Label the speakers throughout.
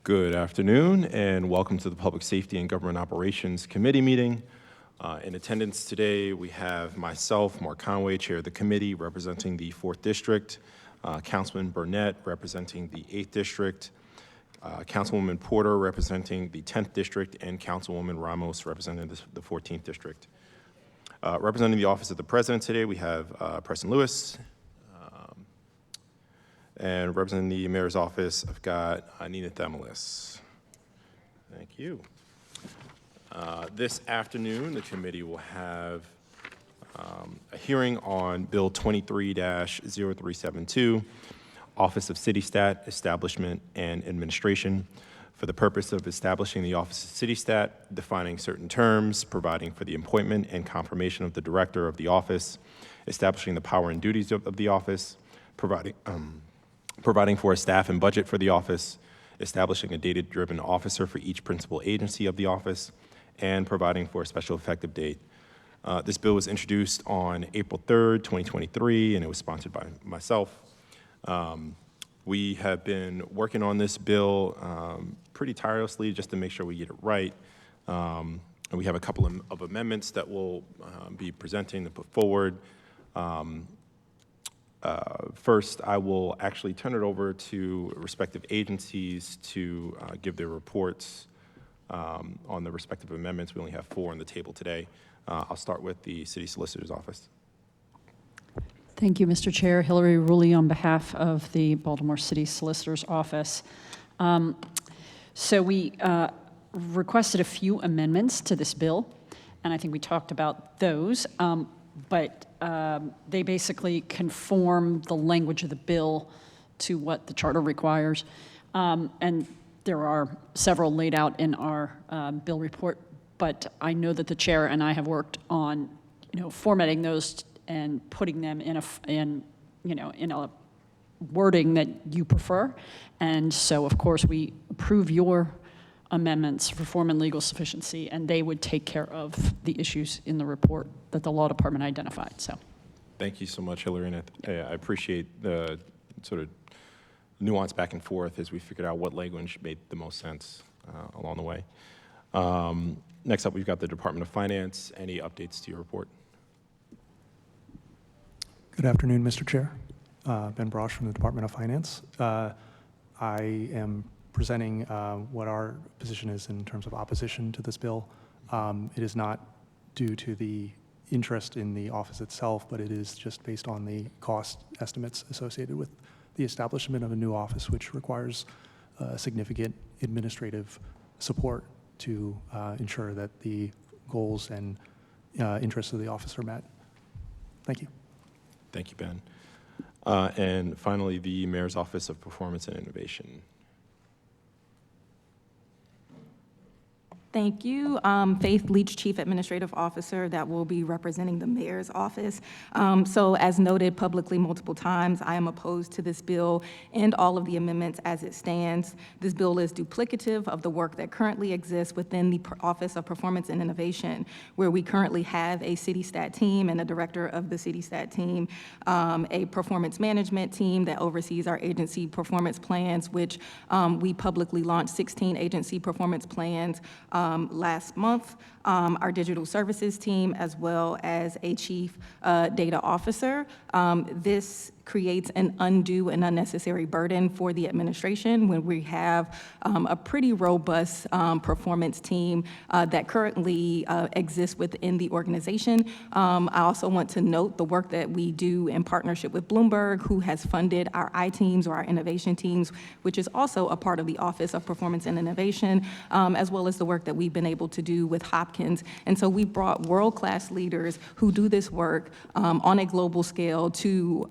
Speaker 1: Good afternoon, and welcome to the Public Safety and Government Operations Committee meeting. In attendance today, we have myself, Mark Conway, Chair of the committee, representing the 4th District, Councilman Burnett, representing the 8th District, Councilwoman Porter, representing the 10th District, and Councilwoman Ramos, representing the 14th District. Representing the Office of the President today, we have Preston Lewis, and representing the Mayor's Office, I've got Nina Themelis. Thank you. This afternoon, the committee will have a hearing on Bill 23-0372, Office of City Stat, Establishment and Administration, for the purpose of establishing the Office of City Stat, defining certain terms, providing for the appointment and confirmation of the Director of the Office, establishing the power and duties of the Office, providing for a staff and budget for the office, establishing a data-driven officer for each principal agency of the office, and providing for a special effective date. This bill was introduced on April 3rd, 2023, and it was sponsored by myself. We have been working on this bill pretty tirelessly just to make sure we get it right. And we have a couple of amendments that we'll be presenting to put forward. First, I will actually turn it over to respective agencies to give their reports on the respective amendments. We only have 4 on the table today. I'll start with the City Solicitor's Office.
Speaker 2: Thank you, Mr. Chair. Hillary Rulli on behalf of the Baltimore City Solicitor's Office. So we requested a few amendments to this bill, and I think we talked about those. But they basically conform the language of the bill to what the charter requires. And there are several laid out in our bill report, but I know that the chair and I have worked on, formatting those and putting them in a wording that you prefer. And so, of course, we approve your amendments for form and legal sufficiency, and they would take care of the issues in the report that the law department identified. So,
Speaker 1: thank you so much, Hillary, and I appreciate the sort of nuance back and forth as we figured out what language made the most sense along the way. Next up, we've got the Department of Finance. Any updates to your report?
Speaker 3: Good afternoon, Mr. Chair. Ben Brosh from the Department of Finance. I am presenting what our position is in terms of opposition to this bill. It is not due to the interest in the office itself, but it is just based on the cost estimates associated with the establishment of a new office, which requires significant administrative support to ensure that the goals and interests of the office are met. Thank you.
Speaker 1: Thank you, Ben. And finally, the Mayor's Office of Performance and Innovation.
Speaker 4: Thank you. Faith Leach, Chief Administrative Officer, that will be representing the Mayor's Office. So as noted publicly multiple times, I am opposed to this bill and all of the amendments as it stands. This bill is duplicative of the work that currently exists within the Office of Performance and Innovation, where we currently have a City Stat team and a director of the City Stat team, a performance management team that oversees our agency performance plans, which we publicly launched 16 agency performance plans last month, our digital services team, as well as a chief data officer. This creates an undue and unnecessary burden for the administration when we have a pretty robust performance team that currently exists within the organization. I also want to note the work that we do in partnership with Bloomberg, who has funded our I-teams or our innovation teams, which is also a part of the Office of Performance and Innovation, as well as the work that we've been able to do with Hopkins. And so we brought world-class leaders who do this work on a global scale to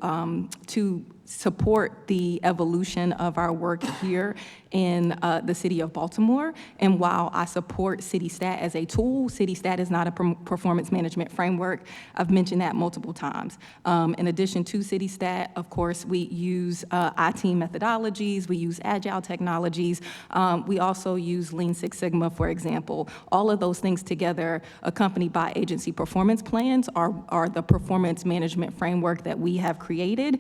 Speaker 4: support the evolution of our work here in the city of Baltimore. And while I support City Stat as a tool, City Stat is not a performance management framework. I've mentioned that multiple times. In addition to City Stat, of course, we use I-team methodologies, we use agile technologies, we also use Lean Six Sigma, for example. All of those things together, accompanied by agency performance plans, are the performance management framework that we have created.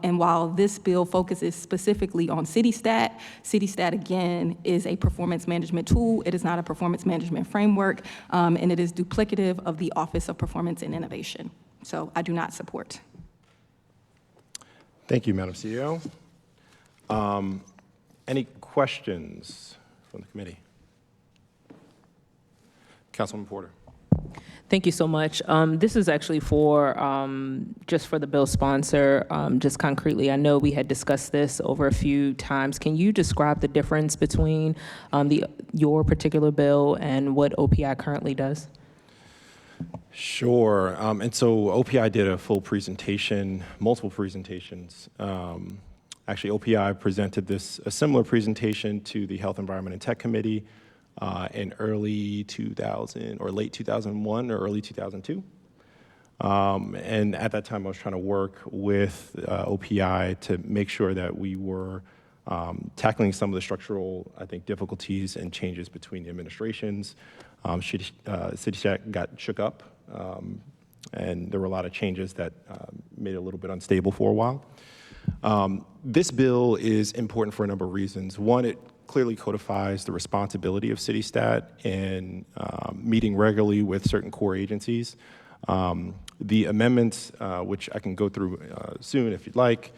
Speaker 4: And while this bill focuses specifically on CityStat, CityStat, again, is a performance management tool. It is not a performance management framework, and it is duplicative of the Office of Performance and Innovation. So I do not support.
Speaker 1: Thank you, Madam CEO. Any questions from the committee? Councilwoman Porter.
Speaker 5: Thank you so much. This is actually for, just for the bill sponsor, just concretely. I know we had discussed this over a few times. Can you describe the difference between your particular bill and what OPI currently does?
Speaker 1: Sure. And so OPI did a full presentation, multiple presentations. Actually, OPI presented a similar presentation to the Health, Environment, and Tech Committee in early 2000 or late 2001 or early 2002. And at that time, I was trying to work with OPI to make sure that we were tackling some of the structural, I think, difficulties and changes between the administrations. CityStat got shook up, and there were a lot of changes that made it a little bit unstable for a while. This bill is important for a number of reasons. One, it clearly codifies the responsibility of CityStat in meeting regularly with certain core agencies. The amendments, which I can go through soon if you'd like,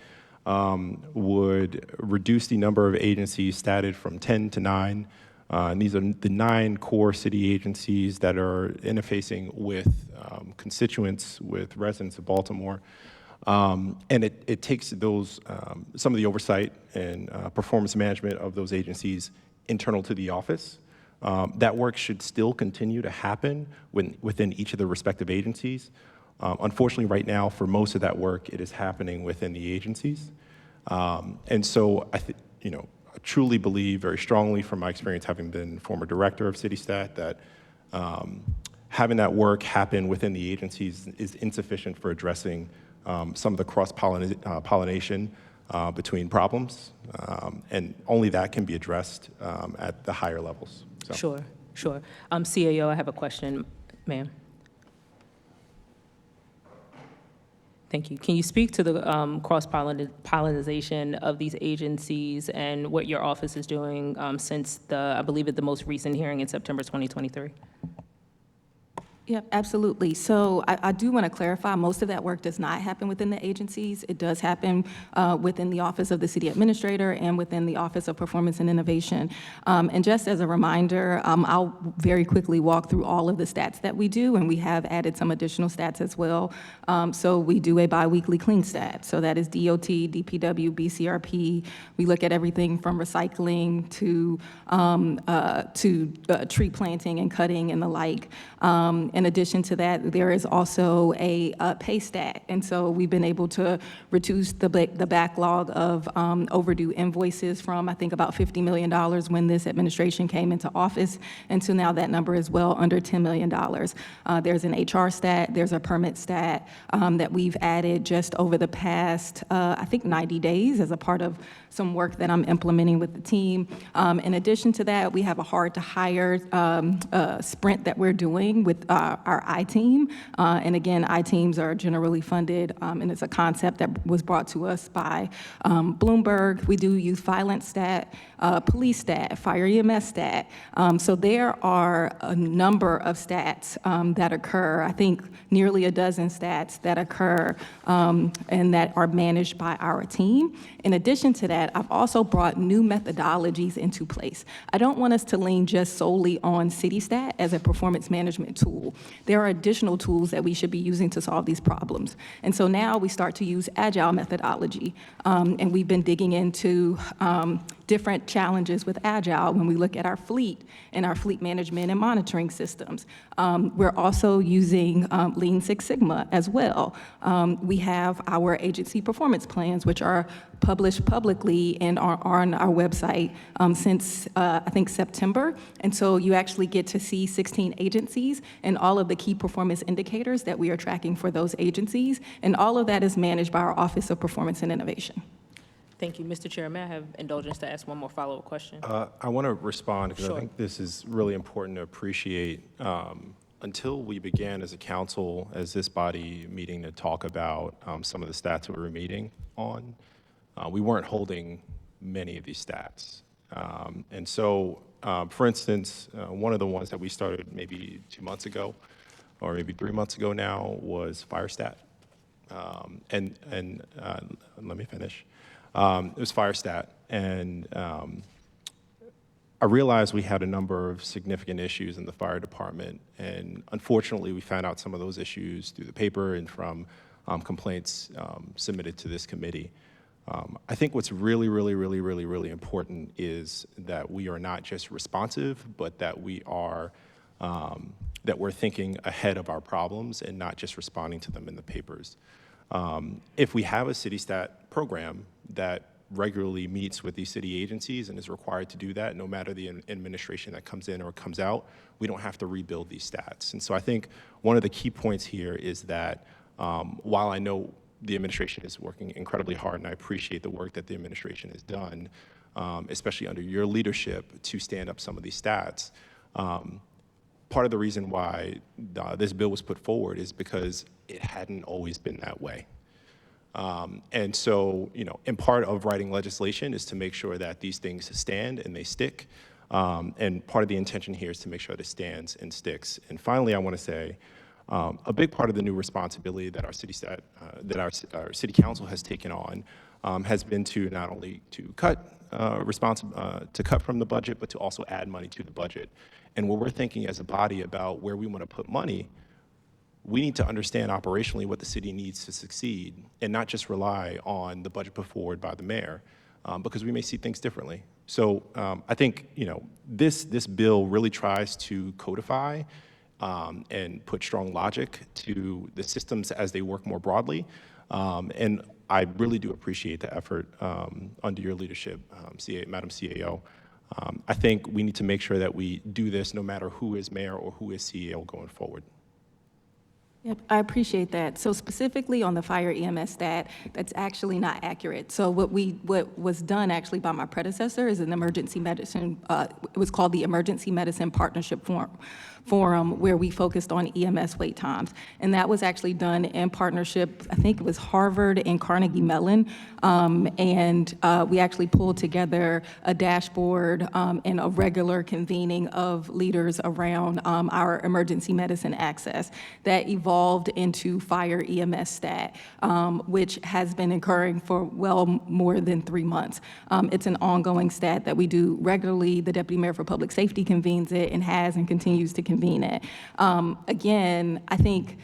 Speaker 1: would reduce the number of agencies statted from 10 to 9. And these are the 9 core city agencies that are interfacing with constituents, with residents of Baltimore. And it takes those, some of the oversight and performance management of those agencies internal to the office. That work should still continue to happen within each of the respective agencies. Unfortunately, right now, for most of that work, it is happening within the agencies. And so I truly believe very strongly from my experience having been former director of CityStat that having that work happen within the agencies is insufficient for addressing some of the cross-pollination between problems, and only that can be addressed at the higher levels. So.
Speaker 5: Sure. CAO, I have a question, ma'am. Thank you. Can you speak to the cross-pollination of these agencies and what your office is doing since I believe, the most recent hearing in September 2023?
Speaker 4: Yep, absolutely. So I do want to clarify, most of that work does not happen within the agencies. It does happen within the Office of the City Administrator and within the Office of Performance and Innovation. And just as a reminder, I'll very quickly walk through all of the stats that we do, and we have added some additional stats as well. So we do a biweekly clean stat. So that is DOT, DPW, BCRP. We look at everything from recycling to tree planting and cutting and the like. In addition to that, there is also a pay stat. And so we've been able to reduce the backlog of overdue invoices from, I think, about $50 million when this administration came into office. And so now that number is well under $10 million. There's an HR stat, there's a permit stat that we've added just over the past, I think, 90 days as a part of some work that I'm implementing with the team. In addition to that, we have a hard-to-hire sprint that we're doing with our I-team. And again, I-teams are generally funded, and it's a concept that was brought to us by Bloomberg. We do youth violence stat, police stat, fire EMS stat. So there are a number of stats that occur, I think nearly a dozen stats that occur and that are managed by our team. In addition to that, I've also brought new methodologies into place. I don't want us to lean just solely on CityStat as a performance management tool. There are additional tools that we should be using to solve these problems. And so now we start to use agile methodology. And we've been digging into different challenges with agile when we look at our fleet and our fleet management and monitoring systems. We're also using Lean Six Sigma as well. We have our agency performance plans, which are published publicly and are on our website since, I think, September. And so you actually get to see 16 agencies and all of the key performance indicators that we are tracking for those agencies. And all of that is managed by our Office of Performance and Innovation.
Speaker 5: Thank you. Mr. Chair, may I have indulgence to ask one more follow-up question?
Speaker 1: I want to respond because
Speaker 5: Sure.
Speaker 1: I think this is really important to appreciate until we began as a council, as this body meeting to talk about some of the stats we were meeting on, we weren't holding many of these stats. And so, for instance, one of the ones that we started maybe 2 months ago, or maybe 3 months ago now, was FireStat. Let me finish. It was FireStat, and I realized we had a number of significant issues in the fire department, and unfortunately, we found out some of those issues through the paper and from complaints submitted to this committee. I think what's really, really, really, really, really important is that we are not just responsive, but that we are that we're thinking ahead of our problems and not just responding to them in the papers. If we have a CityStat program that regularly meets with these city agencies and is required to do that, no matter the administration that comes in or comes out, we don't have to rebuild these stats. And so I think one of the key points here is that while I know the administration is working incredibly hard, and I appreciate the work that the administration has done, especially under your leadership, to stand up some of these stats, part of the reason why this bill was put forward is because it hadn't always been that way. And so, you know, and part of writing legislation is to make sure that these things stand and they stick. And part of the intention here is to make sure that it stands and sticks. And finally, I want to say, a big part of the new responsibility that our our city council has taken on has been to not only to cut from the budget, but to also add money to the budget. And when we're thinking as a body about where we want to put money, we need to understand operationally what the city needs to succeed and not just rely on the budget put forward by the mayor, because we may see things differently. So I think, you know, this bill really tries to codify and put strong logic to the systems as they work more broadly. And I really do appreciate the effort under your leadership, Madam CAO. I think we need to make sure that we do this no matter who is mayor or who is CEO going forward.
Speaker 4: Yep, I appreciate that. So specifically on the fire EMS stat, that's actually not accurate. So what was done actually by my predecessor is an emergency medicine, it was called the Emergency Medicine Partnership Forum, where we focused on EMS wait times. And that was actually done in partnership, I think it was Harvard and Carnegie Mellon. We actually pulled together a dashboard and a regular convening of leaders around our emergency medicine access that evolved into fire EMS stat, which has been occurring for well more than 3 months. It's an ongoing stat that we do regularly. The Deputy Mayor for Public Safety convenes it and has and continues to convene it. Again, I think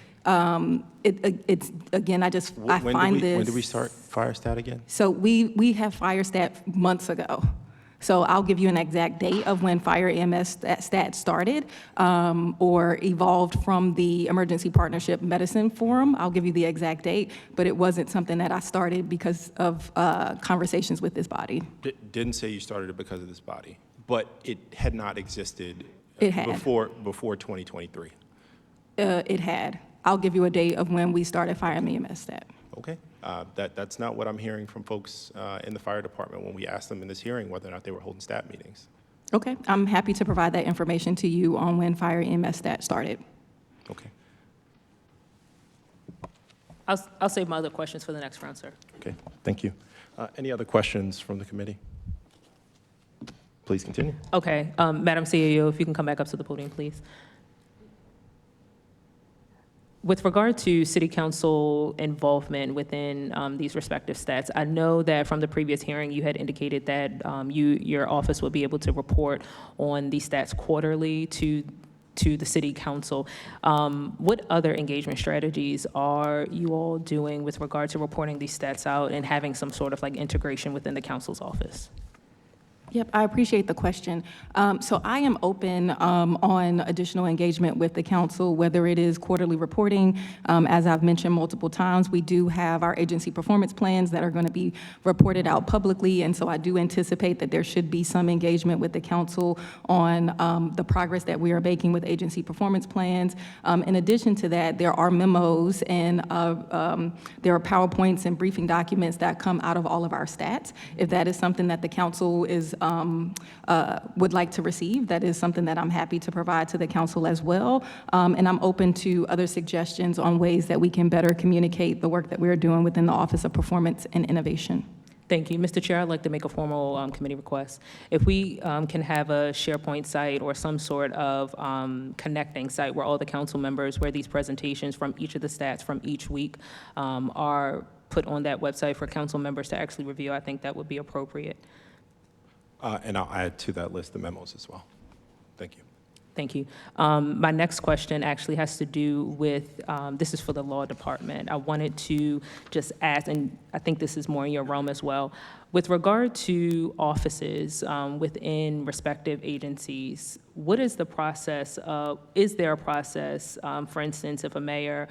Speaker 4: it's, again, I find this.
Speaker 1: When did we start FireStat again?
Speaker 4: So we have FireStat months ago. So I'll give you an exact date of when Fire EMS stat started or evolved from the Emergency Partnership Medicine Forum. I'll give you the exact date, but it wasn't something that I started because of conversations with this body.
Speaker 1: Didn't say you started it because of this body, but it had not existed
Speaker 4: It had.
Speaker 1: before 2023.
Speaker 4: It had. I'll give you a date of when we started Fire EMS stat.
Speaker 1: Okay. That's not what I'm hearing from folks in the fire department when we asked them in this hearing whether or not they were holding stat meetings.
Speaker 4: Okay, I'm happy to provide that information to you on when Fire EMS stat started.
Speaker 1: Okay.
Speaker 5: I'll save my other questions for the next round, sir.
Speaker 1: Okay. Thank you. Any other questions from the committee? Please continue.
Speaker 5: Okay, Madam CAO, if you can come back up to the podium, please. With regard to city council involvement within these respective stats, I know that from the previous hearing, you had indicated that your office would be able to report on these stats quarterly to the city council. What other engagement strategies are you all doing with regard to reporting these stats out and having some sort of like integration within the council's office?
Speaker 4: Yep, I appreciate the question. So I am open on additional engagement with the council, whether it is quarterly reporting. As I've mentioned multiple times, we do have our agency performance plans that are going to be reported out publicly, and so I do anticipate that there should be some engagement with the council on the progress that we are making with agency performance plans. In addition to that, there are memos and there are PowerPoints and briefing documents that come out of all of our stats. If that is something that the council is would like to receive, that is something that I'm happy to provide to the council as well. And I'm open to other suggestions on ways that we can better communicate the work that we're doing within the Office of Performance and Innovation.
Speaker 5: Thank you. Mr. Chair, I'd like to make a formal committee request. If we can have a SharePoint site or some sort of connecting site where all the council members, where these presentations from each of the stats from each week are put on that website for council members to actually review, I think that would be appropriate.
Speaker 1: And I'll add to that list the memos as well. Thank you.
Speaker 5: Thank you. My next question actually has to do with, this is for the law department. I wanted to just ask, and I think this is more in your realm as well, with regard to offices within respective agencies, what is the process of, is there a process, for instance, if a mayor,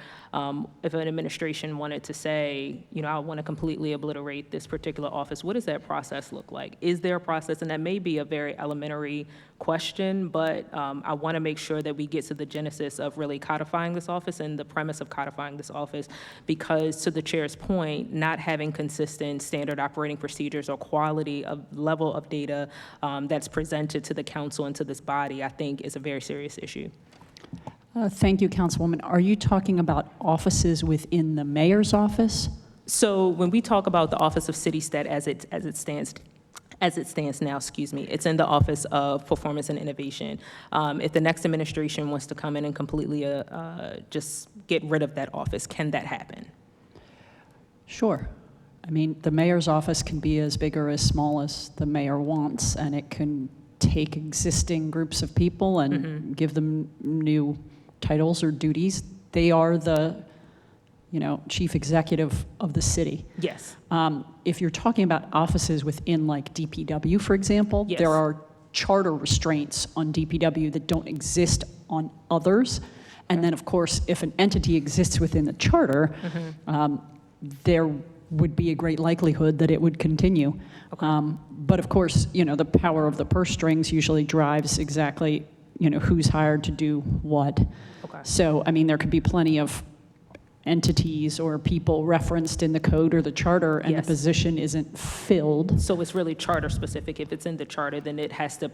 Speaker 5: if an administration wanted to say, you know, I want to completely obliterate this particular office, what does that process look like? Is there a process? And that may be a very elementary question, but I want to make sure that we get to the genesis of really codifying this office and the premise of codifying this office, because to the chair's point, not having consistent standard operating procedures or quality of level of data that's presented to the council and to this body, I think is a very serious issue.
Speaker 2: Thank you, Councilwoman. Are you talking about offices within the mayor's office?
Speaker 5: So when we talk about the Office of City Stat as it stands now, excuse me, it's in the Office of Performance and Innovation. If the next administration wants to come in and completely just get rid of that office, can that happen?
Speaker 2: Sure. I mean, the mayor's office can be as big or as small as the mayor wants, and it can take existing groups of people and give them new titles or duties. They are the, you know, chief executive of the city.
Speaker 5: Yes.
Speaker 2: If you're talking about offices within like DPW, for example,
Speaker 5: Yes.
Speaker 2: there are charter restraints on DPW that don't exist on others. And then, of course, if an entity exists within the charter, there would be a great likelihood that it would continue. But of course, you know, the power of the purse strings usually drives exactly, you know, who's hired to do what.
Speaker 5: Okay.
Speaker 2: So, I mean, there could be plenty of entities or people referenced in the code or the charter, and
Speaker 5: Yes.
Speaker 2: the position isn't filled.
Speaker 5: So it's really charter specific. If it's in the charter, then it has to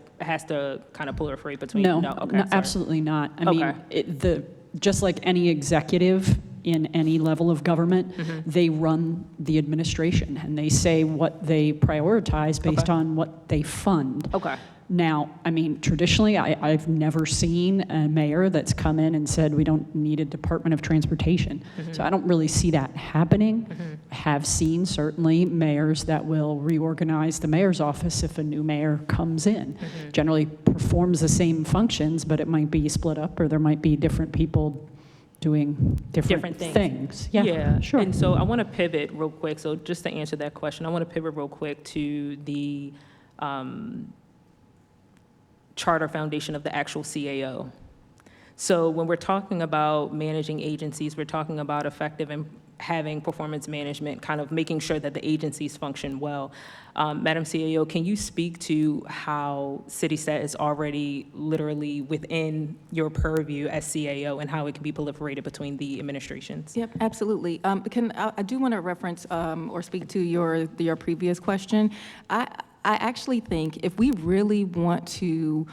Speaker 5: kind of proliferate between.
Speaker 2: No,
Speaker 5: Okay,
Speaker 2: no,
Speaker 5: sorry.
Speaker 2: absolutely not. I mean,
Speaker 5: Okay.
Speaker 2: just like any executive in any level of government, they run the administration, and they say what they prioritize based
Speaker 5: Okay.
Speaker 2: on what they fund.
Speaker 5: Okay.
Speaker 2: Now, I mean, traditionally, I've never seen a mayor that's come in and said, we don't need a Department of Transportation. So I don't really see that happening. I have seen certainly mayors that will reorganize the mayor's office if a new mayor comes in. Generally performs the same functions, but it might be split up, or there might be different people doing different
Speaker 5: things.
Speaker 2: things. Yeah, sure.
Speaker 5: And so I want to pivot real quick. So just to answer that question, I want to pivot real quick to the charter foundation of the actual CAO. So when we're talking about managing agencies, we're talking about effective and having performance management, kind of making sure that the agencies function well. Madam CAO, can you speak to how CityStat is already literally within your purview as CAO and how it can be proliferated between the administrations?
Speaker 4: Yep, absolutely. I do want to reference or speak to your previous question. I actually think if we really want to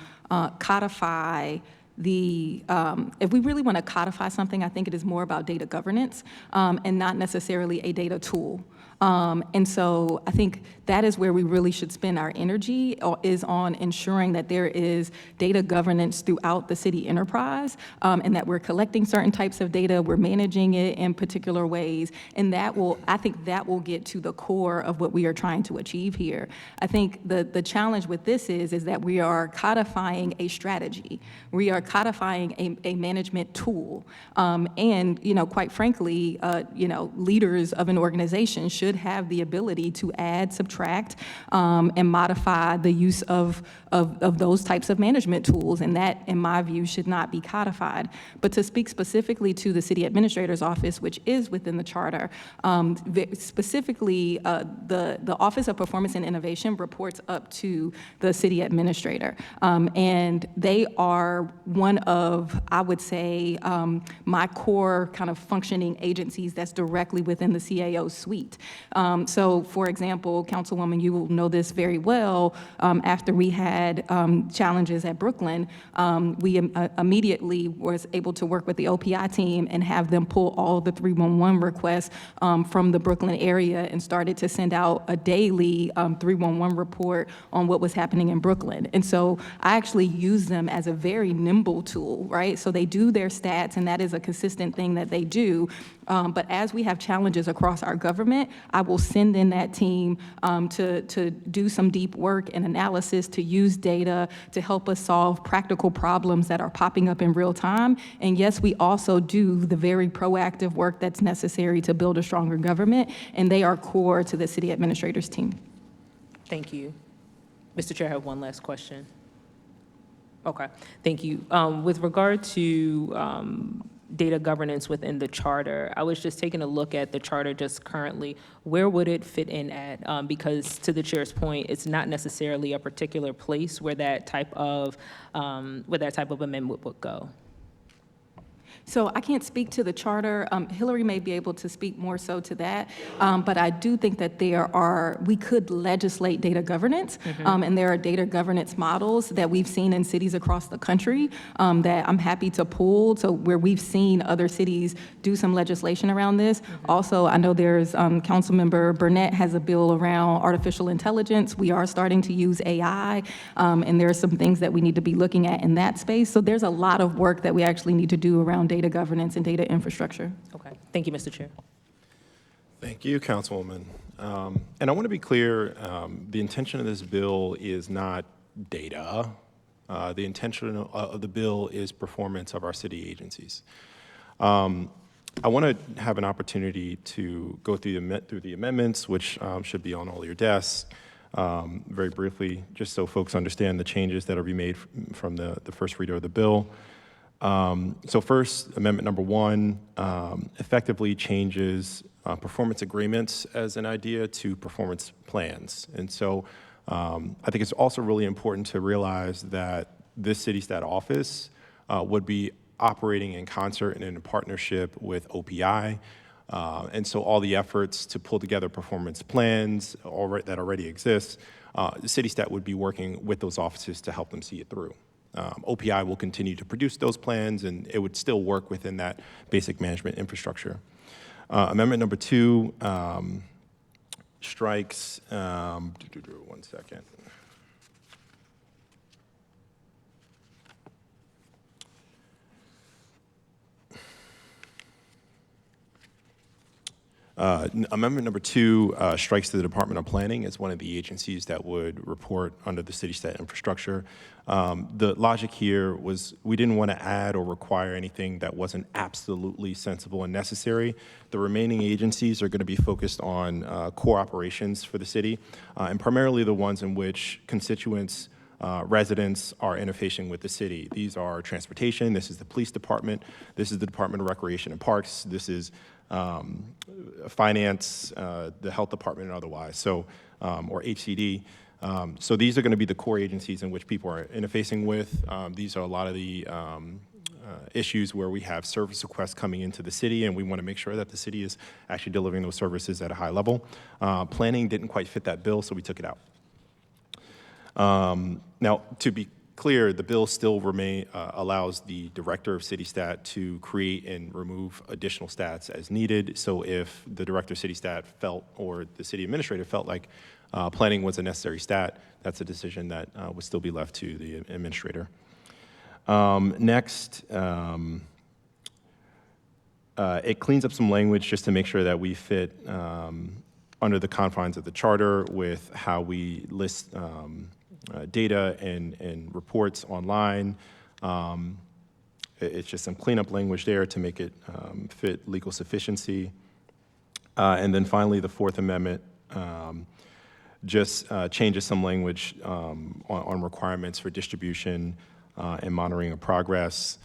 Speaker 4: codify if we really want to codify something, I think it is more about data governance and not necessarily a data tool. And so I think that is where we really should spend our energy, is on ensuring that there is data governance throughout the city enterprise, and that we're collecting certain types of data, we're managing it in particular ways, and I think that will get to the core of what we are trying to achieve here. I think the challenge with this is that we are codifying a strategy. We are codifying a management tool. And, you know, quite frankly, you know, leaders of an organization should have the ability to add, subtract, and modify the use of those types of management tools, and that, in my view, should not be codified. But to speak specifically to the city administrator's office, which is within the charter, specifically the Office of Performance and Innovation reports up to the city administrator, and they are one of, I would say, my core kind of functioning agencies that's directly within the CAO suite. So, for example, Councilwoman, you will know this very well, after we had challenges at Brooklyn, we immediately was able to work with the OPI team and have them pull all the 311 requests from the Brooklyn area and started to send out a daily 311 report on what was happening in Brooklyn. And so I actually use them as a very nimble tool, right? So they do their stats, and that is a consistent thing that they do. But as we have challenges across our government, I will send in that team to do some deep work and analysis, to use data to help us solve practical problems that are popping up in real time. And yes, we also do the very proactive work that's necessary to build a stronger government, and they are core to the city administrator's team.
Speaker 5: Thank you. Mr. Chair, I have one last question. Okay, thank you. With regard to data governance within the charter, I was just taking a look at the charter just currently. Where would it fit in at? Because to the chair's point, it's not necessarily a particular place where that type of amendment would go.
Speaker 4: So I can't speak to the charter. Hillary may be able to speak more so to that. But I do think that we could legislate data governance. And there are data governance models that we've seen in cities across the country that I'm happy to pull. So where we've seen other cities do some legislation around this. Also, I know there's Councilmember Burnett has a bill around artificial intelligence. We are starting to use AI. And there are some things that we need to be looking at in that space. So there's a lot of work that we actually need to do around data governance and data infrastructure.
Speaker 5: Okay, thank you, Mr. Chair.
Speaker 1: Thank you, Councilwoman. And I want to be clear, the intention of this bill is not data. The intention of the bill is performance of our city agencies. I want to have an opportunity to go through the amendments, which should be on all your desks, very briefly, just so folks understand the changes that will be made from the first reader of the bill. So first, amendment number 1 effectively changes performance agreements as an idea to performance plans. And so I think it's also really important to realize that this city stat office would be operating in concert and in a partnership with OPI. And so all the efforts to pull together performance plans that already exist, the city stat would be working with those offices to help them see it through. OPI will continue to produce those plans, and it would still work within that basic management infrastructure. Amendment number 2 strikes, one second. Amendment number 2 strikes the Department of Planning as one of the agencies that would report under the city stat infrastructure. The logic here was we didn't want to add or require anything that wasn't absolutely sensible and necessary. The remaining agencies are going to be focused on core operations for the city, and primarily the ones in which constituents, residents are interfacing with the city. These are transportation, this is the police department, this is the Department of Recreation and Parks, this is finance, the health department and otherwise, so, or HCD. So these are going to be the core agencies in which people are interfacing with. These are a lot of the issues where we have service requests coming into the city, and we want to make sure that the city is actually delivering those services at a high level. Planning didn't quite fit that bill, so we took it out. Now, to be clear, the bill still allows the director of city stat to create and remove additional stats as needed. So if the director of city stat felt, or the city administrator felt like planning was a necessary stat, that's a decision that would still be left to the administrator. Next, it cleans up some language just to make sure that we fit under the confines of the charter with how we list data and reports online. It's just some cleanup language there to make it fit legal sufficiency. And then finally, the Fourth Amendment just changes some language on requirements for distribution and monitoring of progress,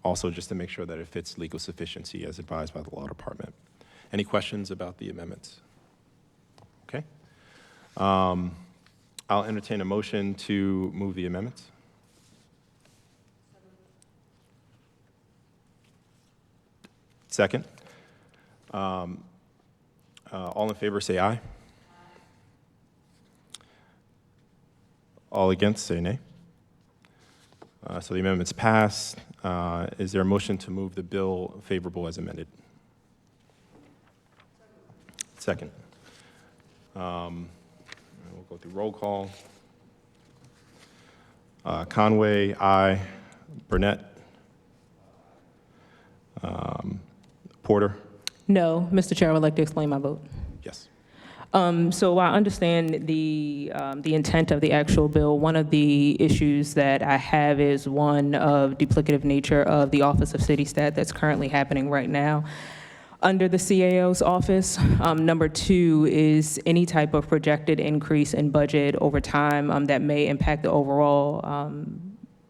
Speaker 1: also just to make sure that it fits legal sufficiency as advised by the law department. Any questions about the amendments? Okay. I'll entertain a motion to move the amendments. Second. All in favor, say aye. All against, say nay. So the amendment's passed. Is there a motion to move the bill favorable as amended? Second. We'll go through roll call. Conway, aye. Burnett. Porter.
Speaker 5: No, Mr. Chair, I would like to explain my vote.
Speaker 1: Yes.
Speaker 5: So I understand the intent of the actual bill. One of the issues that I have is one of duplicative nature of the Office of City Stat that's currently happening right now under the CAO's office. Number two is any type of projected increase in budget over time that may impact the overall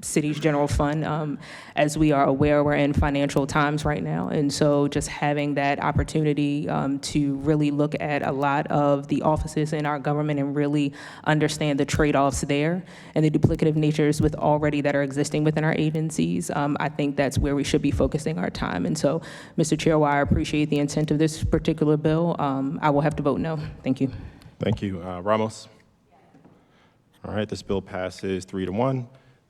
Speaker 5: city's general fund. As we are aware, we're in financial times right now. And so just having that opportunity to really look at a lot of the offices in our government and really understand the trade-offs there and the duplicative natures with already that are existing within our agencies, I think that's where we should be focusing our time. And so, Mr. Chair, while I appreciate the intent of this particular bill, I will have to vote no. Thank you.
Speaker 1: Thank you. Ramos? All right, this bill passes 3-1.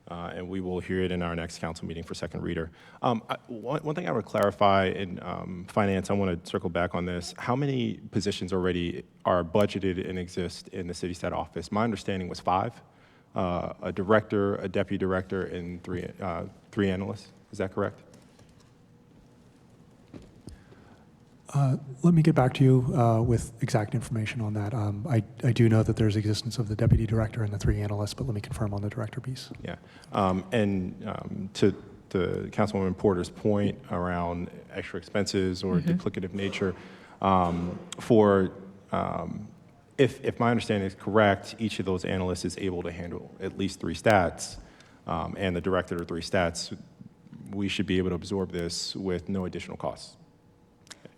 Speaker 1: And we will hear it in our next council meeting for second reader. One thing I would clarify in finance, I want to circle back on this. How many positions already are budgeted and exist in the city stat office? My understanding was 5, a director, a deputy director, and three analysts. Is that correct?
Speaker 3: Let me get back to you with exact information on that. I do know that there's existence of the deputy director and the 3 analysts, but let me confirm on the director piece.
Speaker 1: Yeah. To Councilwoman Porter's point around extra expenses or duplicative nature, if my understanding is correct, each of those analysts is able to handle at least 3 stats, and the director of 3 stats, we should be able to absorb this with no additional costs,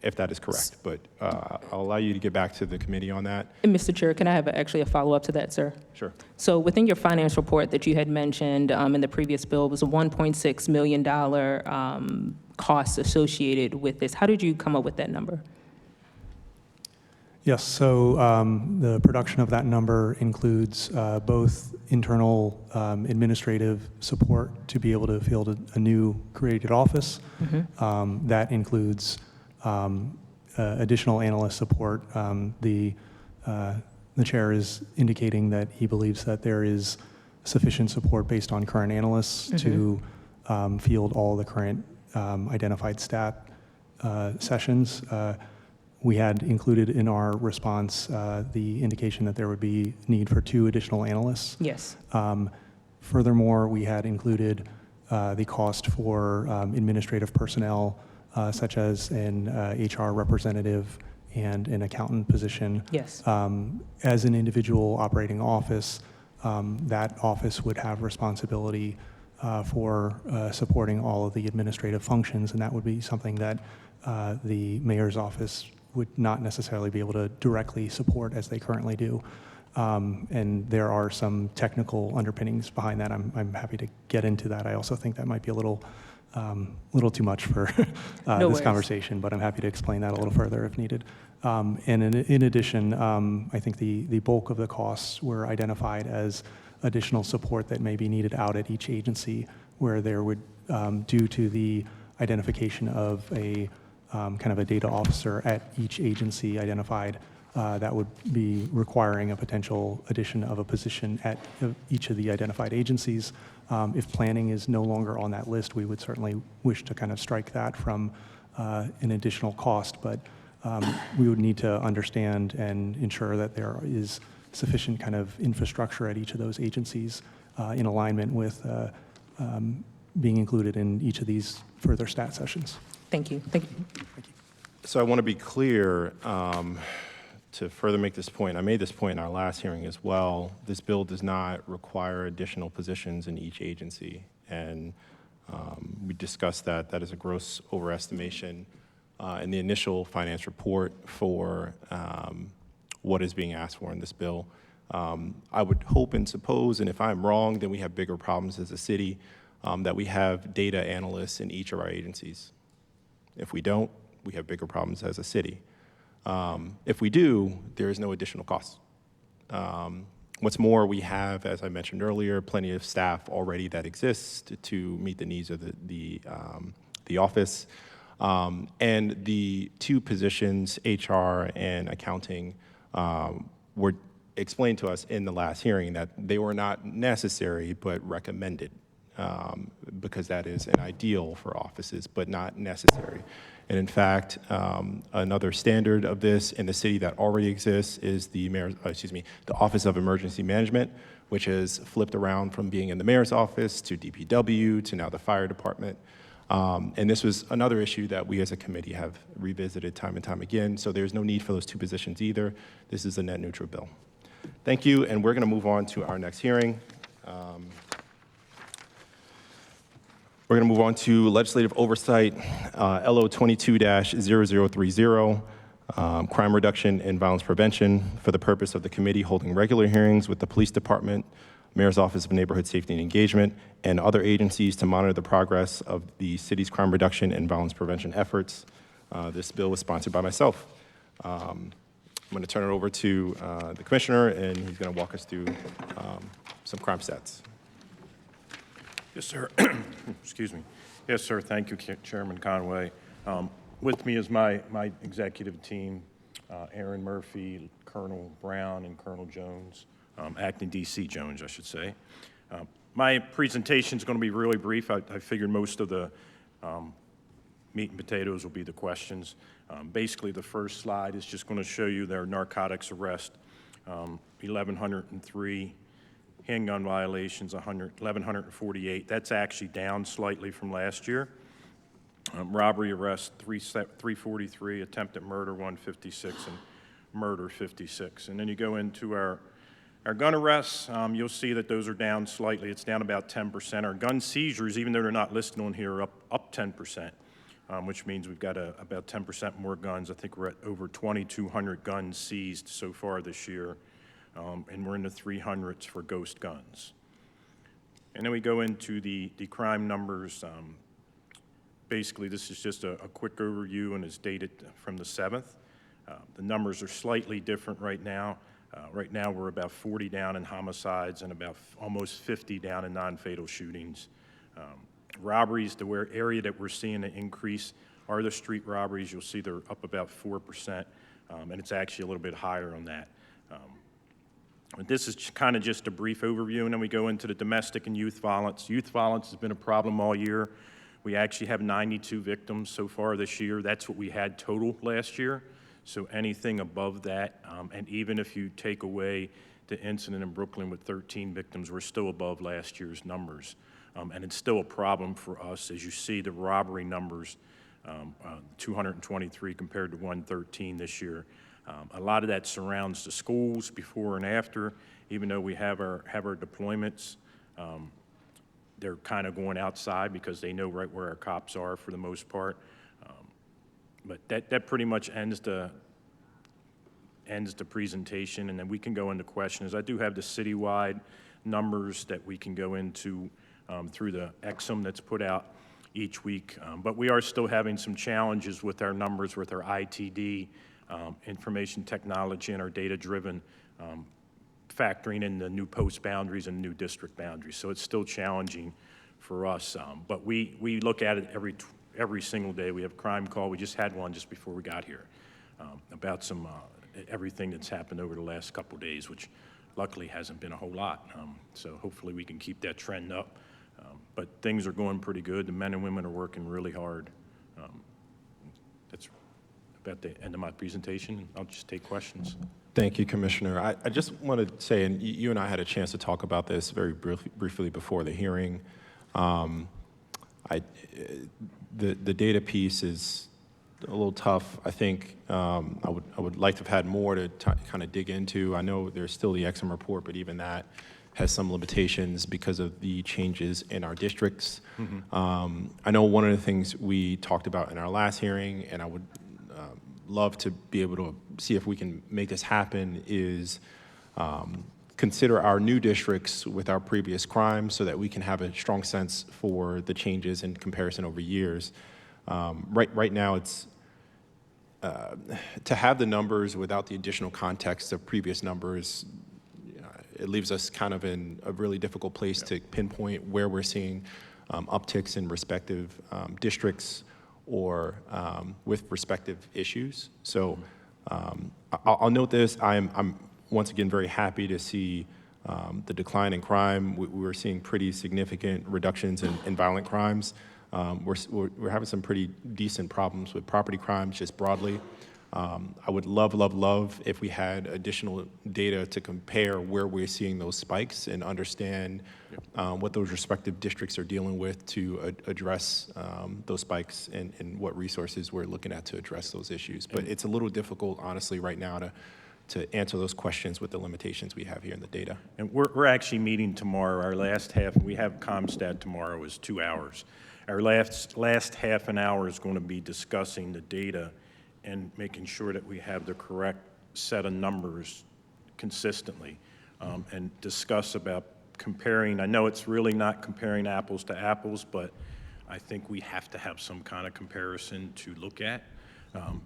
Speaker 1: if that is correct. But I'll allow you to get back to the committee on that.
Speaker 5: And Mr. Chair, can I have actually a follow-up to that, sir?
Speaker 1: Sure.
Speaker 5: So within your finance report that you had mentioned in the previous bill was a $1.6 million cost associated with this. How did you come up with that number?
Speaker 3: Yes, so the production of that number includes both internal administrative support to be able to field a new created office. That includes additional analyst support. The chair is indicating that he believes that there is sufficient support based on current analysts to field all the current identified stat sessions. We had included in our response the indication that there would be need for 2 additional analysts.
Speaker 5: Yes.
Speaker 3: Furthermore, we had included the cost for administrative personnel, such as an HR representative and an accountant position.
Speaker 5: Yes.
Speaker 3: As an individual operating office, that office would have responsibility for supporting all of the administrative functions, and that would be something that the mayor's office would not necessarily be able to directly support as they currently do. And there are some technical underpinnings behind that. I'm happy to get into that. I also think that might be a little too much for this conversation, but I'm happy to explain that a little further if needed. And in addition, I think the bulk of the costs were identified as additional support that may be needed out at each agency, where there would, due to the identification of a kind of a data officer at each agency identified, that would be requiring a potential addition of a position at each of the identified agencies. If planning is no longer on that list, we would certainly wish to kind of strike that from an additional cost, but we would need to understand and ensure that there is sufficient kind of infrastructure at each of those agencies in alignment with being included in each of these further stat sessions.
Speaker 5: Thank you. Thank you.
Speaker 1: So I want to be clear, to further make this point, I made this point in our last hearing as well. This bill does not require additional positions in each agency. And we discussed that. That is a gross overestimation in the initial finance report for what is being asked for in this bill. I would hope and suppose, and if I'm wrong, then we have bigger problems as a city, that we have data analysts in each of our agencies. If we don't, we have bigger problems as a city. If we do, there is no additional cost. What's more, we have, as I mentioned earlier, plenty of staff already that exist to meet the needs of the office. And the two positions, HR and accounting, were explained to us in the last hearing that they were not necessary but recommended, because that is an ideal for offices, but not necessary. And in fact, another standard of this in the city that already exists is the Office of Emergency Management, which has flipped around from being in the mayor's office to DPW to now the fire department. And this was another issue that we as a committee have revisited time and time again. So there's no need for those two positions either. This is a net neutral bill. Thank you, and we're going to move on to our next hearing. We're going to move on to legislative oversight, LO 22-0030, crime reduction and violence prevention, for the purpose of the committee holding regular hearings with the police department, Mayor's Office of Neighborhood Safety and Engagement, and other agencies to monitor the progress of the city's crime reduction and violence prevention efforts. This bill was sponsored by myself. I'm going to turn it over to the commissioner, and he's going to walk us through some crime stats.
Speaker 6: Yes, sir. Excuse me. Yes, sir. Thank you, Chairman Conway. With me is my executive team, Aaron Murphy, Colonel Brown, and Colonel Jones, Acting DC Jones, I should say. My presentation is going to be really brief. I figured most of the meat and potatoes will be the questions. Basically, the first slide is just going to show you their narcotics arrest, 1,103. Handgun violations, 1,148. That's actually down slightly from last year. Robbery arrests, 343. Attempted murder, 156, and murder, 56. And then you go into our gun arrests. You'll see that those are down slightly. It's down about 10%. Our gun seizures, even though they're not listed on here, are up 10%, which means we've got about 10% more guns. I think we're at over 2,200 guns seized so far this year. And we're in the 300s for ghost guns. And then we go into the crime numbers. Basically, this is just a quick overview and is dated from the 7th. The numbers are slightly different right now. Right now, we're about 40 down in homicides and about almost 50 down in non-fatal shootings. Robberies, the area that we're seeing an increase are the street robberies. You'll see they're up about 4%, and it's actually a little bit higher on that. This is kind of just a brief overview, and then we go into the domestic and youth violence. Youth violence has been a problem all year. We actually have 92 victims so far this year. That's what we had total last year. So anything above that, and even if you take away the incident in Brooklyn with 13 victims, we're still above last year's numbers. And it's still a problem for us. As you see, the robbery numbers, 223 compared to 113 this year. A lot of that surrounds the schools before and after. Even though we have our deployments, they're kind of going outside because they know right where our cops are for the most part. But that pretty much ends the presentation, and then we can go into questions. I do have the citywide numbers that we can go into through the EXIM that's put out each week. But we are still having some challenges with our numbers, with our ITD, information technology, and our data-driven factoring in the new post boundaries and new district boundaries. So it's still challenging for us. But we look at it every single day. We have a crime call. We just had one just before we got here about some everything that's happened over the last couple of days, which luckily hasn't been a whole lot. So hopefully we can keep that trend up. But things are going pretty good. The men and women are working really hard. That's about the end of my presentation. I'll just take questions.
Speaker 1: Thank you, Commissioner. I just want to say, and you and I had a chance to talk about this very briefly before the hearing. The data piece is a little tough. I think I would like to have had more to kind of dig into. I know there's still the EXIM report, but even that has some limitations because of the changes in our districts. Mm-hmm. I know one of the things we talked about in our last hearing, and I would love to be able to see if we can make this happen, is consider our new districts with our previous crimes so that we can have a strong sense for the changes in comparison over years. Right now, to have the numbers without the additional context of previous numbers, it leaves us kind of in a really difficult place to pinpoint where we're seeing upticks in respective districts or with respective issues. So I'll note this. I'm once again very happy to see the decline in crime. We're seeing pretty significant reductions in violent crimes. We're having some pretty decent problems with property crimes just broadly. I would love if we had additional data to compare where we're seeing those spikes and understand what those respective districts are dealing with to address those spikes and what resources we're looking at to address those issues. But it's a little difficult, honestly, right now to answer those questions with the limitations we have here in the data.
Speaker 6: And we're actually meeting tomorrow. Our last half, we have ComStat tomorrow, is 2 hours. Our last half an hour is going to be discussing the data and making sure that we have the correct set of numbers consistently, and discuss about comparing. I know it's really not comparing apples to apples, but I think we have to have some kind of comparison to look at.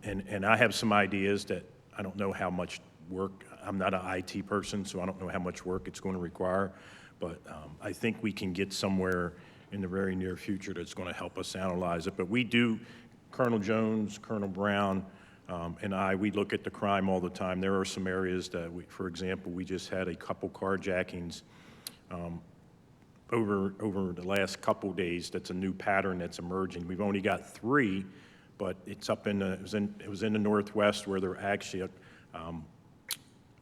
Speaker 6: And I have some ideas that I don't know how much work. I'm not an IT person, so I don't know how much work it's going to require, but I think we can get somewhere in the very near future that's going to help us analyze it. But we do, Colonel Jones, Colonel Brown, and we look at the crime all the time. There are some areas that, for example, we just had a couple carjackings over the last couple days. That's a new pattern that's emerging. We've only got 3, but it's up in the, it was in the Northwest where they're actually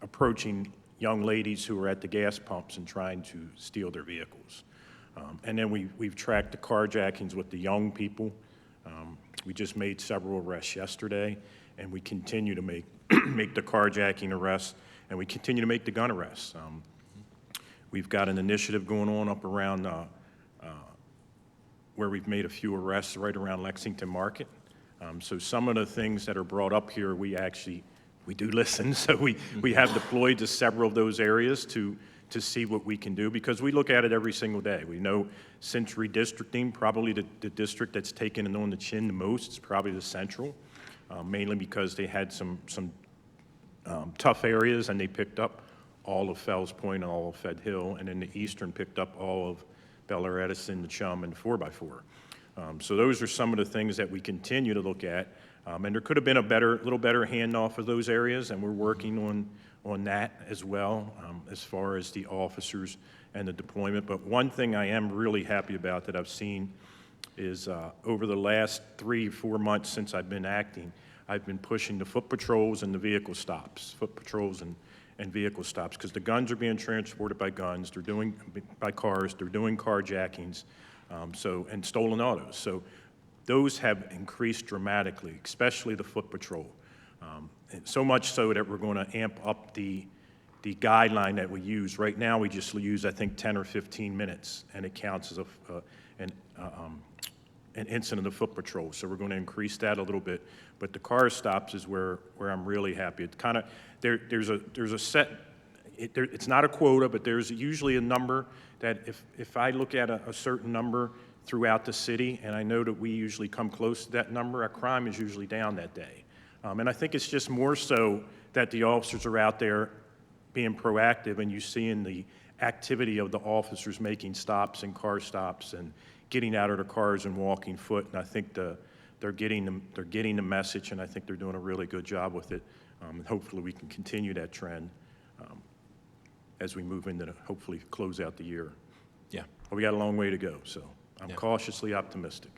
Speaker 6: approaching young ladies who are at the gas pumps and trying to steal their vehicles. And then we've tracked the carjackings with the young people. We just made several arrests yesterday, and we continue to make the carjacking arrests, and we continue to make the gun arrests. We've got an initiative going on up around where we've made a few arrests right around Lexington Market. So some of the things that are brought up here, we do listen. So we have deployed to several of those areas to see what we can do, because we look at it every single day. We know Century Districting, probably the district that's taken it on the chin the most is probably the Central, mainly because they had some tough areas, and they picked up all of Fells Point, all of Fed Hill, and then the Eastern picked up all of Bel Air Edison, the Chum, and 4x4. So those are some of the things that we continue to look at. And there could have been a little better handoff of those areas, and we're working on that as well, as far as the officers and the deployment. But one thing I am really happy about that I've seen is over the last 3-4 months since I've been acting, I've been pushing the foot patrols and the vehicle stops, and vehicle stops, because the guns are being transported by guns, they're doing by cars, they're doing carjackings, and stolen autos. So those have increased dramatically, especially the foot patrol. And so much so that we're going to amp up the guideline that we use. Right now, we just use, I think, 10 or 15 minutes, and it counts as an incident of foot patrol. So we're going to increase that a little bit. But the car stops is where I'm really happy. It kind of, there's a set, it's not a quota, but there's usually a number that if I look at a certain number throughout the city, and I know that we usually come close to that number, our crime is usually down that day. And I think it's just more so that the officers are out there being proactive, and you seeing the activity of the officers making stops and car stops and getting out of their cars and walking foot. And I think they're getting the message, and I think they're doing a really good job with it. And hopefully we can continue that trend as we move into hopefully close out the year.
Speaker 1: Yeah.
Speaker 6: But we got a long way to go, so I'm cautiously optimistic.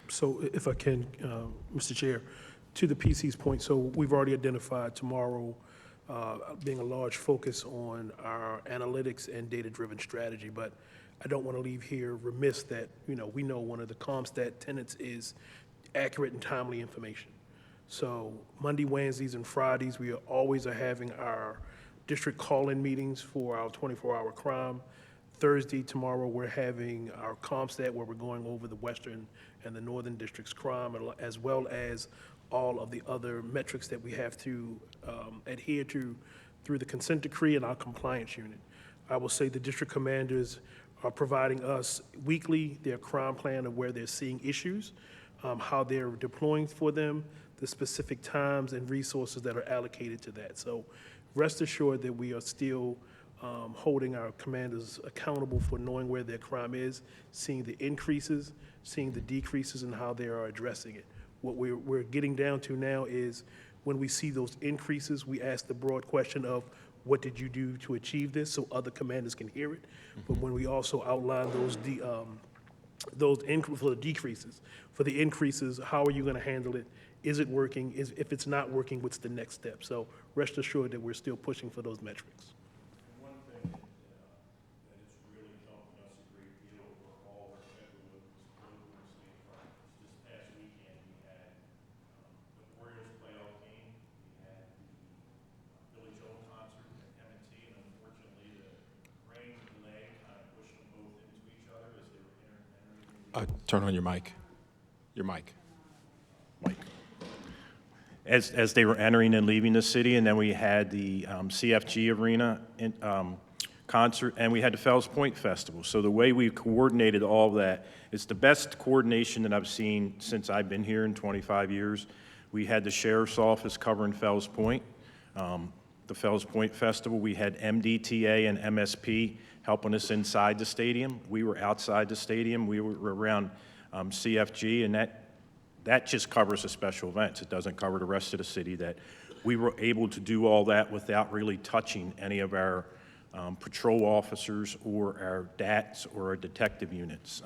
Speaker 7: So if I can, Mr. Chair, to the PC's point, so we've already identified tomorrow being a large focus on our analytics and data-driven strategy, but I don't want to leave here remiss that, we know one of the ComStat tenets is accurate and timely information. So Monday, Wednesdays, and Fridays, we always are having our district call-in meetings for our 24-hour crime. Thursday, tomorrow, we're having our ComStat where we're going over the Western and the Northern District's crime, as well as all of the other metrics that we have to adhere to through the consent decree and our compliance unit. I will say the district commanders are providing us weekly their crime plan of where they're seeing issues, how they're deploying for them, the specific times and resources that are allocated to that. So rest assured that we are still holding our commanders accountable for knowing where their crime is, seeing the increases, seeing the decreases, and how they are addressing it. What we're getting down to now is when we see those increases, we ask the broad question of, what did you do to achieve this, so other commanders can hear it? But when we also outline for the decreases, for the increases, how are you going to handle it? Is it working? If it's not working, what's the next step? So rest assured that we're still pushing for those metrics.
Speaker 6: One thing that is really helping us a great deal for all our federal local and state partners. This past weekend, we had the Orioles playoff game, we had the Billy Joel concert at M&T, and unfortunately, the rain delay kind of pushed them both into each other as they were entering.
Speaker 1: Turn on your mic. Your mic.
Speaker 6: Mike. As they were entering and leaving the city, and then we had the CFG Arena concert, and we had the Fells Point Festival. So the way we coordinated all of that, it's the best coordination that I've seen since I've been here in 25 years. We had the Sheriff's Office covering Fells Point, the Fells Point Festival. We had MDTA and MSP helping us inside the stadium. We were outside the stadium. We were around CFG, and that just covers the special events. It doesn't cover the rest of the city. That we were able to do all that without really touching any of our patrol officers or our DATs or our detective units.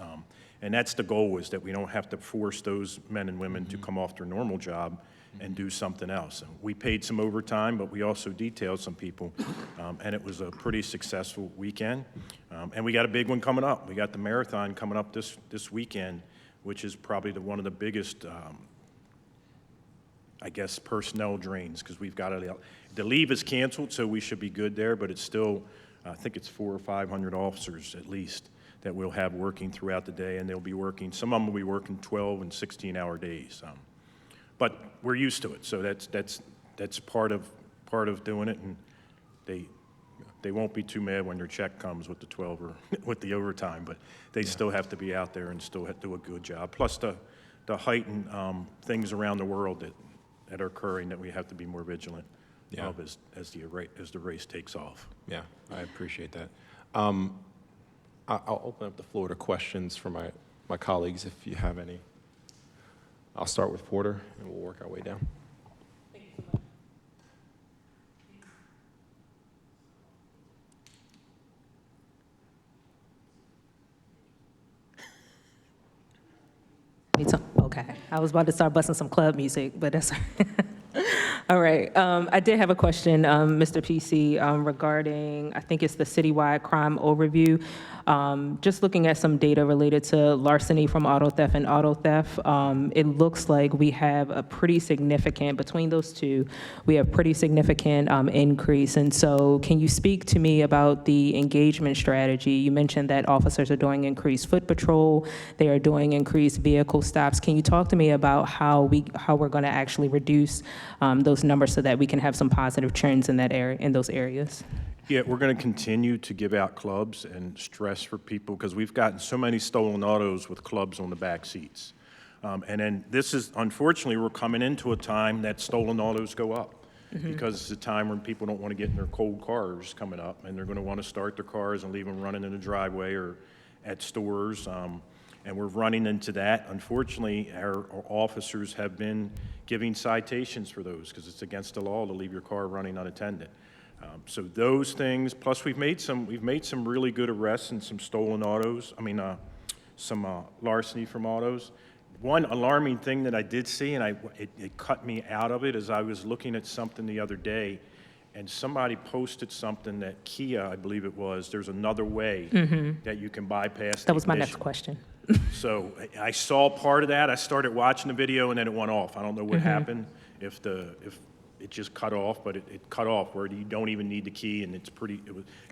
Speaker 6: And that's the goal, is that we don't have to force those men and women to come off their normal job and do something else. We paid some overtime, but we also detailed some people, and it was a pretty successful weekend. And we got a big one coming up. We got the marathon coming up this weekend, which is probably one of the biggest, I guess, personnel drains, because we've got the leave is canceled, so we should be good there, but it's still, I think it's 400 or 500 officers at least that we'll have working throughout the day, and they'll be working, some of them will be working 12 and 16-hour days. But we're used to it, so that's part of doing it, and they won't be too mad when their check comes with the 12 or with the overtime, but they still have to be out there and still do a good job. Plus the heightened things around the world that are occurring that we have to be more vigilant of as the race takes off.
Speaker 1: Yeah, I appreciate that. I'll open up the floor to questions from my colleagues if you have any. I'll start with Porter, and we'll work our way down.
Speaker 5: Okay, I was about to start busting some club music, but that's all right. I did have a question, Mr. PC, regarding, I think it's the citywide crime overview. Just looking at some data related to larceny from auto theft and auto theft, it looks like we have a pretty significant, between those two, we have pretty significant increase. And so can you speak to me about the engagement strategy? You mentioned that officers are doing increased foot patrol, they are doing increased vehicle stops. Can you talk to me about how we're going to actually reduce those numbers so that we can have some positive trends in that area, in those areas?
Speaker 6: Yeah, we're going to continue to give out clubs and stress for people, because we've gotten so many stolen autos with clubs on the back seats. And then this is, unfortunately, we're coming into a time that stolen autos go up, because it's a time when people don't want to get in their cold cars coming up, and they're going to want to start their cars and leave them running in the driveway or at stores. And we're running into that. Unfortunately, our officers have been giving citations for those, because it's against the law to leave your car running unattended. So those things, plus we've made some really good arrests and some stolen autos. Some larceny from autos. One alarming thing that I did see, and it cut me out of it, is I was looking at something the other day, and somebody posted something that Kia, I believe it was, there's another way that you can bypass.
Speaker 5: That was my next question.
Speaker 6: So I saw part of that. I started watching the video, and then it went off. I don't know what happened, if it just cut off, but it cut off where you don't even need the key, and it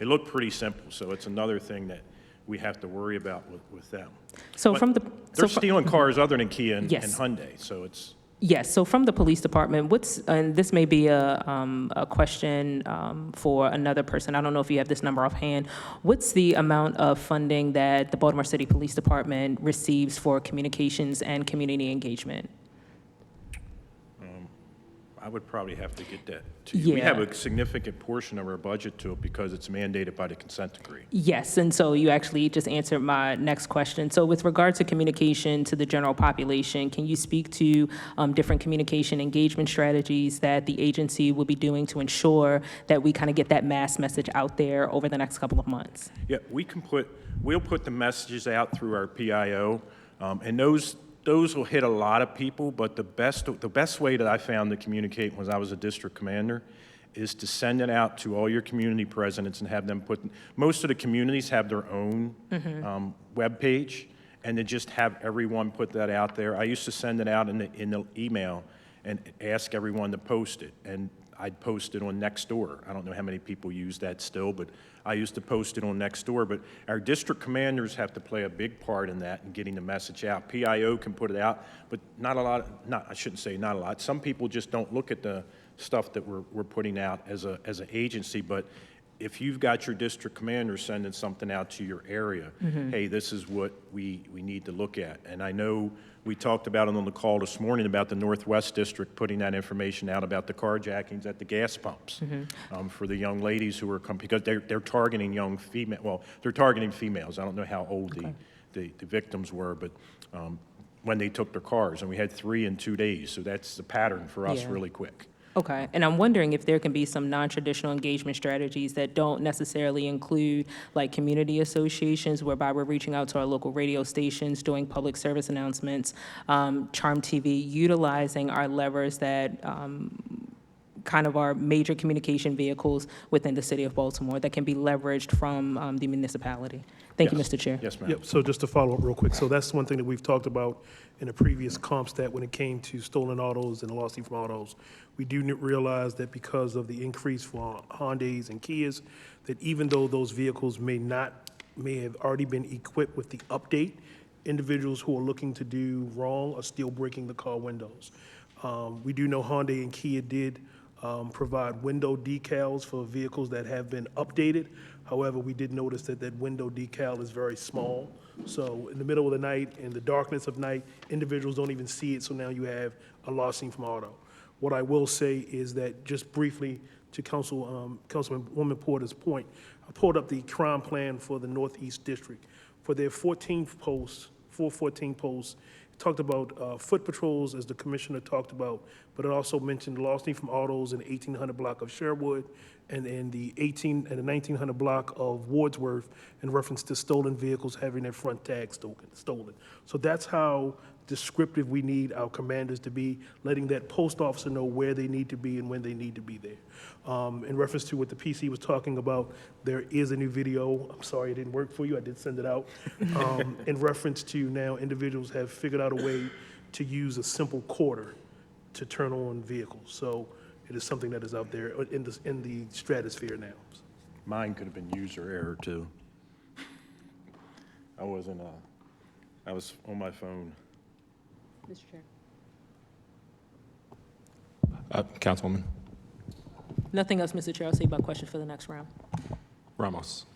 Speaker 6: looked pretty simple. So it's another thing that we have to worry about with them.
Speaker 5: So
Speaker 6: But they're stealing cars other than Kia and Hyundai, so it's.
Speaker 5: Yes, so from the police department, and this may be a question for another person, I don't know if you have this number offhand, what's the amount of funding that the Baltimore City Police Department receives for communications and community engagement?
Speaker 6: I would probably have to get that to you. We have
Speaker 5: Yeah.
Speaker 6: a significant portion of our budget to it because it's mandated by the consent decree.
Speaker 5: Yes, and so you actually just answered my next question. So with regard to communication to the general population, can you speak to different communication engagement strategies that the agency will be doing to ensure that we kind of get that mass message out there over the next couple of months?
Speaker 6: Yeah, we'll put the messages out through our PIO, and those will hit a lot of people, but the best way that I found to communicate when I was a district commander is to send it out to all your community presidents and have them most of the communities have their own webpage, and to just have everyone put that out there. I used to send it out in the email and ask everyone to post it, and I'd post it on Nextdoor. I don't know how many people use that still, but I used to post it on Nextdoor. But our district commanders have to play a big part in that and getting the message out. PIO can put it out, but not a lot, I shouldn't say not a lot. Some people just don't look at the stuff that we're putting out as an agency, but if you've got your district commander sending something out to your area, hey, this is what we need to look at. And I know we talked about it on the call this morning about the Northwest District putting that information out about the carjackings at the gas pumps for the young ladies who are because they're targeting young female. Well, they're targeting females. I don't know how old the victims were, but when they took their cars, and we had 3 in 2 days, so that's the pattern for us
Speaker 5: Yeah.
Speaker 6: really quick.
Speaker 5: Okay, and I'm wondering if there can be some non-traditional engagement strategies that don't necessarily include like community associations whereby we're reaching out to our local radio stations, doing public service announcements, Charm TV, utilizing our levers that kind of are major communication vehicles within the city of Baltimore that can be leveraged from the municipality. Thank you,
Speaker 6: Yes.
Speaker 5: Mr. Chair.
Speaker 6: Yes, ma'am.
Speaker 7: Yep, so just to follow up real quick, so that's one thing that we've talked about in a previous comp stat when it came to stolen autos and lost from autos. We do realize that because of the increase for Hondas and Kias, that even though those vehicles may have already been equipped with the update, individuals who are looking to do wrong are still breaking the car windows. We do know Honda and Kia did provide window decals for vehicles that have been updated. However, we did notice that that window decal is very small. So in the middle of the night, in the darkness of night, individuals don't even see it, so now you have a lost scene from auto. What I will say is that, just briefly to Councilwoman Porter's point, I pulled up the crime plan for the Northeast District. For their 14 posts, 414 posts, it talked about foot patrols, as the commissioner talked about, but it also mentioned larceny from autos in the 1800 block of Sherwood and in the 1900 block of Wardsworth in reference to stolen vehicles having their front tags stolen. So that's how descriptive we need our commanders to be, letting that post officer know where they need to be and when they need to be there. In reference to what the PC was talking about, there is a new video. I'm sorry it didn't work for you. I did send it out. In reference to now individuals have figured out a way to use a simple quarter to turn on vehicles. So it is something that is out there in the stratosphere now.
Speaker 6: Mine could have been user error too. I was on my phone.
Speaker 2: Mr. Chair.
Speaker 1: Councilwoman
Speaker 5: Nothing else, Mr. Chair. I'll save my question for the next round.
Speaker 1: Ramos.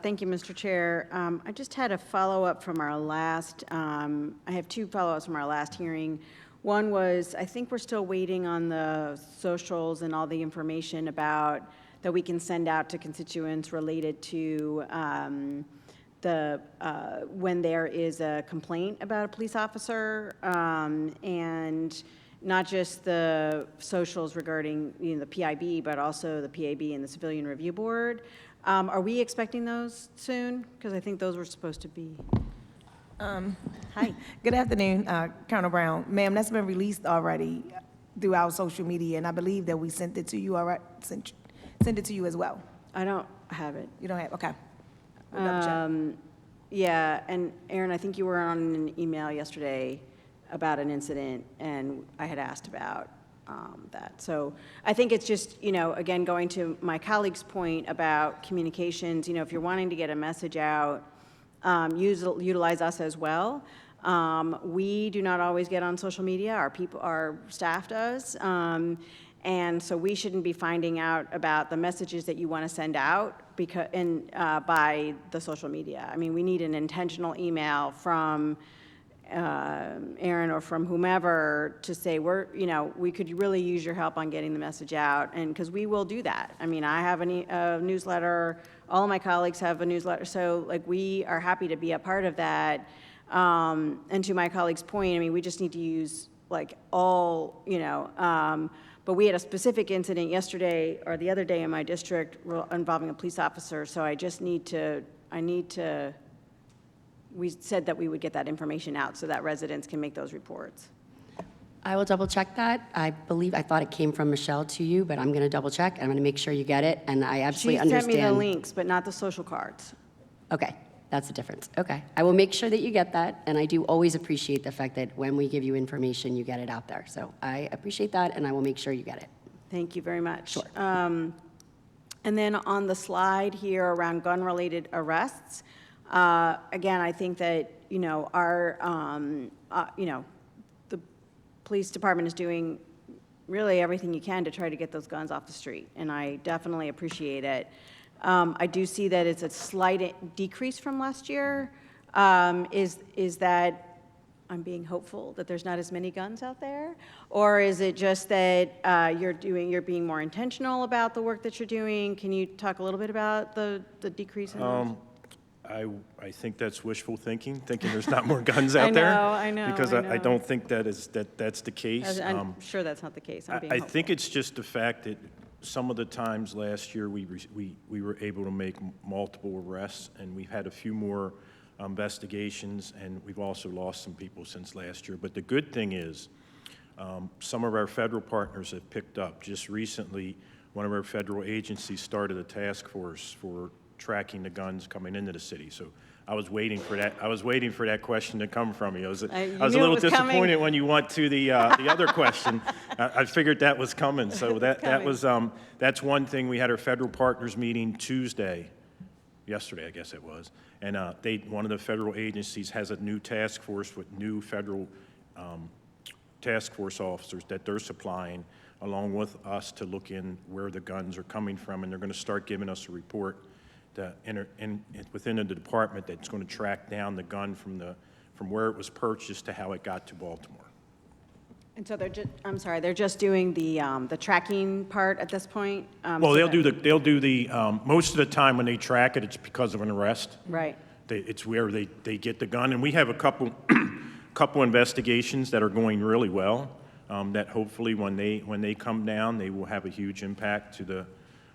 Speaker 8: Thank you, Mr. Chair. I just had a follow-up from our last, I have 2 follow-ups from our last hearing. One was, I think we're still waiting on the socials and all the information about, that we can send out to constituents related to when there is a complaint about a police officer, and not just the socials regarding, the PIB, but also the PAB and the Civilian Review Board. Are we expecting those soon? Because I think those were supposed to be. Hi.
Speaker 9: Good afternoon, Colonel Brown. Ma'am, that's been released already through our social media, and I believe that we sent it to you, all right? Sent it to you as well.
Speaker 8: I don't have it.
Speaker 9: You don't have, okay. We'll double check.
Speaker 8: Yeah, and Aaron, I think you were on an email yesterday about an incident, and I had asked about that. So I think it's just, again, going to my colleague's point about communications, if you're wanting to get a message out, utilize us as well. We do not always get on social media. Our staff does. And so we shouldn't be finding out about the messages that you want to send out by the social media. I mean, we need an intentional email from Aaron or from whomever to say, we could really use your help on getting the message out, and, because we will do that. I mean, I have a newsletter, all of my colleagues have a newsletter, so like, we are happy to be a part of that. And to my colleague's point, I mean, we just need to use like all, but we had a specific incident yesterday or the other day in my district involving a police officer, so we said that we would get that information out so that residents can make those reports.
Speaker 10: I will double check that. I thought it came from Michelle to you, but I'm going to double check. I'm going to make sure you get it, and I absolutely understand.
Speaker 8: She sent me the links, but not the social cards.
Speaker 10: Okay, that's the difference. Okay. I will make sure that you get that, and I do always appreciate the fact that when we give you information, you get it out there. So I appreciate that, and I will make sure you get it.
Speaker 8: Thank you very much.
Speaker 10: Sure.
Speaker 8: And then on the slide here around gun-related arrests, again, I think that, the police department is doing really everything you can to try to get those guns off the street, and I definitely appreciate it. I do see that it's a slight decrease from last year. Is that I'm being hopeful that there's not as many guns out there? Or is it just that you're being more intentional about the work that you're doing? Can you talk a little bit about the decrease in those?
Speaker 6: I think that's wishful thinking there's not more guns out there.
Speaker 8: I know.
Speaker 6: Because I don't think that's the case.
Speaker 8: I'm sure that's not the case. I'm being
Speaker 6: I
Speaker 8: hopeful.
Speaker 6: think it's just the fact that some of the times last year, we were able to make multiple arrests, and we've had a few more investigations, and we've also lost some people since last year. But the good thing is, some of our federal partners have picked up. Just recently, one of our federal agencies started a task force for tracking the guns coming into the city. So I was waiting for that. I was waiting for that question to come from you. I was a little disappointed when you went to the other question. I figured that was coming. So that's one thing. We had our federal partners meeting yesterday, I guess it was, and one of the federal agencies has a new task force with new federal task force officers that they're supplying, along with us, to look in where the guns are coming from, and they're going to start giving us a report within the department that's going to track down the gun from where it was purchased to how it got to Baltimore.
Speaker 8: And so they're just doing the tracking part at this point?
Speaker 6: Well, they'll do the most of the time when they track it, it's because of an arrest.
Speaker 8: Right.
Speaker 6: It's where they get the gun, and we have a couple investigations that are going really well, that hopefully when they come down, they will have a huge impact to the,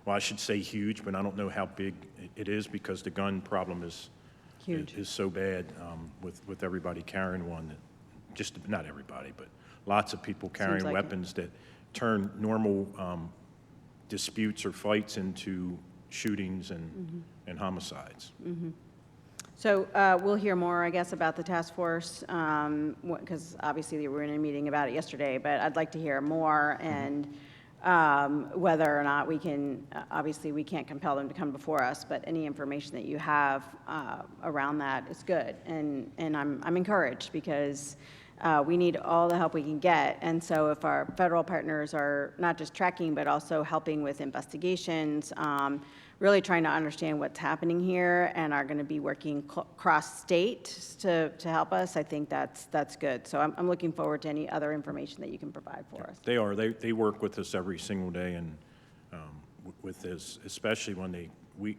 Speaker 6: well, I should say huge, but I don't know how big it is, because the gun problem is
Speaker 8: Huge.
Speaker 6: Is so bad with everybody carrying one, that just not everybody, but lots of people carrying
Speaker 8: like it.
Speaker 6: weapons that turn normal disputes or fights into shootings and homicides.
Speaker 8: So we'll hear more, I guess, about the task force, because obviously we were in a meeting about it yesterday, but I'd like to hear more, and whether or not we can, obviously we can't compel them to come before us, but any information that you have around that is good. And I'm encouraged, because we need all the help we can get. And so if our federal partners are not just tracking, but also helping with investigations, really trying to understand what's happening here, and are going to be working cross-state to help us, I think that's good. So I'm looking forward to any other information that you can provide for us.
Speaker 6: They are. They work with us every single day, and with this, especially when we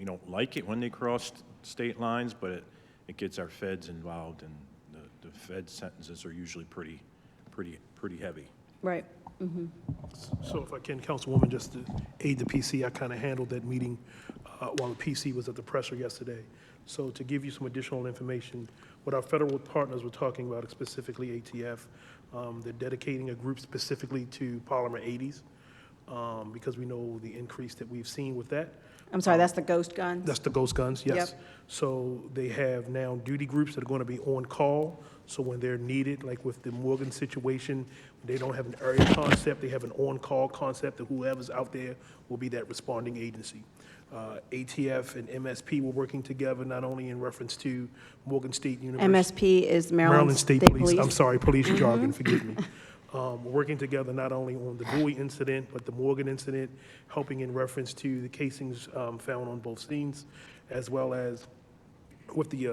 Speaker 6: don't like it when they cross state lines, but it gets our feds involved, and the fed sentences are usually pretty heavy.
Speaker 8: Right.
Speaker 7: So if I can, Councilwoman, just to aid the PC, I kind of handled that meeting while the PC was at the presser yesterday. So to give you some additional information, what our federal partners were talking about, specifically ATF, they're dedicating a group specifically to polymer 80s, because we know the increase that we've seen with that.
Speaker 8: I'm sorry, that's the ghost guns?
Speaker 7: That's the ghost guns, yes.
Speaker 8: Yep.
Speaker 7: So they have now duty groups that are going to be on call. So when they're needed, like with the Morgan situation, they don't have an area concept, they have an on-call concept, that whoever's out there will be that responding agency. ATF and MSP were working together, not only in reference to Morgan State University.
Speaker 8: MSP is Maryland State Police.
Speaker 7: I'm sorry, police jargon, forgive me. We're working together not only on the Bowie incident, but the Morgan incident, helping in reference to the casings found on both scenes, as well as with the,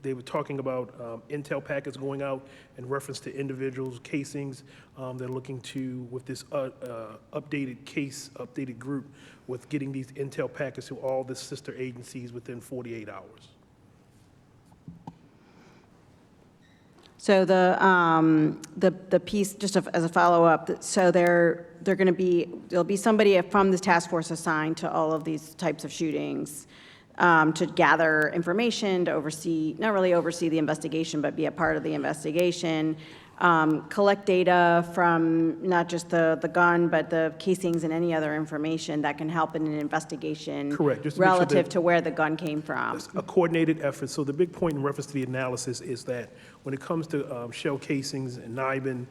Speaker 7: they were talking about intel packets going out in reference to individuals' casings. They're looking to, with this updated group, with getting these intel packets to all the sister agencies within 48 hours.
Speaker 8: So the piece, just as a follow-up, so they're going to be, there'll be somebody from this task force assigned to all of these types of shootings to gather information, to oversee, not really oversee the investigation, but be a part of the investigation, collect data from not just the gun, but the casings and any other information that can help in an investigation.
Speaker 7: Correct. Just to make sure
Speaker 8: relative
Speaker 7: that
Speaker 8: to where the gun came from.
Speaker 7: a coordinated effort. So the big point in reference to the analysis is that when it comes to shell casings and NIBIN,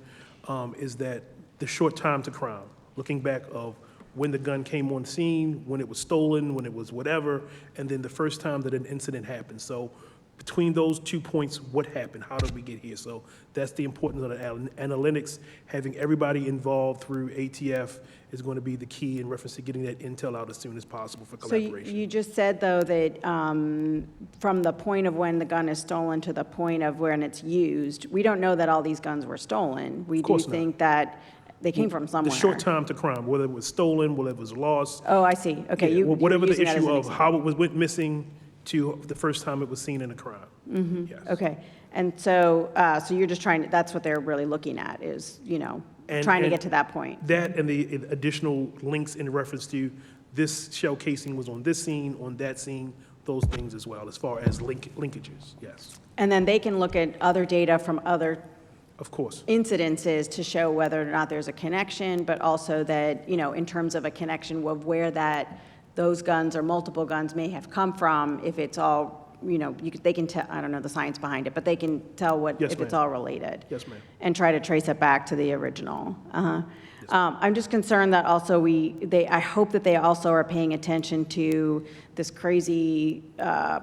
Speaker 7: is that the short time to crime, looking back of when the gun came on scene, when it was stolen, when it was whatever, and then the first time that an incident happened. So between those 2 points, what happened? How did we get here? So that's the importance of the analytics. Having everybody involved through ATF is going to be the key in reference to getting that intel out as soon as possible for
Speaker 8: So
Speaker 7: collaboration.
Speaker 8: you just said, though, that from the point of when the gun is stolen to the point of when it's used, we don't know that all these guns were stolen. We do
Speaker 7: course not.
Speaker 8: think that they came from
Speaker 7: The
Speaker 8: somewhere.
Speaker 7: short time to crime, whether it was stolen, whether it was lost.
Speaker 8: Oh, I see. Okay,
Speaker 7: Yeah,
Speaker 8: you were
Speaker 7: whatever the
Speaker 8: using that as
Speaker 7: issue
Speaker 8: an
Speaker 7: of
Speaker 8: example.
Speaker 7: how it went missing to the first time it was seen in a crime. Yes.
Speaker 8: Okay, and so, so you're just trying, that's what they're really looking at, is,
Speaker 7: And-
Speaker 8: trying to
Speaker 7: and
Speaker 8: get to that point.
Speaker 7: That and the additional links in reference to this shell casing was on this scene, on that scene, those things as well, as far as linkages, yes,
Speaker 8: And then they can look at other data from other
Speaker 7: of course.
Speaker 8: incidences to show whether or not there's a connection, but also that, in terms of a connection of where those guns or multiple guns may have come from, if it's all, they can tell, I don't know the science behind it, but they can tell
Speaker 7: Yes,
Speaker 8: if it's
Speaker 7: ma'am.
Speaker 8: all related.
Speaker 7: Yes, ma'am.
Speaker 8: And try to trace it back to the original. I'm just concerned that also I hope that they also are paying attention to this crazy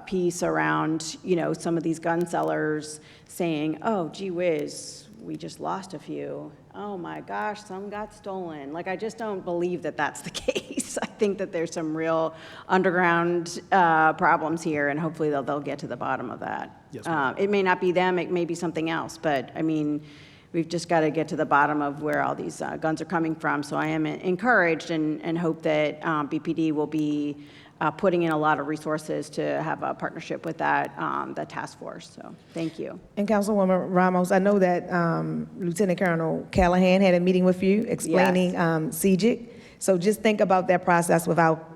Speaker 8: piece around, some of these gun sellers saying, oh, gee whiz, we just lost a few. Oh my gosh, some got stolen. Like, I just don't believe that that's the case. I think that there's some real underground problems here, and hopefully they'll get to the bottom of that.
Speaker 7: Yes, ma'am.
Speaker 8: It may not be them, it may be something else, but I mean, we've just got to get to the bottom of where all these guns are coming from. So I am encouraged and hope that BPD will be putting in a lot of resources to have a partnership with that task force. So thank you.
Speaker 9: And Councilwoman Ramos, I know that Lieutenant Colonel Callahan had a meeting with you explaining CGIC. So just think about that process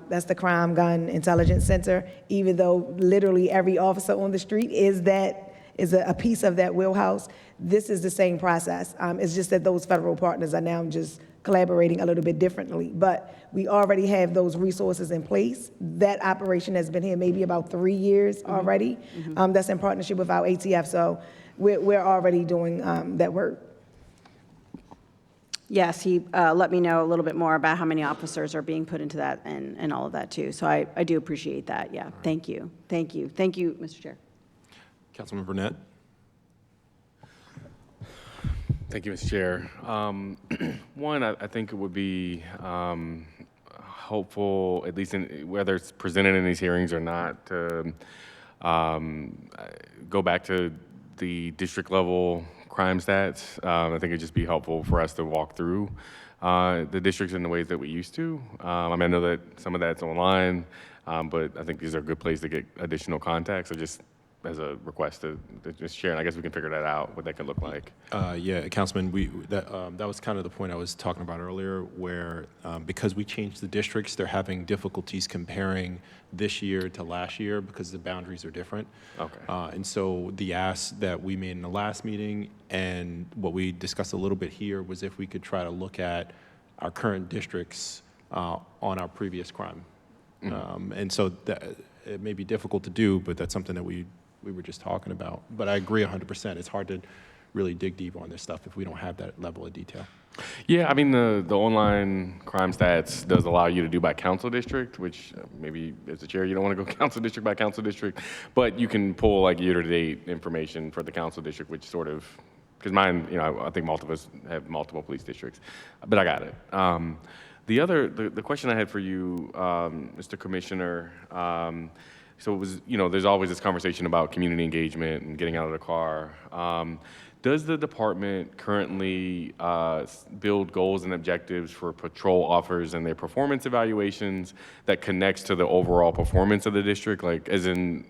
Speaker 9: that's the Crime Gun Intelligence Center, even though literally every officer on the street is a piece of that wheelhouse. This is the same process. It's just that those federal partners are now just collaborating a little bit differently. But we already have those resources in place. That operation has been here maybe about 3 years already. That's in partnership with our ATF. So we're already doing that work.
Speaker 8: Yes, he let me know a little bit more about how many officers are being put into that and all of that too. So I do appreciate that. Yeah, thank you. Thank you. Thank you, Mr. Chair.
Speaker 1: Councilman Burnett?
Speaker 11: Thank you, Mr. Chair. One, I think it would be hopeful, at least whether it's presented in these hearings or not, to go back to the district level crime stats. I think it'd just be helpful for us to walk through the districts in the ways that we used to. I mean, I know that some of that's online, but I think these are a good place to get additional context. So just as a request to just share, and I guess we can figure that out, what that could look like.
Speaker 1: Yeah, Councilman, that was kind of the point I was talking about earlier, where because we changed the districts, they're having difficulties comparing this year to last year because the boundaries are different.
Speaker 11: Okay.
Speaker 1: And so the ask that we made in the last meeting and what we discussed a little bit here was if we could try to look at our current districts on our previous crime. And so it may be difficult to do, but that's something that we were just talking about. But I agree 100%. It's hard to really dig deep on this stuff if we don't have that level of detail.
Speaker 11: Yeah, I mean, the online crime stats does allow you to do by council district, which maybe as the chair, you don't want to go council district by council district, but you can pull like year-to-date information for the council district, which sort of, because mine, I think multiple of us have multiple police districts, but I got it. The question I had for you, Mr. Commissioner, So it was, there's always this conversation about community engagement and getting out of the car. Does the department currently build goals and objectives for patrol officers and their performance evaluations that connects to the overall performance of the district? Like, as in,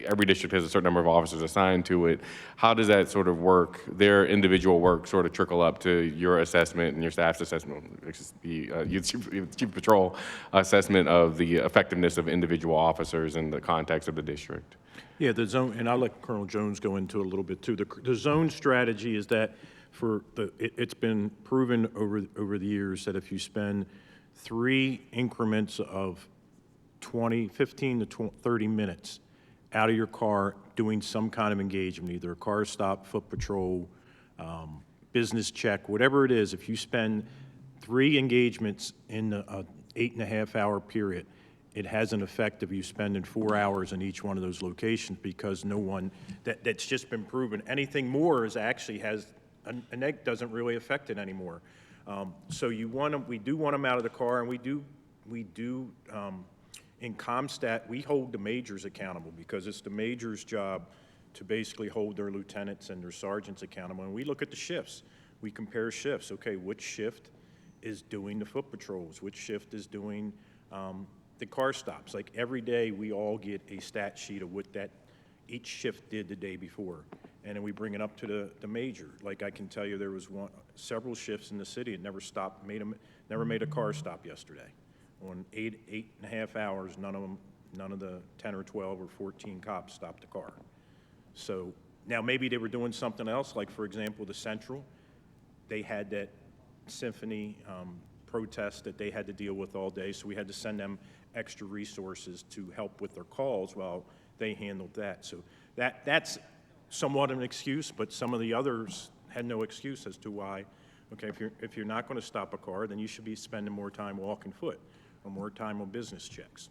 Speaker 11: every district has a certain number of officers assigned to it. How does that sort of work, their individual work sort of trickle up to your assessment and your staff's assessment, which is the chief of patrol assessment of the effectiveness of individual officers in the context of the district?
Speaker 6: Yeah, the zone, and I'll let Colonel Jones go into it a little bit too. The zone strategy is that it's been proven over the years that if you spend 3 increments of 15 to 30 minutes out of your car doing some kind of engagement, either a car stop, foot patrol, business check, whatever it is, if you spend 3 engagements in a 8.5-hour period, it has an effect of you spending 4 hours in each one of those locations, because no one, that's just been proven. Anything more is actually has, an egg doesn't really affect it anymore. So we do want them out of the car, and we do in ComStat, we hold the majors accountable, because it's the majors' job to basically hold their lieutenants and their sergeants accountable. And we look at the shifts. We compare shifts. Okay, which shift is doing the foot patrols? Which shift is doing the car stops? Like, every day we all get a stat sheet of what each shift did the day before, and then we bring it up to the major. Like, I can tell you there was several shifts in the city that never never made a car stop yesterday. On 8.5 hours, none of the 10 or 12 or 14 cops stopped the car. So now maybe they were doing something else, like, for example, the Central, they had that symphony protest that they had to deal with all day, so we had to send them extra resources to help with their calls while they handled that. So that's somewhat of an excuse, but some of the others had no excuse as to why. Okay, if you're not going to stop a car, then you should be spending more time walking foot or more time on business checks.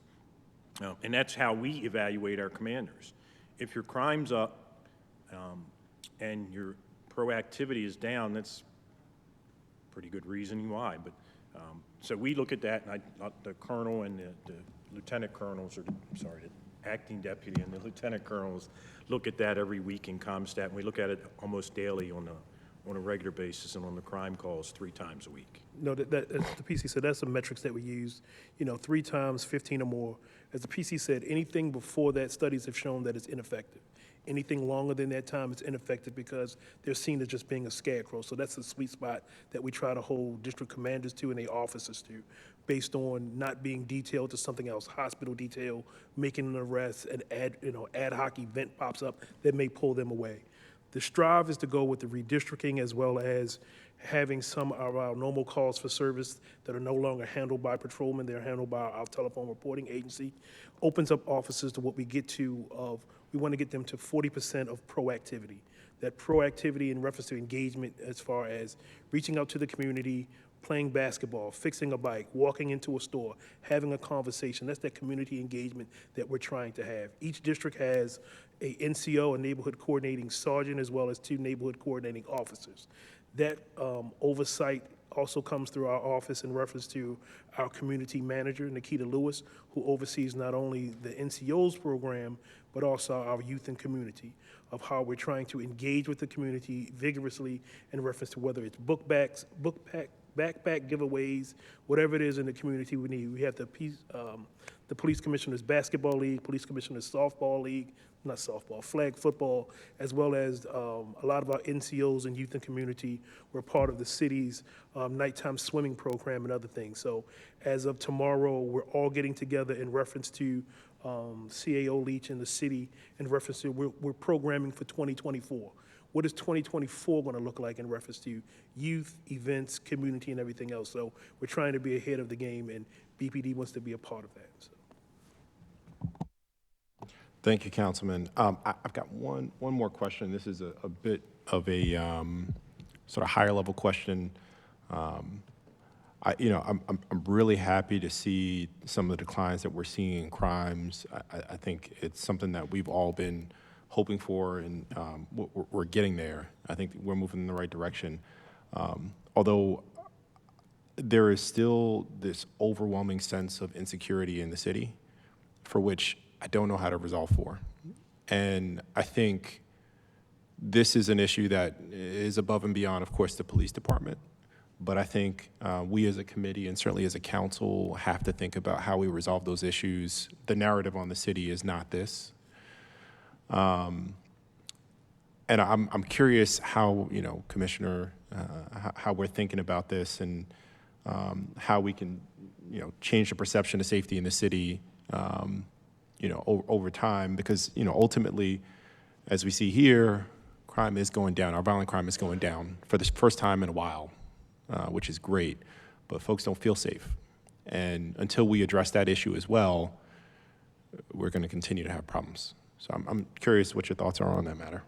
Speaker 6: And that's how we evaluate our commanders. If your crime's up and your proactivity is down, that's pretty good reasoning why. But so we look at that, and the colonel and the lieutenant colonels, or sorry, the acting deputy and the lieutenant colonels look at that every week in ComStat, and we look at it almost daily on a regular basis, and on the crime calls 3 times a week.
Speaker 7: No, as the PC said, that's the metrics that we use, 3 times, 15 or more. As the PC said, anything before that, studies have shown that it's ineffective. Anything longer than that time is ineffective, because they're seen as just being a scarecrow. So that's the sweet spot that we try to hold district commanders to and their officers to, based on not being detailed to something else, hospital detail, making an arrest, an ad hoc event pops up that may pull them away. The strive is to go with the redistricting, as well as having some of our normal calls for service that are no longer handled by patrolmen, they're handled by our telephone reporting agency. Opens up officers to what we get to of, we want to get them to 40% of proactivity. That proactivity in reference to engagement, as far as reaching out to the community, playing basketball, fixing a bike, walking into a store, having a conversation. That's that community engagement that we're trying to have. Each district has a NCO, a neighborhood coordinating sergeant, as well as 2 neighborhood coordinating officers. That oversight also comes through our office in reference to our community manager, Nikita Lewis, who oversees not only the NCO's program, but also our youth and community, of how we're trying to engage with the community vigorously in reference to whether it's backpack giveaways, whatever it is in the community we need. We have the Police Commissioners Basketball League, Police Commissioners Softball League, not softball, flag football, as well as a lot of our NCOs and youth and community were part of the city's nighttime swimming program and other things. So as of tomorrow, we're all getting together in reference to CAO Leach in the city, in reference to we're programming for 2024. What is 2024 going to look like in reference to youth, events, community, and everything else? So we're trying to be ahead of the game, and BPD wants to be a part of that. So.
Speaker 1: Thank you, Councilman. I've got one more question. This is a bit of a sort of higher level question. I'm really happy to see some of the declines that we're seeing in crimes. I think it's something that we've all been hoping for, and we're getting there. I think we're moving in the right direction. Although there is still this overwhelming sense of insecurity in the city, for which I don't know how to resolve 4. And I think this is an issue that is above and beyond, of course, the police department. But I think we as a committee and certainly as a council have to think about how we resolve those issues. The narrative on the city is not this. And I'm curious how, Commissioner, how we're thinking about this and how we can, change the perception of safety in the city, over time. Because, ultimately, as we see here, crime is going down. Our violent crime is going down for the first time in a while, which is great. But folks don't feel safe. And until we address that issue as well, we're going to continue to have problems. So I'm curious what your thoughts are on that matter.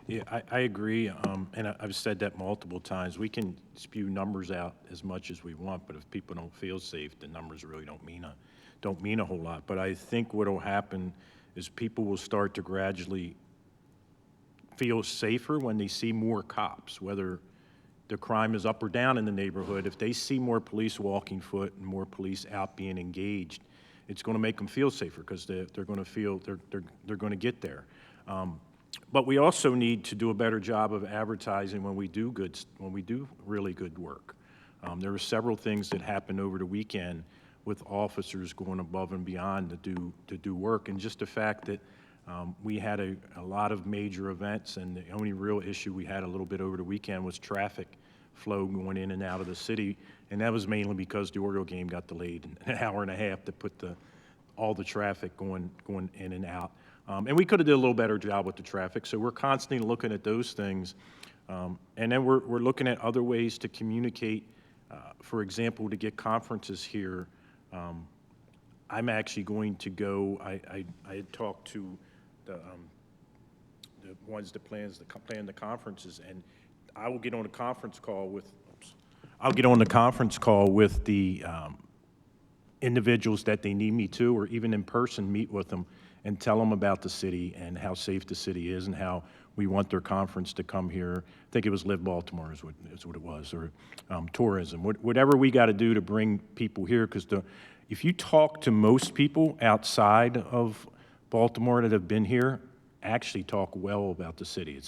Speaker 6: Yeah, I agree, and I've said that multiple times. We can spew numbers out as much as we want, but if people don't feel safe, the numbers really don't mean a whole lot. But I think what will happen is people will start to gradually feel safer when they see more cops, whether the crime is up or down in the neighborhood. If they see more police walking foot and more police out being engaged, it's going to make them feel safer because they're going to feel they're going to get there. But we also need to do a better job of advertising when we do really good work. There were several things that happened over the weekend with officers going above and beyond to do work, and just the fact that we had a lot of major events, and the only real issue we had a little bit over the weekend was traffic flow going in and out of the city, and that was mainly because the Oriole game got delayed an hour and a half to put all the traffic going in and out. And we could have did a little better job with the traffic, so we're constantly looking at those things. And then we're looking at other ways to communicate, for example, to get conferences here. I'm actually going to go, I had talked to the ones that plan the conferences, and I will get on a conference call with, the individuals that they need me to, or even in person meet with them and tell them about the city and how safe the city is and how we want their conference to come here. I think it was Live Baltimore is what it was, or tourism, whatever we got to do to bring people here, because if you talk to most people outside of Baltimore that have been here, actually talk well about the city.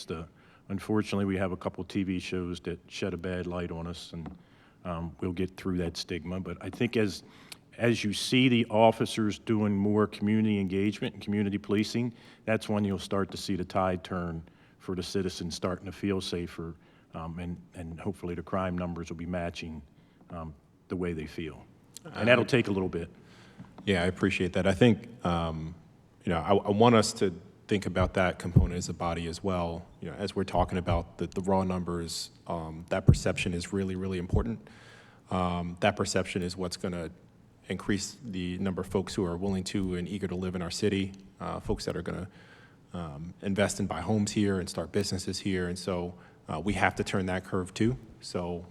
Speaker 6: Unfortunately, we have a couple TV shows that shed a bad light on us, and we'll get through that stigma. But I think as you see the officers doing more community engagement and community policing, that's when you'll start to see the tide turn for the citizens starting to feel safer, and hopefully the crime numbers will be matching the way they feel. And that'll take a little bit.
Speaker 1: Yeah, I appreciate that. I think, I want us to think about that component as a body as well. As we're talking about the raw numbers, that perception is really, really important. That perception is what's going to increase the number of folks who are willing to and eager to live in our city, folks that are going to invest and buy homes here and start businesses here. And so we have to turn that curve too. So,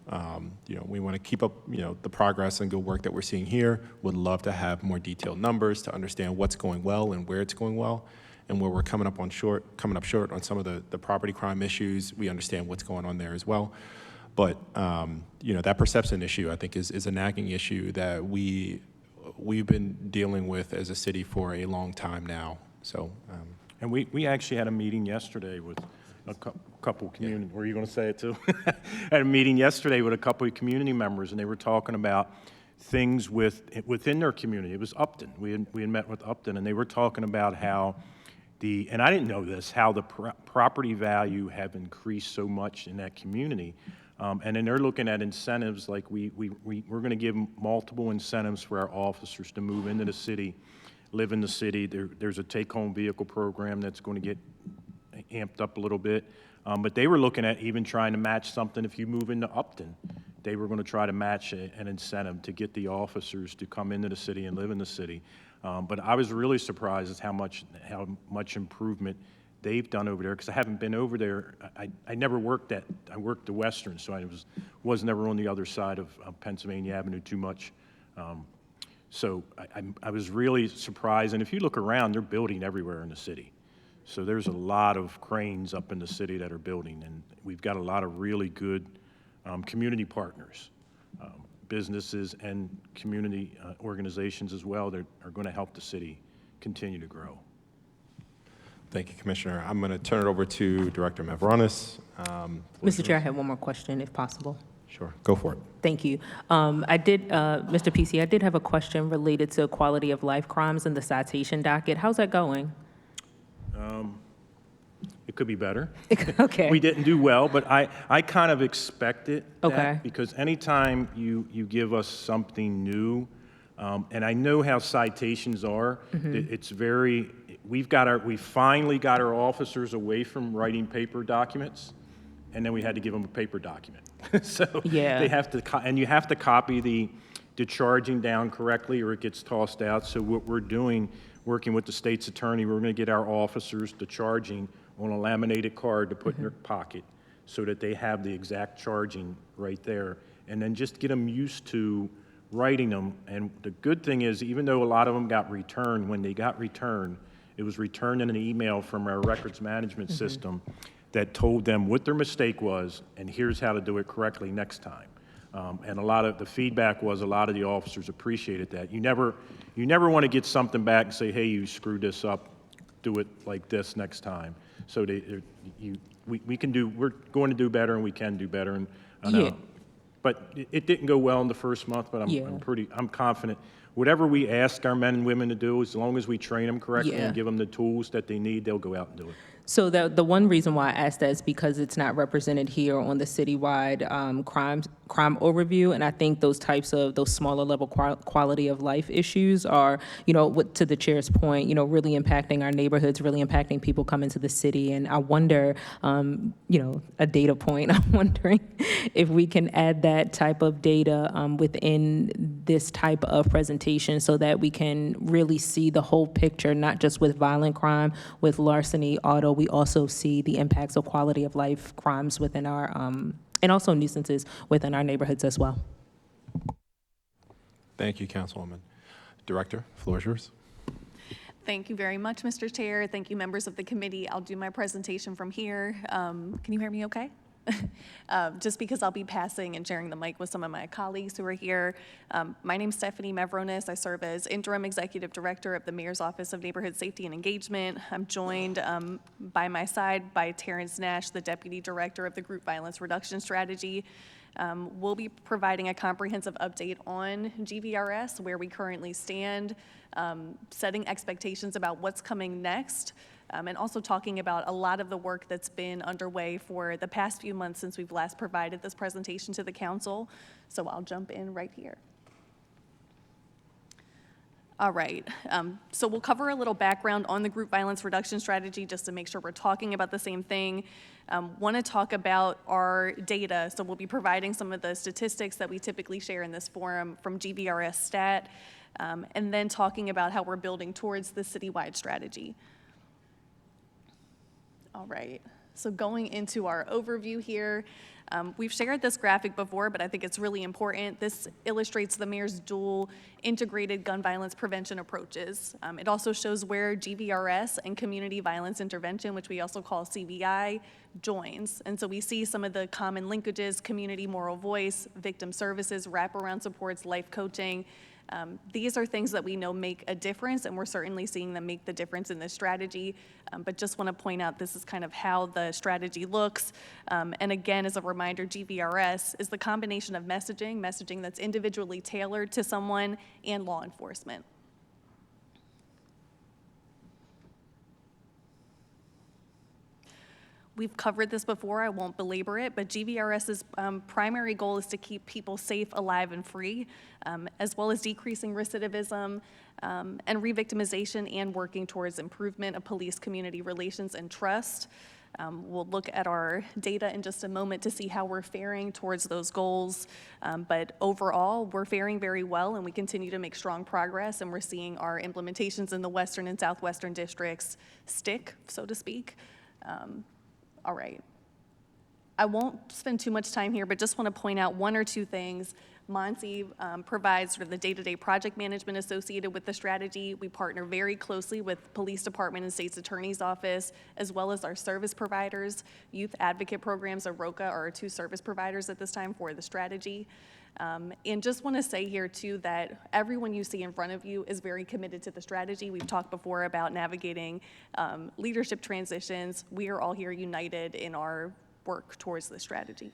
Speaker 1: we want to keep up, the progress and good work that we're seeing here. Would love to have more detailed numbers to understand what's going well and where it's going well, and where we're coming up short on some of the property crime issues. We understand what's going on there as well. But, that perception issue, I think, is a nagging issue that we've been dealing with as a city for a long time now. So,
Speaker 6: and we actually had a meeting yesterday with a couple community, were you going to say it too? Had a meeting yesterday with a couple of community members, and they were talking about things within their community. It was Upton. We had met with Upton, and they were talking about how and I didn't know this, how the property value have increased so much in that community. And then they're looking at incentives, like we're going to give multiple incentives for our officers to move into the city, live in the city. There's a take-home vehicle program that's going to get amped up a little bit. But they were looking at even trying to match something if you move into Upton. They were going to try to match an incentive to get the officers to come into the city and live in the city. But I was really surprised at how much improvement they've done over there, because I haven't been over there. I never worked I worked the Western, so I was never on the other side of Pennsylvania Avenue too much. So I was really surprised. And if you look around, they're building everywhere in the city. So there's a lot of cranes up in the city that are building, and we've got a lot of really good community partners, businesses and community organizations as well that are going to help the city continue to grow.
Speaker 1: Thank you, Commissioner. I'm going to turn it over to Director Mavronis.
Speaker 5: Mr. Chair, I have one more question, if possible.
Speaker 1: Sure, go for it.
Speaker 5: Thank you. Mr. PC, I did have a question related to quality of life crimes in the citation docket. How's that going?
Speaker 6: It could be better.
Speaker 5: Okay.
Speaker 6: We didn't do well, but I kind of expected that.
Speaker 5: Okay.
Speaker 6: Because anytime you give us something new, and I know how citations are, it's very, we finally got our officers away from writing paper documents, and then we had to give them a paper document. So
Speaker 5: Yeah.
Speaker 6: they have to, and you have to copy the charging down correctly or it gets tossed out. So what we're doing, working with the state's attorney, we're going to get our officers the charging on a laminated card to put in their pocket so that they have the exact charging right there. And then just get them used to writing them. And the good thing is, even though a lot of them got returned, when they got returned, it was returned in an email from our records management system that told them what their mistake was and here's how to do it correctly next time. And a lot of the feedback was a lot of the officers appreciated that. You never want to get something back and say, hey, you screwed this up, do it like this next time. So we can do, we're going to do better and we can do better. And
Speaker 5: Yeah.
Speaker 6: But it didn't go well in the first month, but
Speaker 5: Yeah.
Speaker 6: I'm confident. Whatever we ask our men and women to do, as long as we train them correctly
Speaker 5: Yeah.
Speaker 6: and give them the tools that they need, they'll go out and do it.
Speaker 5: So the one reason why I asked that is because it's not represented here on the citywide crime overview, and I think those types of those smaller level quality of life issues are, to the chair's point, really impacting our neighborhoods, really impacting people coming to the city. And I wonder, a data point. I'm wondering if we can add that type of data within this type of presentation so that we can really see the whole picture, not just with violent crime, with larceny, auto. We also see the impacts of quality of life crimes within our, and also nuisances within our neighborhoods as well.
Speaker 1: Thank you, Councilwoman. Director, floor is yours.
Speaker 12: Thank you very much, Mr. Chair. Thank you, members of the committee. I'll do my presentation from here. Can you hear me okay? Just because I'll be passing and sharing the mic with some of my colleagues who are here. My name's Stephanie Mavronis. I serve as Interim Executive Director of the Mayor's Office of Neighborhood Safety and Engagement. I'm joined by my side by Terrence Nash, the Deputy Director of the Group Violence Reduction Strategy. We'll be providing a comprehensive update on GVRS, where we currently stand, setting expectations about what's coming next, and also talking about a lot of the work that's been underway for the past few months since we've last provided this presentation to the council. So I'll jump in right here. All right, so we'll cover a little background on the group violence reduction strategy just to make sure we're talking about the same thing. Want to talk about our data, so we'll be providing some of the statistics that we typically share in this forum from GVRS Stat, and then talking about how we're building towards the citywide strategy. All right, so going into our overview here, we've shared this graphic before, but I think it's really important. This illustrates the mayor's dual integrated gun violence prevention approaches. It also shows where GVRS and community violence intervention, which we also call CVI, joins. And so we see some of the common linkages: community moral voice, victim services, wraparound supports, life coaching. These are things that we know make a difference, and we're certainly seeing them make the difference in this strategy. But just want to point out this is kind of how the strategy looks. And again, as a reminder, GVRS is the combination of messaging that's individually tailored to someone, and law enforcement. We've covered this before, I won't belabor it, but GVRS's primary goal is to keep people safe, alive, and free, as well as decreasing recidivism and re-victimization, and working towards improvement of police-community relations and trust. We'll look at our data in just a moment to see how we're faring towards those goals. But overall, we're faring very well, and we continue to make strong progress, and we're seeing our implementations in the Western and Southwestern districts stick, so to speak. All right. I won't spend too much time here, but just want to point out one or two things. Monty provides sort of the day-to-day project management associated with the strategy. We partner very closely with police department and state's attorney's office, as well as our service providers. Youth advocate programs, AROCA, are our two service providers at this time for the strategy. And just want to say here, too, that everyone you see in front of you is very committed to the strategy. We've talked before about navigating leadership transitions. We are all here united in our work towards this strategy.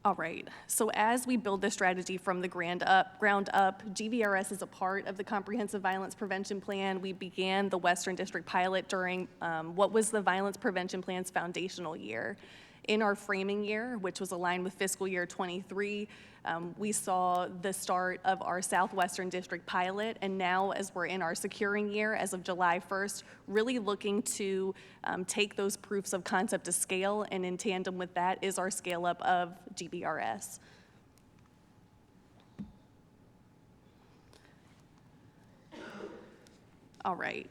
Speaker 12: All right, so as we build this strategy from the ground up, GVRS is a part of the Comprehensive Violence Prevention Plan. We began the Western District pilot during what was the Violence Prevention Plan's foundational year. In our framing year, which was aligned with fiscal year 23, we saw the start of our Southwestern District pilot, and now as we're in our securing year, as of July 1st, really looking to take those proofs of concept to scale, and in tandem with that is our scale up of GVRS. All right.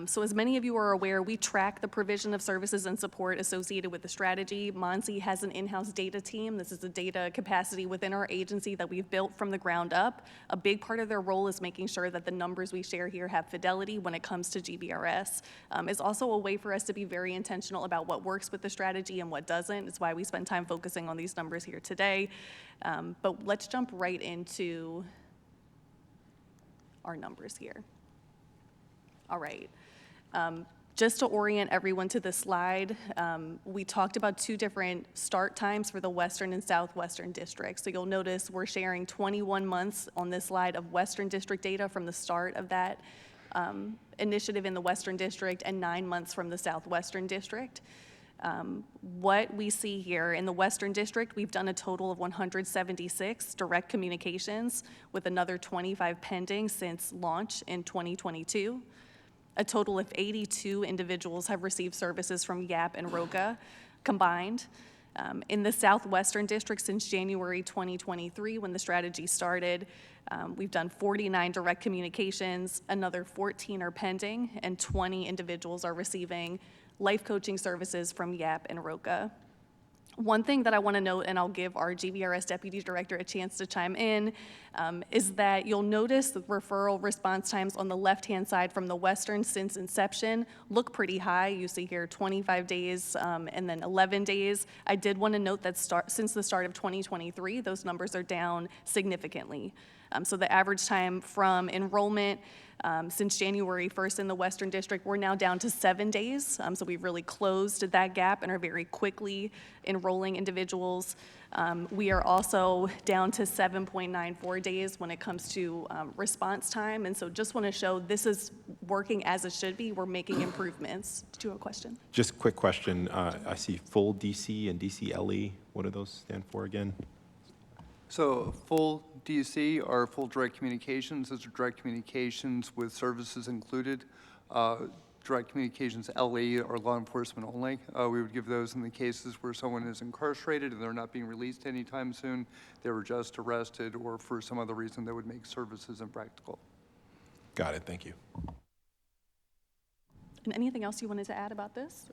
Speaker 12: So as many of you are aware, we track the provision of services and support associated with the strategy. MONSE has an in-house data team. This is a data capacity within our agency that we've built from the ground up. A big part of their role is making sure that the numbers we share here have fidelity when it comes to GVRS. It's also a way for us to be very intentional about what works with the strategy and what doesn't. It's why we spend time focusing on these numbers here today. But let's jump right into our numbers here. All right. Just to orient everyone to this slide, we talked about two different start times for the Western and Southwestern districts. So you'll notice we're sharing 21 months on this slide of Western District data from the start of that initiative in the Western District and 9 months from the Southwestern District. What we see here in the Western District, we've done a total of 176 direct communications with another 25 pending since launch in 2022. A total of 82 individuals have received services from YAP and ROCA combined. In the Southwestern District since January 2023, when the strategy started, we've done 49 direct communications, another 14 are pending, and 20 individuals are receiving life coaching services from YAP and ROCA. One thing that I want to note, and I'll give our GVRS Deputy Director a chance to chime in, is that you'll notice the referral response times on the left-hand side from the Western since inception look pretty high. You see here 25 days and then 11 days. I did want to note that since the start of 2023, those numbers are down significantly. So the average time from enrollment since January 1st in the Western District, we're now down to 7 days. So we've really closed that gap and are very quickly enrolling individuals. We are also down to 7.94 days when it comes to response time. And so just want to show this is working as it should be. We're making improvements. Did you have a question?
Speaker 1: Just a quick question. I see full DC and DCLE. What do those stand for again?
Speaker 13: So full DC are full direct communications. Those are direct communications with services included. Direct communications LE are law enforcement only. We would give those in the cases where someone is incarcerated and they're not being released anytime soon. They were just arrested or for some other reason that would make services impractical.
Speaker 1: Got it. Thank you.
Speaker 12: And anything else you wanted to add about this?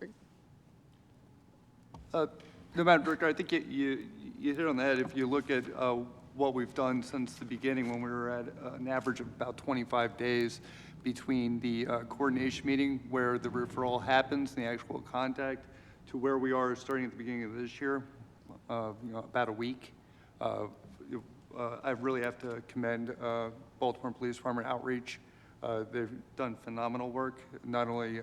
Speaker 13: No, Madam Director, I think you hit on that. If you look at what we've done since the beginning, when we were at an average of about 25 days between the coordination meeting where the referral happens and the actual contact to where we are starting at the beginning of this year, about a week. I really have to commend Baltimore Police Department Outreach. They've done phenomenal work, not only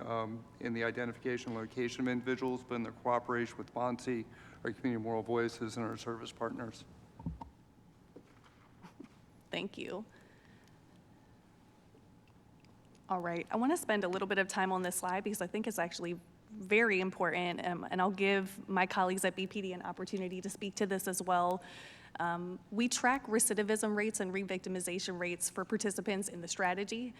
Speaker 13: in the identification and location of individuals, but in their cooperation with MONSE, our Community Moral Voices, and our service partners.
Speaker 12: Thank you. All right, I want to spend a little bit of time on this slide because I think it's actually very important, and I'll give my colleagues at BPD an opportunity to speak to this as well. We track recidivism rates and re-victimization rates for participants in the strategy.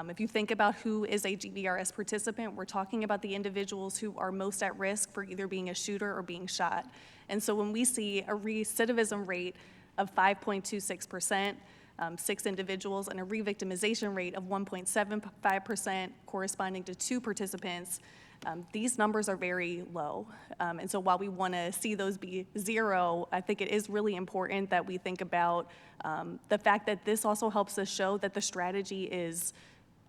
Speaker 12: If you think about who is a GVRS participant, we're talking about the individuals who are most at risk for either being a shooter or being shot. And so when we see a recidivism rate of 5.26%, 6 individuals, and a re-victimization rate of 1.75% corresponding to 2 participants, these numbers are very low. And so while we want to see those be 0, I think it is really important that we think about the fact that this also helps us show that the strategy is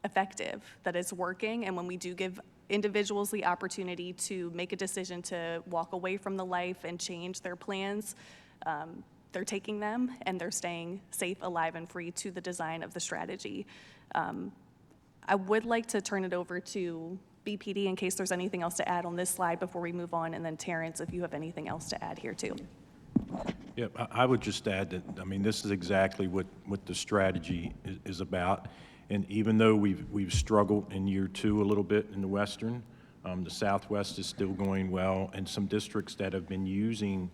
Speaker 12: effective, that it's working, and when we do give individuals the opportunity to make a decision to walk away from the life and change their plans, they're taking them and they're staying safe, alive, and free to the design of the strategy. I would like to turn it over to BPD in case there's anything else to add on this slide before we move on, and then Terrence, if you have anything else to add here too.
Speaker 6: Yeah, I would just add that, I mean, this is exactly what the strategy is about. And even though we've struggled in year 2 a little bit in the Western, the Southwest is still going well, and some districts that have been using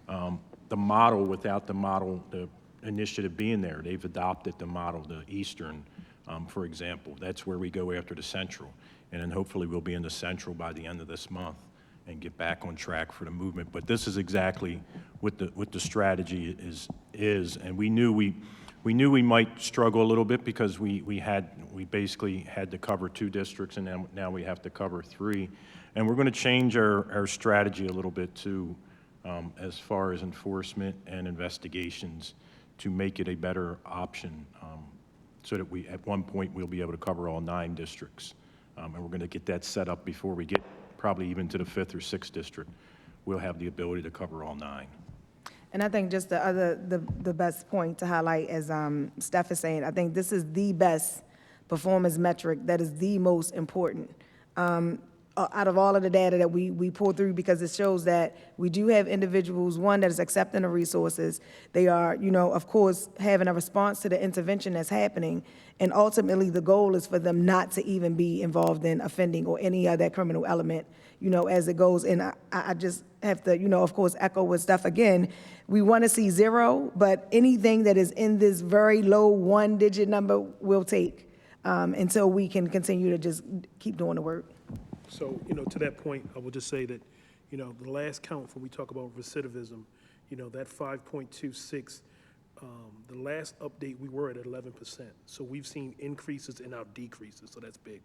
Speaker 6: the model without the initiative being there, they've adopted the model, the Eastern, for example. That's where we go after the Central. And then hopefully we'll be in the Central by the end of this month and get back on track for the movement. But this is exactly what the strategy is. And we knew we might struggle a little bit because we basically had to cover 2 districts, and now we have to cover 3. And we're going to change our strategy a little bit too, as far as enforcement and investigations, to make it a better option, so that at one point we'll be able to cover all 9 districts. And we're going to get that set up before we get probably even to the 5th or 6th district. We'll have the ability to cover all 9.
Speaker 9: And I think just the best point to highlight, as Steph is saying, I think this is the best performance metric that is the most important out of all of the data that we pull through, because it shows that we do have individuals, one, that is accepting the resources. They are, of course, having a response to the intervention that's happening. And ultimately, the goal is for them not to even be involved in offending or any of that criminal element, as it goes. And I just have to, of course, echo with Steph again. We want to see 0, but anything that is in this very low 1-digit number we'll take until we can continue to just keep doing the work.
Speaker 7: So, to that point, I will just say that, the last count when we talk about recidivism, that 5.26, the last update, we were at 11%. So we've seen increases in our decreases, so that's big.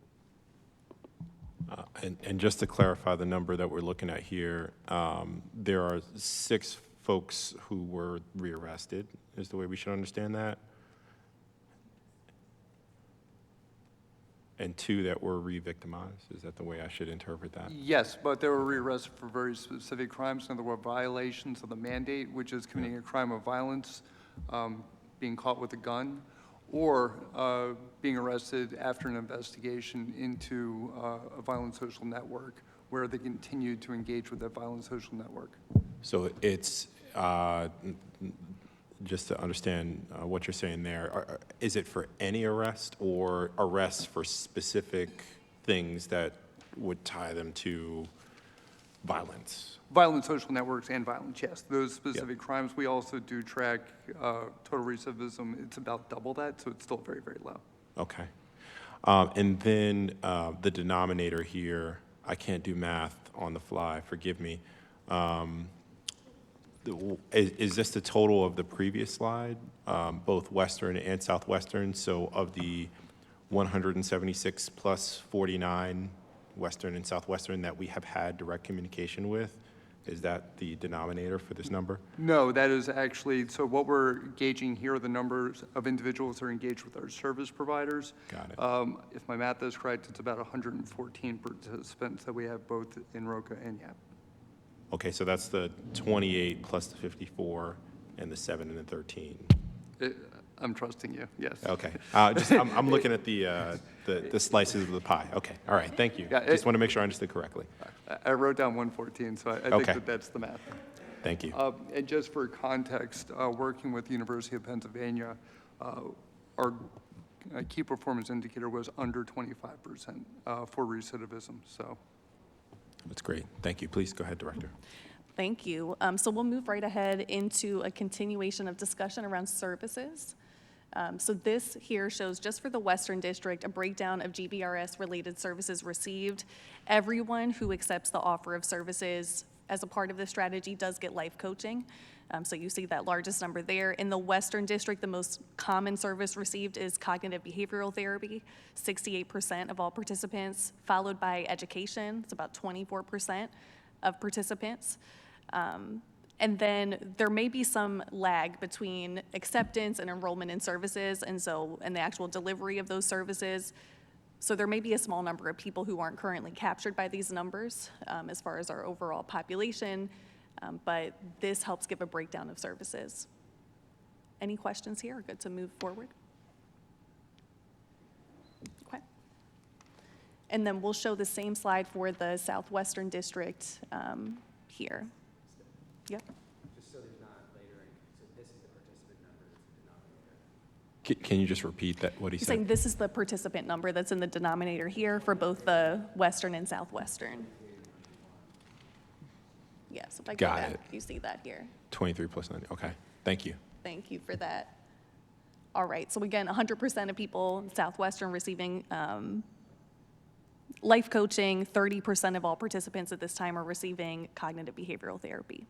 Speaker 1: And just to clarify the number that we're looking at here, there are 6 folks who were rearrested, is the way we should understand that? And 2 that were re-victimized? Is that the way I should interpret that?
Speaker 13: Yes, but they were rearrested for very specific crimes. In other words, violations of the mandate, which is committing a crime of violence, being caught with a gun, or being arrested after an investigation into a violent social network where they continued to engage with that violent social network.
Speaker 1: So it's, just to understand what you're saying there, is it for any arrest or arrests for specific things that would tie them to violence?
Speaker 13: Violent social networks and violence, yes. Those specific crimes. We also do track total recidivism. It's about double that, so it's still very, very low.
Speaker 1: Okay. And then the denominator here, I can't do math on the fly, forgive me. Is this the total of the previous slide, both Western and Southwestern? So of the 176 plus 49 Western and Southwestern that we have had direct communication with, is that the denominator for this number?
Speaker 13: No, that is actually, so what we're gauging here are the numbers of individuals that are engaged with our service providers.
Speaker 1: Got it.
Speaker 13: If my math is correct, it's about 114 participants that we have both in ROCA and YAP.
Speaker 1: Okay, so that's the 28 plus the 54 and the 7 and the 13.
Speaker 13: I'm trusting you, yes.
Speaker 1: Okay, I'm looking at the slices of the pie. Okay, all right, thank you.
Speaker 13: Yeah,
Speaker 1: Just want to make sure I understood correctly.
Speaker 13: I wrote down 114, so I think
Speaker 1: Okay.
Speaker 13: that that's the math.
Speaker 1: Thank you.
Speaker 13: And just for context, working with the University of Pennsylvania, our key performance indicator was under 25% for recidivism, so.
Speaker 1: That's great. Thank you. Please go ahead, Director.
Speaker 12: Thank you. So we'll move right ahead into a continuation of discussion around services. So this here shows, just for the Western District, a breakdown of GVRS-related services received. Everyone who accepts the offer of services as a part of the strategy does get life coaching. So you see that largest number there. In the Western District, the most common service received is cognitive behavioral therapy, 68% of all participants, followed by education. It's about 24% of participants. And then there may be some lag between acceptance and enrollment in services, and the actual delivery of those services. So there may be a small number of people who aren't currently captured by these numbers as far as our overall population, but this helps give a breakdown of services. Any questions here? Good to move forward? Okay. And then we'll show the same slide for the Southwestern District here. Yep.
Speaker 1: Can you just repeat that, what he
Speaker 12: He's saying
Speaker 1: said?
Speaker 12: this is the participant number that's in the denominator here for both the Western and Southwestern. Yes, if I go
Speaker 1: Got
Speaker 12: back,
Speaker 1: it.
Speaker 12: you see that here.
Speaker 1: 23 plus 9, okay, thank you.
Speaker 12: Thank you for that. All right, so again, 100% of people in Southwestern receiving life coaching, 30% of all participants at this time are receiving cognitive behavioral therapy.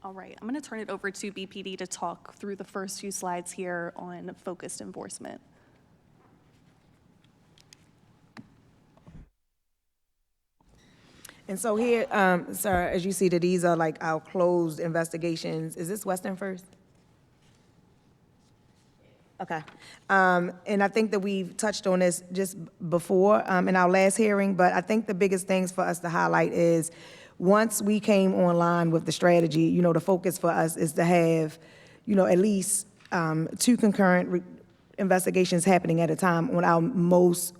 Speaker 12: All right, I'm going to turn it over to BPD to talk through the first few slides here on focused enforcement.
Speaker 9: And so here, sir, as you see that these are like our closed investigations. Is this Western first? Okay. And I think that we've touched on this just before in our last hearing, but I think the biggest things for us to highlight is once we came online with the strategy, you know, the focus for us is to have, you know, at least 2 concurrent investigations happening at a time on our most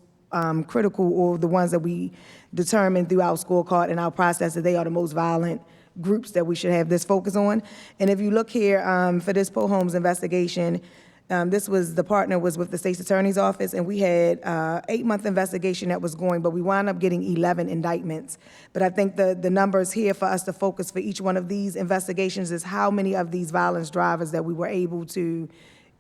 Speaker 9: critical, or the ones that we determine through our scorecard and our process that they are the most violent groups that we should have this focus on. And if you look here for this Poe Holmes investigation, this was, the partner was with the state's attorney's office, and we had 8-month investigation that was going, but we wound up getting 11 indictments. But I think the numbers here for us to focus for each one of these investigations is how many of these violence drivers that we were able to,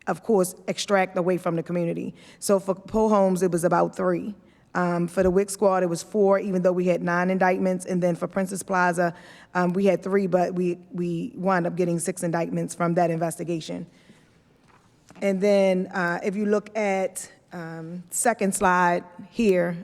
Speaker 9: of course, extract away from the community. So for Poe Holmes, it was about 3. For the WIC squad, it was 4, even though we had 9 indictments. And then for Princess Plaza, we had 3, but we wound up getting 6 indictments from that investigation. And then if you look at second slide here,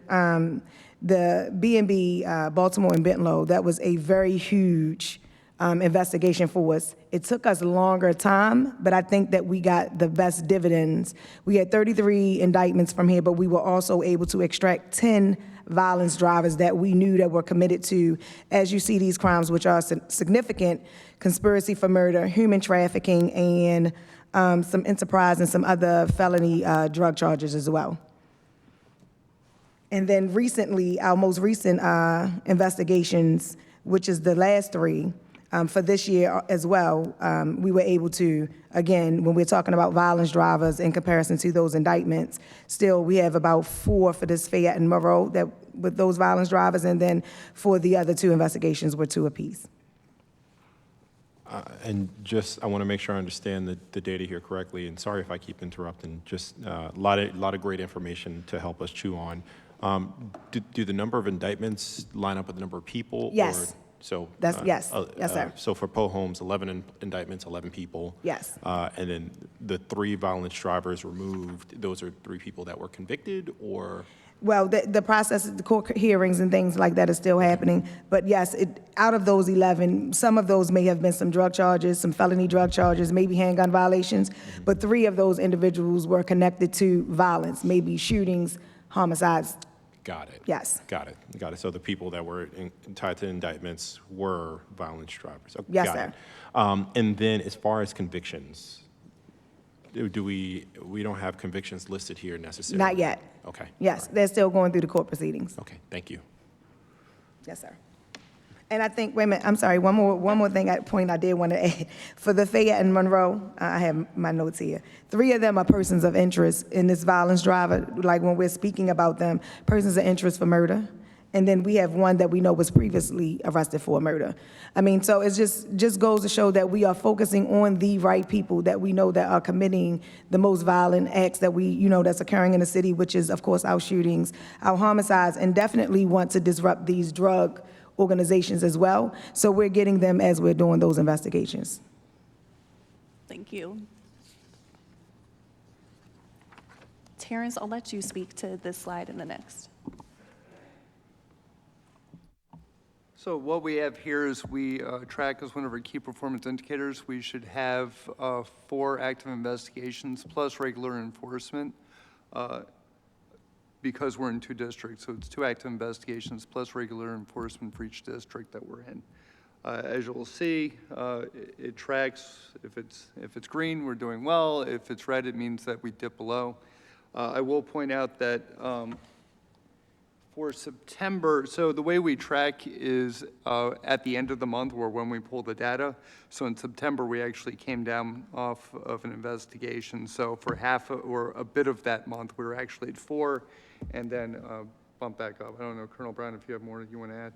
Speaker 9: the B&B Baltimore and Bentlow, that was a very huge investigation for us. It took us longer time, but I think that we got the best dividends. We had 33 indictments from here, but we were also able to extract 10 violence drivers that we knew that were committed to, as you see, these crimes, which are significant: conspiracy for murder, human trafficking, and some enterprise and some other felony drug charges as well. And then recently, our most recent investigations, which is the last 3, for this year as well, we were able to, again, when we're talking about violence drivers in comparison to those indictments, still we have about 4 for this Fayette and Monroe that with those violence drivers, and then for the other 2 investigations were 2 apiece.
Speaker 1: And just, I want to make sure I understand the data here correctly, and sorry if I keep interrupting, just a lot of great information to help us chew on. Do the number of indictments line up with the number of people?
Speaker 9: Yes.
Speaker 1: Or, so,
Speaker 9: Yes, sir.
Speaker 1: So for Poe Holmes, 11 indictments, 11 people.
Speaker 9: Yes.
Speaker 1: And then the 3 violence drivers removed, those are 3 people that were convicted, or?
Speaker 9: Well, the process, the court hearings and things like that is still happening. But yes, out of those 11, some of those may have been some drug charges, some felony drug charges, maybe handgun violations. But 3 of those individuals were connected to violence, maybe shootings, homicides.
Speaker 1: Got it.
Speaker 9: Yes.
Speaker 1: Got it. Got it. So the people that were tied to indictments were violence drivers. Okay,
Speaker 9: Yes,
Speaker 1: got
Speaker 9: sir.
Speaker 1: it. And then as far as convictions, we don't have convictions listed here necessarily?
Speaker 9: Not yet.
Speaker 1: Okay.
Speaker 9: Yes, they're still going through the court proceedings.
Speaker 1: Okay, thank you.
Speaker 9: Yes, sir. And I think, wait a minute, I'm sorry, one more point I did want to add. For the Fayette and Monroe, I have my notes here. 3 of them are persons of interest in this violence driver, like when we're speaking about them, persons of interest for murder. And then we have 1 that we know was previously arrested for murder. I mean, so it just goes to show that we are focusing on the right people that we know that are committing the most violent acts that that's occurring in the city, which is, of course, our shootings, our homicides, and definitely want to disrupt these drug organizations as well. So we're getting them as we're doing those investigations.
Speaker 12: Thank you. Terrence, I'll let you speak to this slide and the next.
Speaker 13: So what we have here is we track as one of our key performance indicators. We should have 4 active investigations plus regular enforcement because we're in 2 districts. So it's 2 active investigations plus regular enforcement for each district that we're in. As you'll see, it tracks, if it's green, we're doing well. If it's red, it means that we dip below. I will point out that for September, so the way we track is at the end of the month or when we pull the data. So in September, we actually came down off of an investigation. So for half or a bit of that month, we were actually at 4 and then bumped back up. I don't know, Colonel Brown, if you have more you want to add.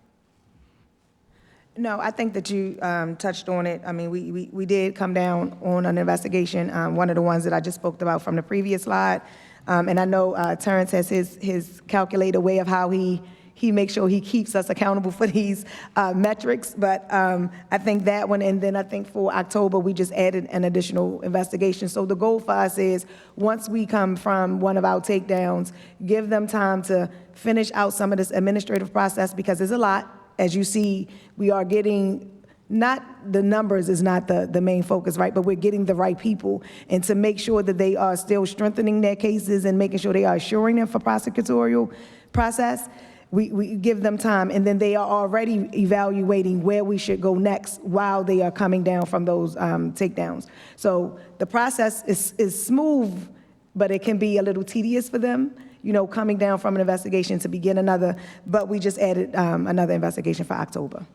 Speaker 9: No, I think that you touched on it. I mean, we did come down on an investigation, one of the ones that I just spoke about from the previous slide. And I know Terrence has his calculated way of how he makes sure he keeps us accountable for these metrics. But I think that one, and then I think for October, we just added an additional investigation. So the goal for us is, once we come from one of our takedowns, give them time to finish out some of this administrative process, because there's a lot. As you see, we are getting, not the numbers is not the main focus, right? But we're getting the right people. And to make sure that they are still strengthening their cases and making sure they are assuring them for prosecutorial process, we give them time. And then they are already evaluating where we should go next while they are coming down from those takedowns. So the process is smooth, but it can be a little tedious for them, you know, coming down from an investigation to begin another. But we just added another investigation for October.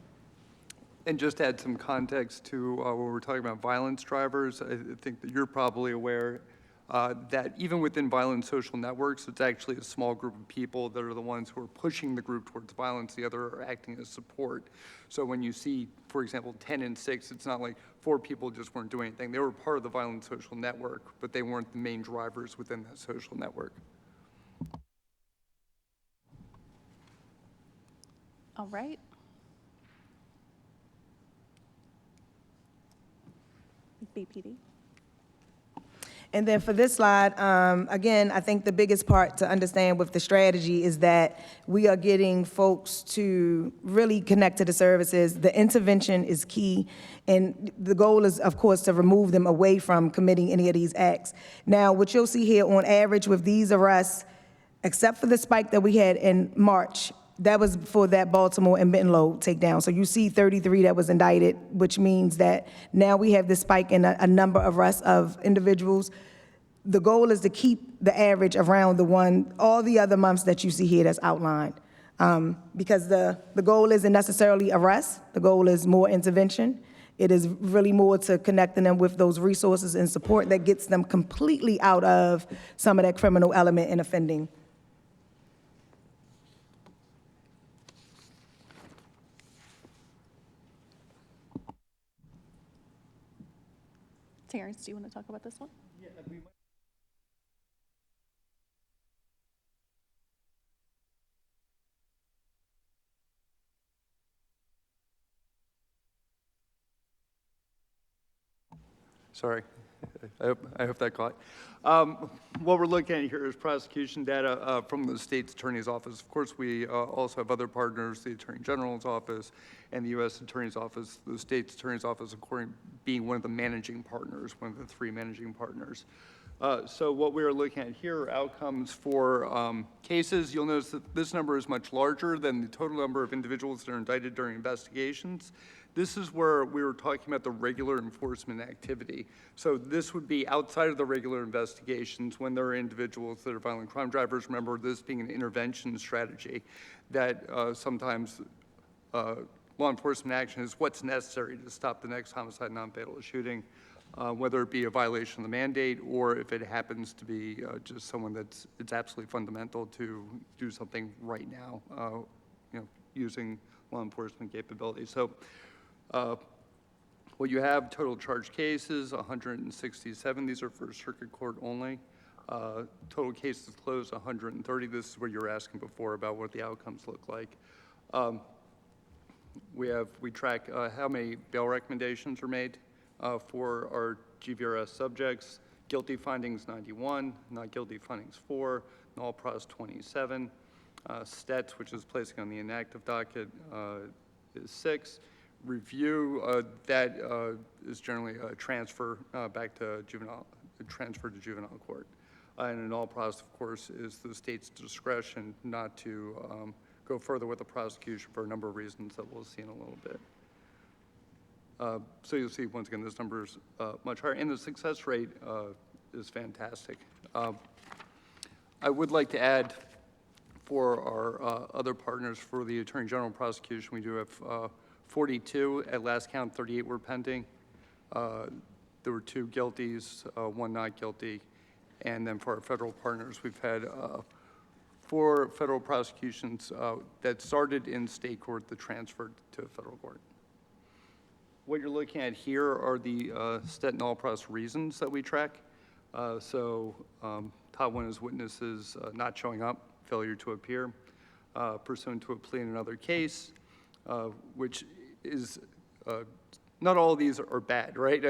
Speaker 13: And just to add some context to when we're talking about violence drivers, I think that you're probably aware that even within violent social networks, it's actually a small group of people that are the ones who are pushing the group towards violence. The other are acting as support. So when you see, for example, 10 and 6, it's not like 4 people just weren't doing anything. They were part of the violent social network, but they weren't the main drivers within that social network.
Speaker 12: All right. BPD.
Speaker 9: And then for this slide, again, I think the biggest part to understand with the strategy is that we are getting folks to really connect to the services. The intervention is key, and the goal is, of course, to remove them away from committing any of these acts. Now, what you'll see here on average with these arrests, except for the spike that we had in March, that was for that Baltimore and Bentonville takedown. So you see 33 that was indicted, which means that now we have this spike in a number of arrests of individuals. The goal is to keep the average around all the other months that you see here that's outlined. Because the goal isn't necessarily arrest, the goal is more intervention. It is really more to connecting them with those resources and support that gets them completely out of some of that criminal element in offending.
Speaker 12: Terrence, do you want to talk about this one?
Speaker 13: Sorry, I hope that caught. What we're looking at here is prosecution data from the state's attorney's office. Of course, we also have other partners, the Attorney General's office and the U.S. Attorney's office, the state's attorney's office, according being one of the managing partners, one of the 3 managing partners. So what we are looking at here are outcomes for cases. You'll notice that this number is much larger than the total number of individuals that are indicted during investigations. This is where we were talking about the regular enforcement activity. So this would be outside of the regular investigations when there are individuals that are violent crime drivers. Remember, this being an intervention strategy that sometimes law enforcement action is what's necessary to stop the next homicide, non-fatal shooting, whether it be a violation of the mandate or if it happens to be just someone it's absolutely fundamental to do something right now, using law enforcement capabilities. So what you have, total charged cases, 167. These are for circuit court only. Total cases closed, 130. This is what you were asking before about what the outcomes look like. We track how many bail recommendations are made for our GVRS subjects. Guilty findings, 91. Not guilty findings, 4. Null pros, 27. STETS, which is placing on the inactive docket, is 6. Review, that is generally a transfer back to juvenile, transfer to juvenile court. And in all process, of course, is the state's discretion not to go further with the prosecution for a number of reasons that we'll see in a little bit. So you'll see, once again, this number is much higher, and the success rate is fantastic. I would like to add, for our other partners for the Attorney General prosecution, we do have 42. At last count, 38 were pending. There were 2 guilties, 1 not guilty. And then for our federal partners, we've had 4 federal prosecutions that started in state court that transferred to federal court. What you're looking at here are the stet null process reasons that we track. Top one is witnesses not showing up, failure to appear, pursuant to a plea in another case, which is, not all of these are bad, right?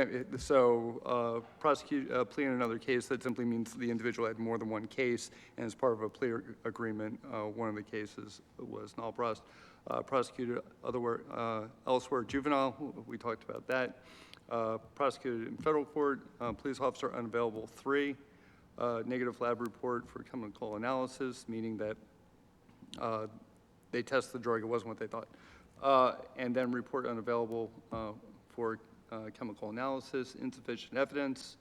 Speaker 13: Prosecute a plea in another case, that simply means the individual had more than one case, and as part of a plea agreement, one of the cases was null process. Prosecuted elsewhere, juvenile, we talked about that. Prosecuted in federal court, police officer unavailable, 3. Negative lab report for chemical analysis, meaning that they tested the drug, it wasn't what they thought. And then report unavailable for chemical analysis, insufficient evidence,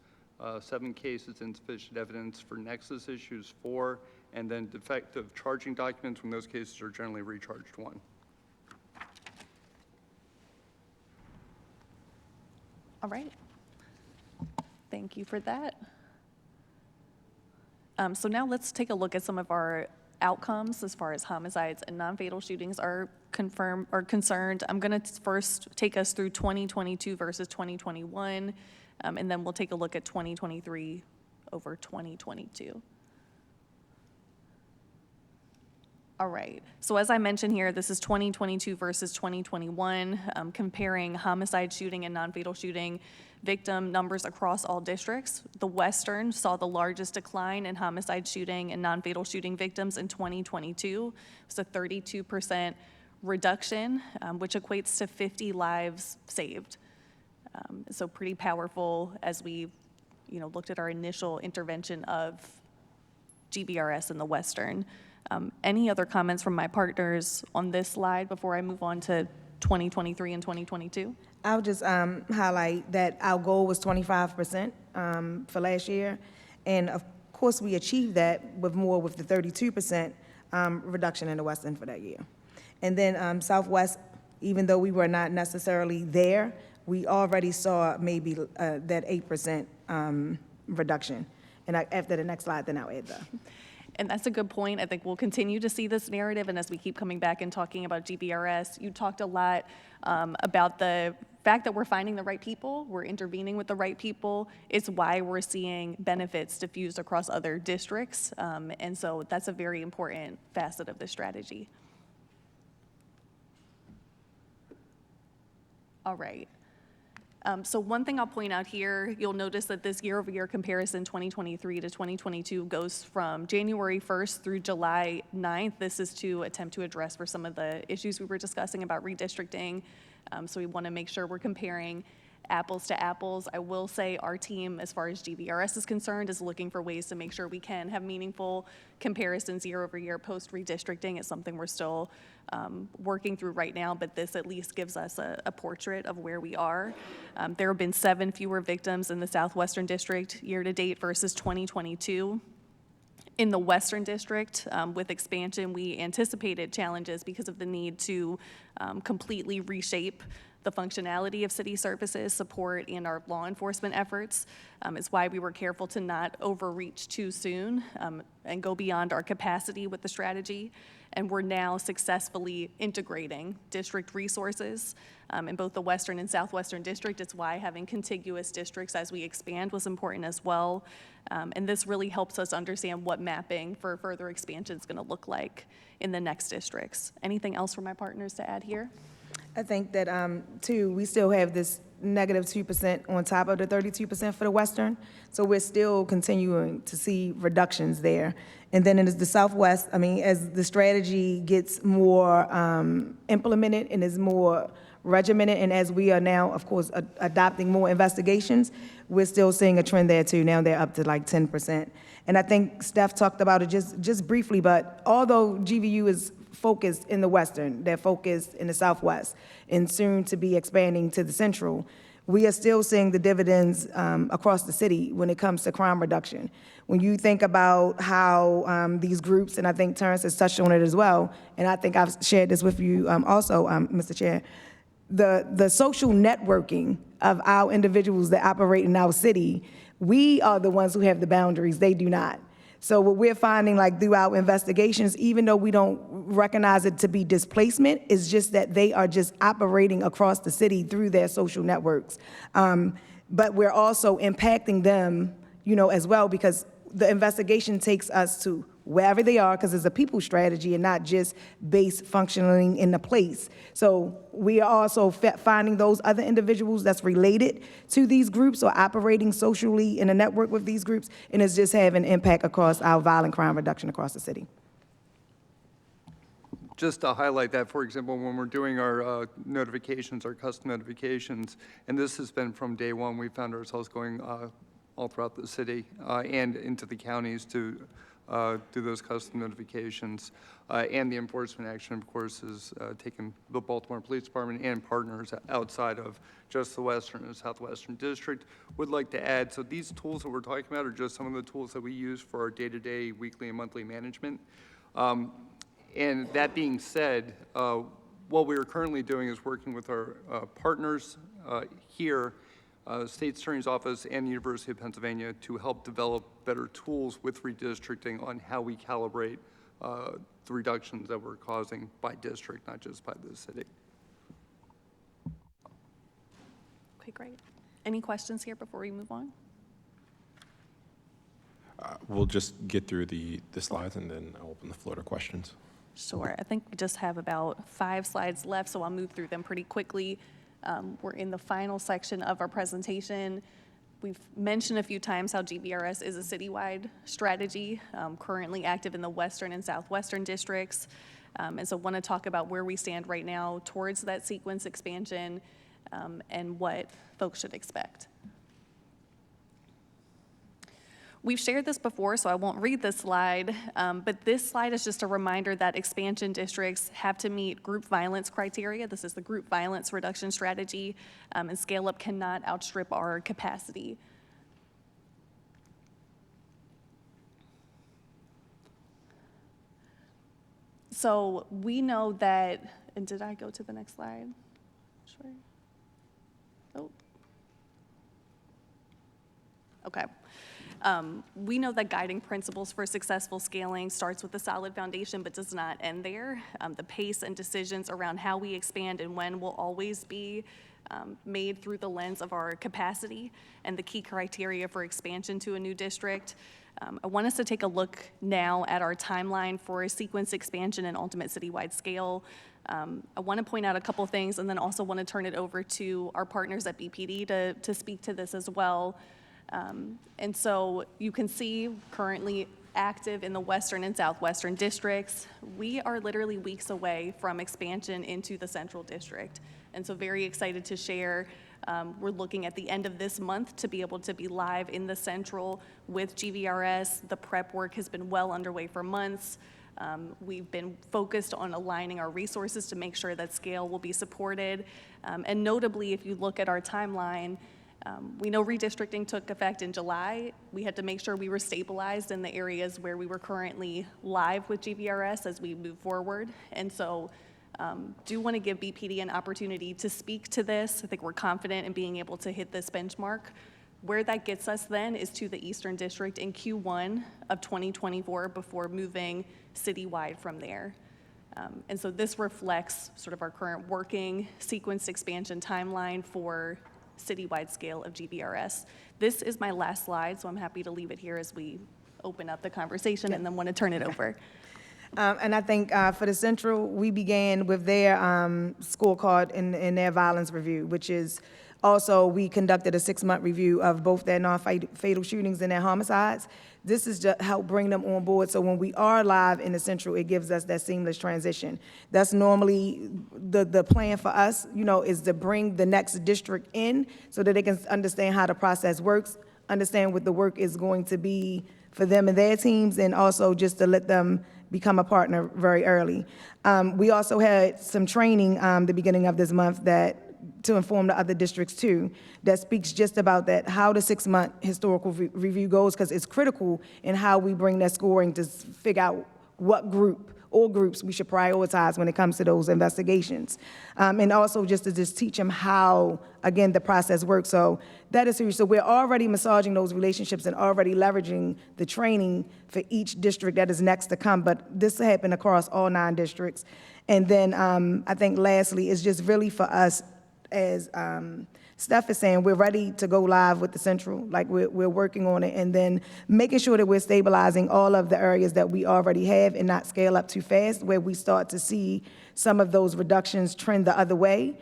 Speaker 13: 7 cases, insufficient evidence for nexus issues, 4, and then defective charging documents, when those cases are generally recharged, 1.
Speaker 12: All right. Thank you for that. So now let's take a look at some of our outcomes as far as homicides and non-fatal shootings are concerned. I'm going to first take us through 2022 versus 2021, and then we'll take a look at 2023 over 2022. All right, so as I mentioned here, this is 2022 versus 2021, comparing homicide, shooting, and non-fatal shooting victim numbers across all districts. The Western saw the largest decline in homicide, shooting, and non-fatal shooting victims in 2022. It's a 32% reduction, which equates to 50 lives saved. So pretty powerful as we, looked at our initial intervention of GVRS in the Western. Any other comments from my partners on this slide before I move on to 2023 and 2022?
Speaker 9: I'll just highlight that our goal was 25% for last year. And of course, we achieved that with the 32% reduction in the Western for that year. And then Southwest, even though we were not necessarily there, we already saw maybe that 8% reduction. And after the next slide, then I'll add that.
Speaker 12: And that's a good point. I think we'll continue to see this narrative, and as we keep coming back and talking about GVRS, you talked a lot about the fact that we're finding the right people, we're intervening with the right people. It's why we're seeing benefits diffused across other districts, and so that's a very important facet of the strategy. All right. So one thing I'll point out here, you'll notice that this year-over-year comparison 2023 to 2022 goes from January 1st through July 9th. This is to attempt to address for some of the issues we were discussing about redistricting. So we want to make sure we're comparing apples to apples. I will say our team, as far as GVRS is concerned, is looking for ways to make sure we can have meaningful comparisons year over year post redistricting. It's something we're still working through right now, but this at least gives us a portrait of where we are. There have been 7 fewer victims in the Southwestern District year to date versus 2022. In the Western District, with expansion, we anticipated challenges because of the need to completely reshape the functionality of city services, support, and our law enforcement efforts. Is why we were careful to not overreach too soon and go beyond our capacity with the strategy. And we're now successfully integrating district resources in both the Western and Southwestern District. It's why having contiguous districts as we expand was important as well. And this really helps us understand what mapping for further expansion is going to look like in the next districts. Anything else from my partners to add here?
Speaker 9: I think that, too, we still have this -2% on top of the 32% for the Western. So we're still continuing to see reductions there. And then in the Southwest, I mean, as the strategy gets more implemented and is more regimented, and as we are now, of course, adopting more investigations, we're still seeing a trend there too. Now they're up to like 10%. And I think Steph talked about it just briefly, but although GVU is focused in the Western, they're focused in the Southwest, and soon to be expanding to the Central, we are still seeing the dividends across the city when it comes to crime reduction. When you think about how these groups, and I think Terrence has touched on it as well, and I think I've shared this with you also, Mr. Chair, the social networking of our individuals that operate in our city, we are the ones who have the boundaries, they do not. So what we're finding, like through our investigations, even though we don't recognize it to be displacement, is just that they are just operating across the city through their social networks. But we're also impacting them, as well, because the investigation takes us to wherever they are, because it's a people strategy and not just base functioning in the place. So we are also finding those other individuals that's related to these groups or operating socially in a network with these groups, and it's just having impact across our violent crime reduction across the city.
Speaker 13: Just to highlight that, for example, when we're doing our notifications, our custom notifications, and this has been from day one, we found ourselves going all throughout the city and into the counties to do those custom notifications. And the enforcement action, of course, is taking the Baltimore Police Department and partners outside of just the Western and Southwestern District. Would like to add, so these tools that we're talking about are just some of the tools that we use for our day-to-day, weekly, and monthly management. And that being said, what we are currently doing is working with our partners here, State Attorney's Office and the University of Pennsylvania, to help develop better tools with redistricting on how we calibrate the reductions that we're causing by district, not just by the city.
Speaker 12: Okay, great. Any questions here before we move on?
Speaker 1: We'll just get through the slides, and then I'll open the floor to questions.
Speaker 12: Sure. I think we just have about 5 slides left, so I'll move through them pretty quickly. We're in the final section of our presentation. We've mentioned a few times how GVRS is a citywide strategy, currently active in the Western and Southwestern districts. And so want to talk about where we stand right now towards that sequence expansion and what folks should expect. We've shared this before, so I won't read this slide, but this slide is just a reminder that expansion districts have to meet group violence criteria. This is the group violence reduction strategy, and scale up cannot outstrip our capacity. So we know that, and did I go to the next slide? Sure. Oh. Okay. We know that guiding principles for successful scaling starts with a solid foundation but does not end there. The pace and decisions around how we expand and when will always be made through the lens of our capacity and the key criteria for expansion to a new district. I want us to take a look now at our timeline for a sequence expansion and ultimate citywide scale. I want to point out a couple things, and then also want to turn it over to our partners at BPD to speak to this as well. And so you can see currently active in the Western and Southwestern districts. We are literally weeks away from expansion into the Central District. And so very excited to share. We're looking at the end of this month to be able to be live in the Central with GVRS. The prep work has been well underway for months. We've been focused on aligning our resources to make sure that scale will be supported. And notably, if you look at our timeline, we know redistricting took effect in July. We had to make sure we were stabilized in the areas where we were currently live with GVRS as we move forward. And so do want to give BPD an opportunity to speak to this. I think we're confident in being able to hit this benchmark. Where that gets us then is to the Eastern District in Q1 of 2024 before moving citywide from there. And so this reflects sort of our current working sequence expansion timeline for citywide scale of GVRS. This is my last slide, so I'm happy to leave it here as we open up the conversation and then want to turn it over.
Speaker 9: And I think for the Central, we began with their scorecard in their violence review, which is Also, we conducted a 6-month review of both their non-fatal shootings and their homicides. This is to help bring them on board, so when we are live in the Central, it gives us that seamless transition. That's normally the plan for us, is to bring the next district in so that they can understand how the process works, understand what the work is going to be for them and their teams, and also just to let them become a partner very early. We also had some training the beginning of this month to inform the other districts too, that speaks just about that, how the 6-month historical review goes, because it's critical in how we bring that scoring to figure out what group or groups we should prioritize when it comes to those investigations. And also just to teach them how, again, the process works. So that is huge. So we're already massaging those relationships and already leveraging the training for each district that is next to come, but this happened across all 9 districts. And then I think lastly, it's just really for us, as Steph is saying, we're ready to go live with the Central, like we're working on it, and then making sure that we're stabilizing all of the areas that we already have and not scale up too fast, where we start to see some of those reductions trend the other way.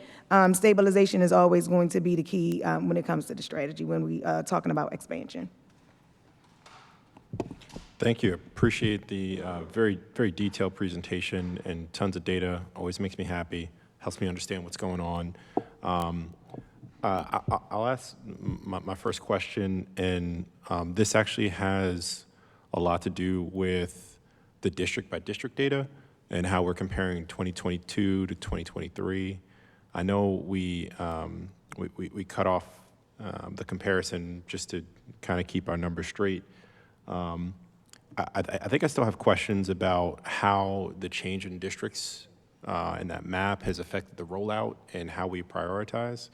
Speaker 9: Stabilization is always going to be the key when it comes to the strategy when we are talking about expansion.
Speaker 1: Thank you. Appreciate the very, very detailed presentation and tons of data. Always makes me happy, helps me understand what's going on. I'll ask my first question, and this actually has a lot to do with the district-by-district data and how we're comparing 2022 to 2023. I know we cut off the comparison just to kind of keep our numbers straight. I think I still have questions about how the change in districts and that map has affected the rollout and how we prioritize.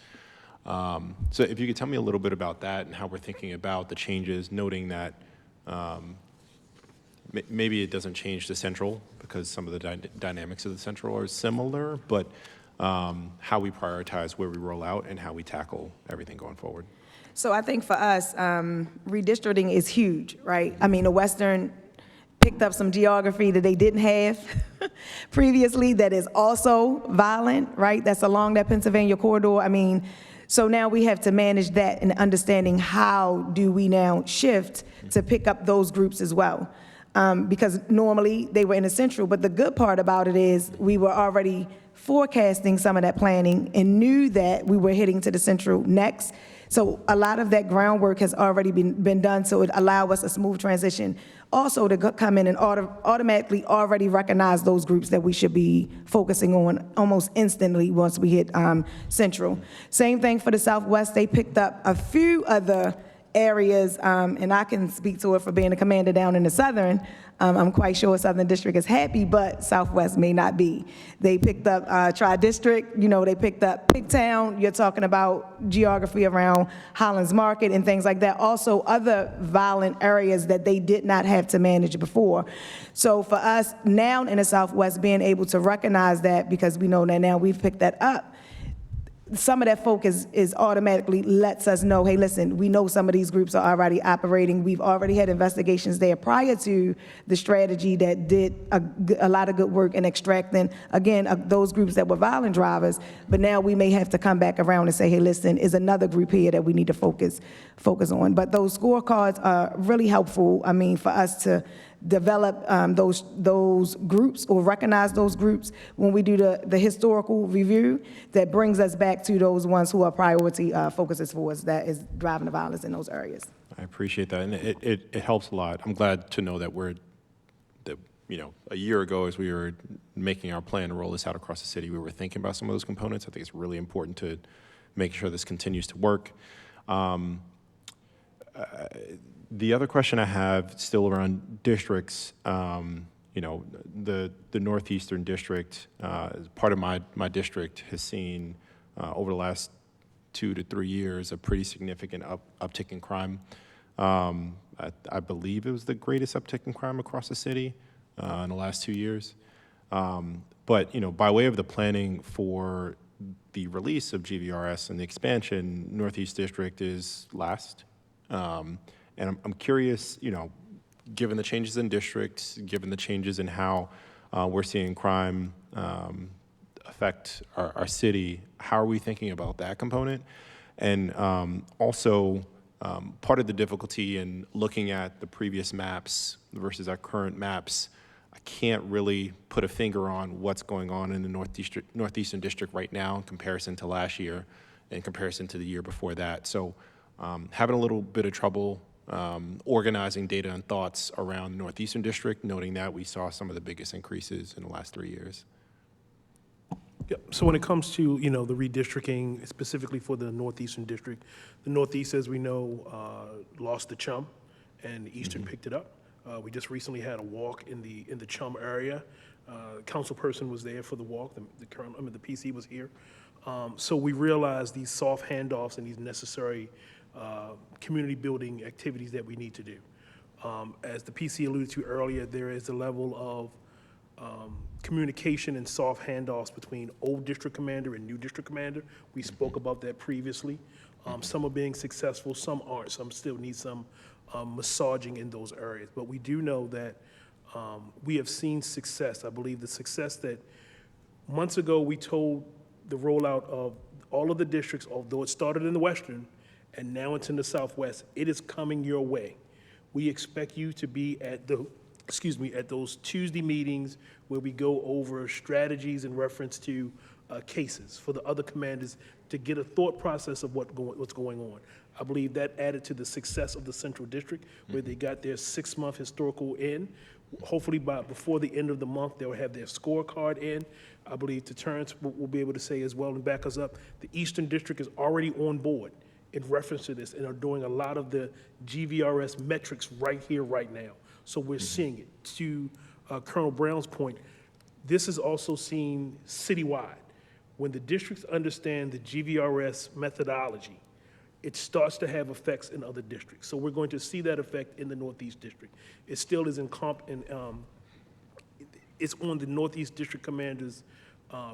Speaker 1: So if you could tell me a little bit about that and how we're thinking about the changes, noting that maybe it doesn't change the Central because some of the dynamics of the Central are similar, but how we prioritize where we roll out and how we tackle everything going forward.
Speaker 9: So I think for us, redistricting is huge, right? I mean, the Western picked up some geography that they didn't have previously that is also violent, right? That's along that Pennsylvania corridor. I mean, so now we have to manage that and understanding how do we now shift to pick up those groups as well. Because normally they were in the Central, but the good part about it is we were already forecasting some of that planning and knew that we were heading to the Central next. So a lot of that groundwork has already been done, so it allowed us a smooth transition. Also to come in and automatically already recognize those groups that we should be focusing on almost instantly once we hit Central. Same thing for the Southwest. They picked up a few other areas, and I can speak to it for being a commander down in the Southern. I'm quite sure Southern District is happy, but Southwest may not be. They picked up Tri-District, they picked up Pigtown. You're talking about geography around Hollins Market and things like that. Also, other violent areas that they did not have to manage before. So for us now in the Southwest, being able to recognize that, because we know that now we've picked that up, some of that focus is automatically lets us know, hey, listen, we know some of these groups are already operating. We've already had investigations there prior to the strategy that did a lot of good work in extracting, again, those groups that were violent drivers. But now we may have to come back around and say, hey, listen, is another group here that we need to focus on. But those scorecards are really helpful, I mean, for us to develop those groups or recognize those groups when we do the historical review that brings us back to those ones who are priority focuses for us that is driving the violence in those areas.
Speaker 1: I appreciate that, and it helps a lot. I'm glad to know that a year ago as we were making our plan to roll this out across the city, we were thinking about some of those components. I think it's really important to make sure this continues to work. The other question I have still around districts, the Northeastern District, part of my district has seen over the last 2 to 3 years a pretty significant uptick in crime. I believe it was the greatest uptick in crime across the city in the last 2 years. But by way of the planning for the release of GVRS and the expansion, Northeast District is last. And I'm curious, given the changes in districts, given the changes in how we're seeing crime affect our city, how are we thinking about that component? And also, part of the difficulty in looking at the previous maps versus our current maps, I can't really put a finger on what's going on in the Northeastern District right now in comparison to last year, in comparison to the year before that. So having a little bit of trouble organizing data and thoughts around the Northeastern District, noting that we saw some of the biggest increases in the last 3 years.
Speaker 7: Yeah, so when it comes to, you know, the redistricting specifically for the Northeastern District, the Northeast, as we know, lost the Chum, and the Eastern picked it up. We just recently had a walk in the Chum area. Councilperson was there for the walk, the PC was here. So we realized these soft handoffs and these necessary community building activities that we need to do. As the PC alluded to earlier, there is a level of communication and soft handoffs between old district commander and new district commander. We spoke about that previously. Some are being successful, some aren't. Some still need some massaging in those areas. But we do know that we have seen success. I believe the success that months ago we told the rollout of all of the districts, although it started in the Western and now it's in the Southwest, it is coming your way. We expect you to be at at those Tuesday meetings where we go over strategies in reference to cases for the other commanders to get a thought process of what's going on. I believe that added to the success of the Central District, where they got their 6-month historical in. Hopefully before the end of the month, they'll have their scorecard in. I believe Terrence will be able to say as well and back us up, the Eastern District is already on board in reference to this and are doing a lot of the GVRS metrics right here, right now. So we're seeing it. To Colonel Brown's point, this is also seen citywide. When the districts understand the GVRS methodology, it starts to have effects in other districts. So we're going to see that effect in the Northeast District. It still is it's on the Northeast District Commander's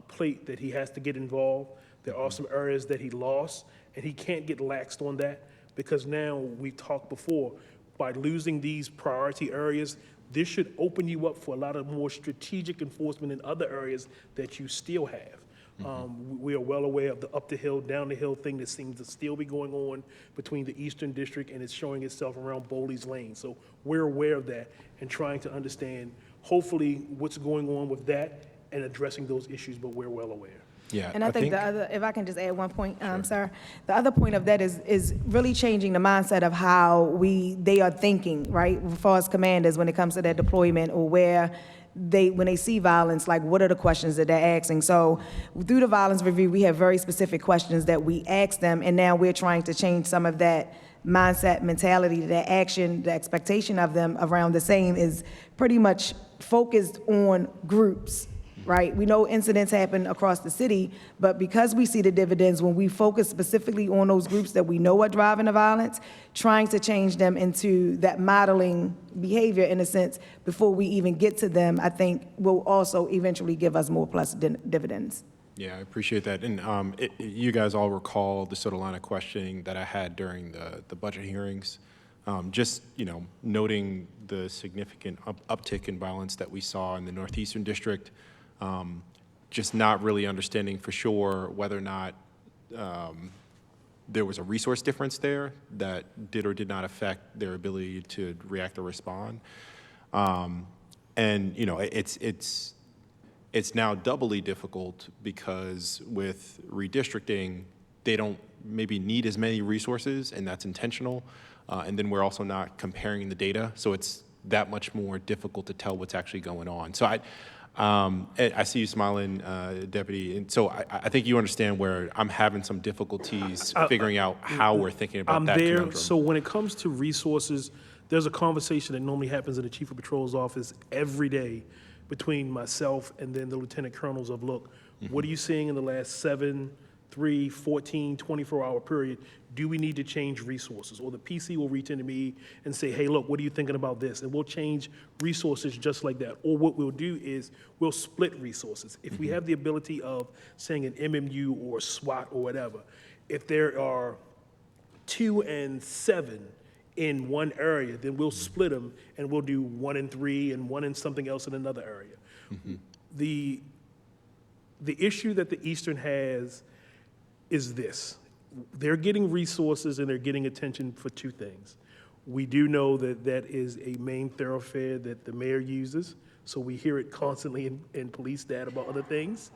Speaker 7: plate that he has to get involved. There are some areas that he lost, and he can't get laxed on that because now, we talked before, by losing these priority areas, this should open you up for a lot of more strategic enforcement in other areas that you still have. We are well aware of the up the hill, down the hill thing that seems to still be going on between the Eastern District, and it's showing itself around Bowley's Lane. So we're aware of that and trying to understand, hopefully, what's going on with that and addressing those issues, but we're well aware.
Speaker 1: Yeah,
Speaker 9: And I think the other, if I can just add one point, sir, the other point of that is really changing the mindset of how they are thinking, right, as far as commanders when it comes to their deployment or when they see violence, like what are the questions that they're asking. So through the violence review, we have very specific questions that we ask them, and now we're trying to change some of that mindset, mentality, that action, the expectation of them around the same is pretty much focused on groups. Right? We know incidents happen across the city, but because we see the dividends, when we focus specifically on those groups that we know are driving the violence, trying to change them into that modeling behavior, in a sense, before we even get to them, I think will also eventually give us more plus dividends.
Speaker 1: Yeah, I appreciate that. And you guys all recall the sort of line of questioning that I had during the budget hearings. Just, noting the significant uptick in violence that we saw in the Northeastern District. Just not really understanding for sure whether or not there was a resource difference there that did or did not affect their ability to react or respond. And it's now doubly difficult because with redistricting, they don't maybe need as many resources, and that's intentional. And then we're also not comparing the data, so it's that much more difficult to tell what's actually going on. So I see you smiling, Deputy, and so I think you understand where I'm having some difficulties figuring out how we're thinking about that conundrum.
Speaker 7: So when it comes to resources, there's a conversation that normally happens in the Chief of Patrol's office every day between myself and then the Lieutenant Colonels of, look, what are you seeing in the last 7, 3, 14, 24-hour period? Do we need to change resources? Or the PC will reach into me and say, hey, look, what are you thinking about this? And we'll change resources just like that. Or what we'll do is we'll split resources. If we have the ability of saying an MMU or SWAT or whatever, if there are 2 and 7 in one area, then we'll split them and we'll do 1 and 3 and 1 and something else in another area. The issue that the Eastern has is this. they're getting resources and they're getting attention for two things. We do know that that is a main thoroughfare that the mayor uses, so we hear it constantly in police data about other things.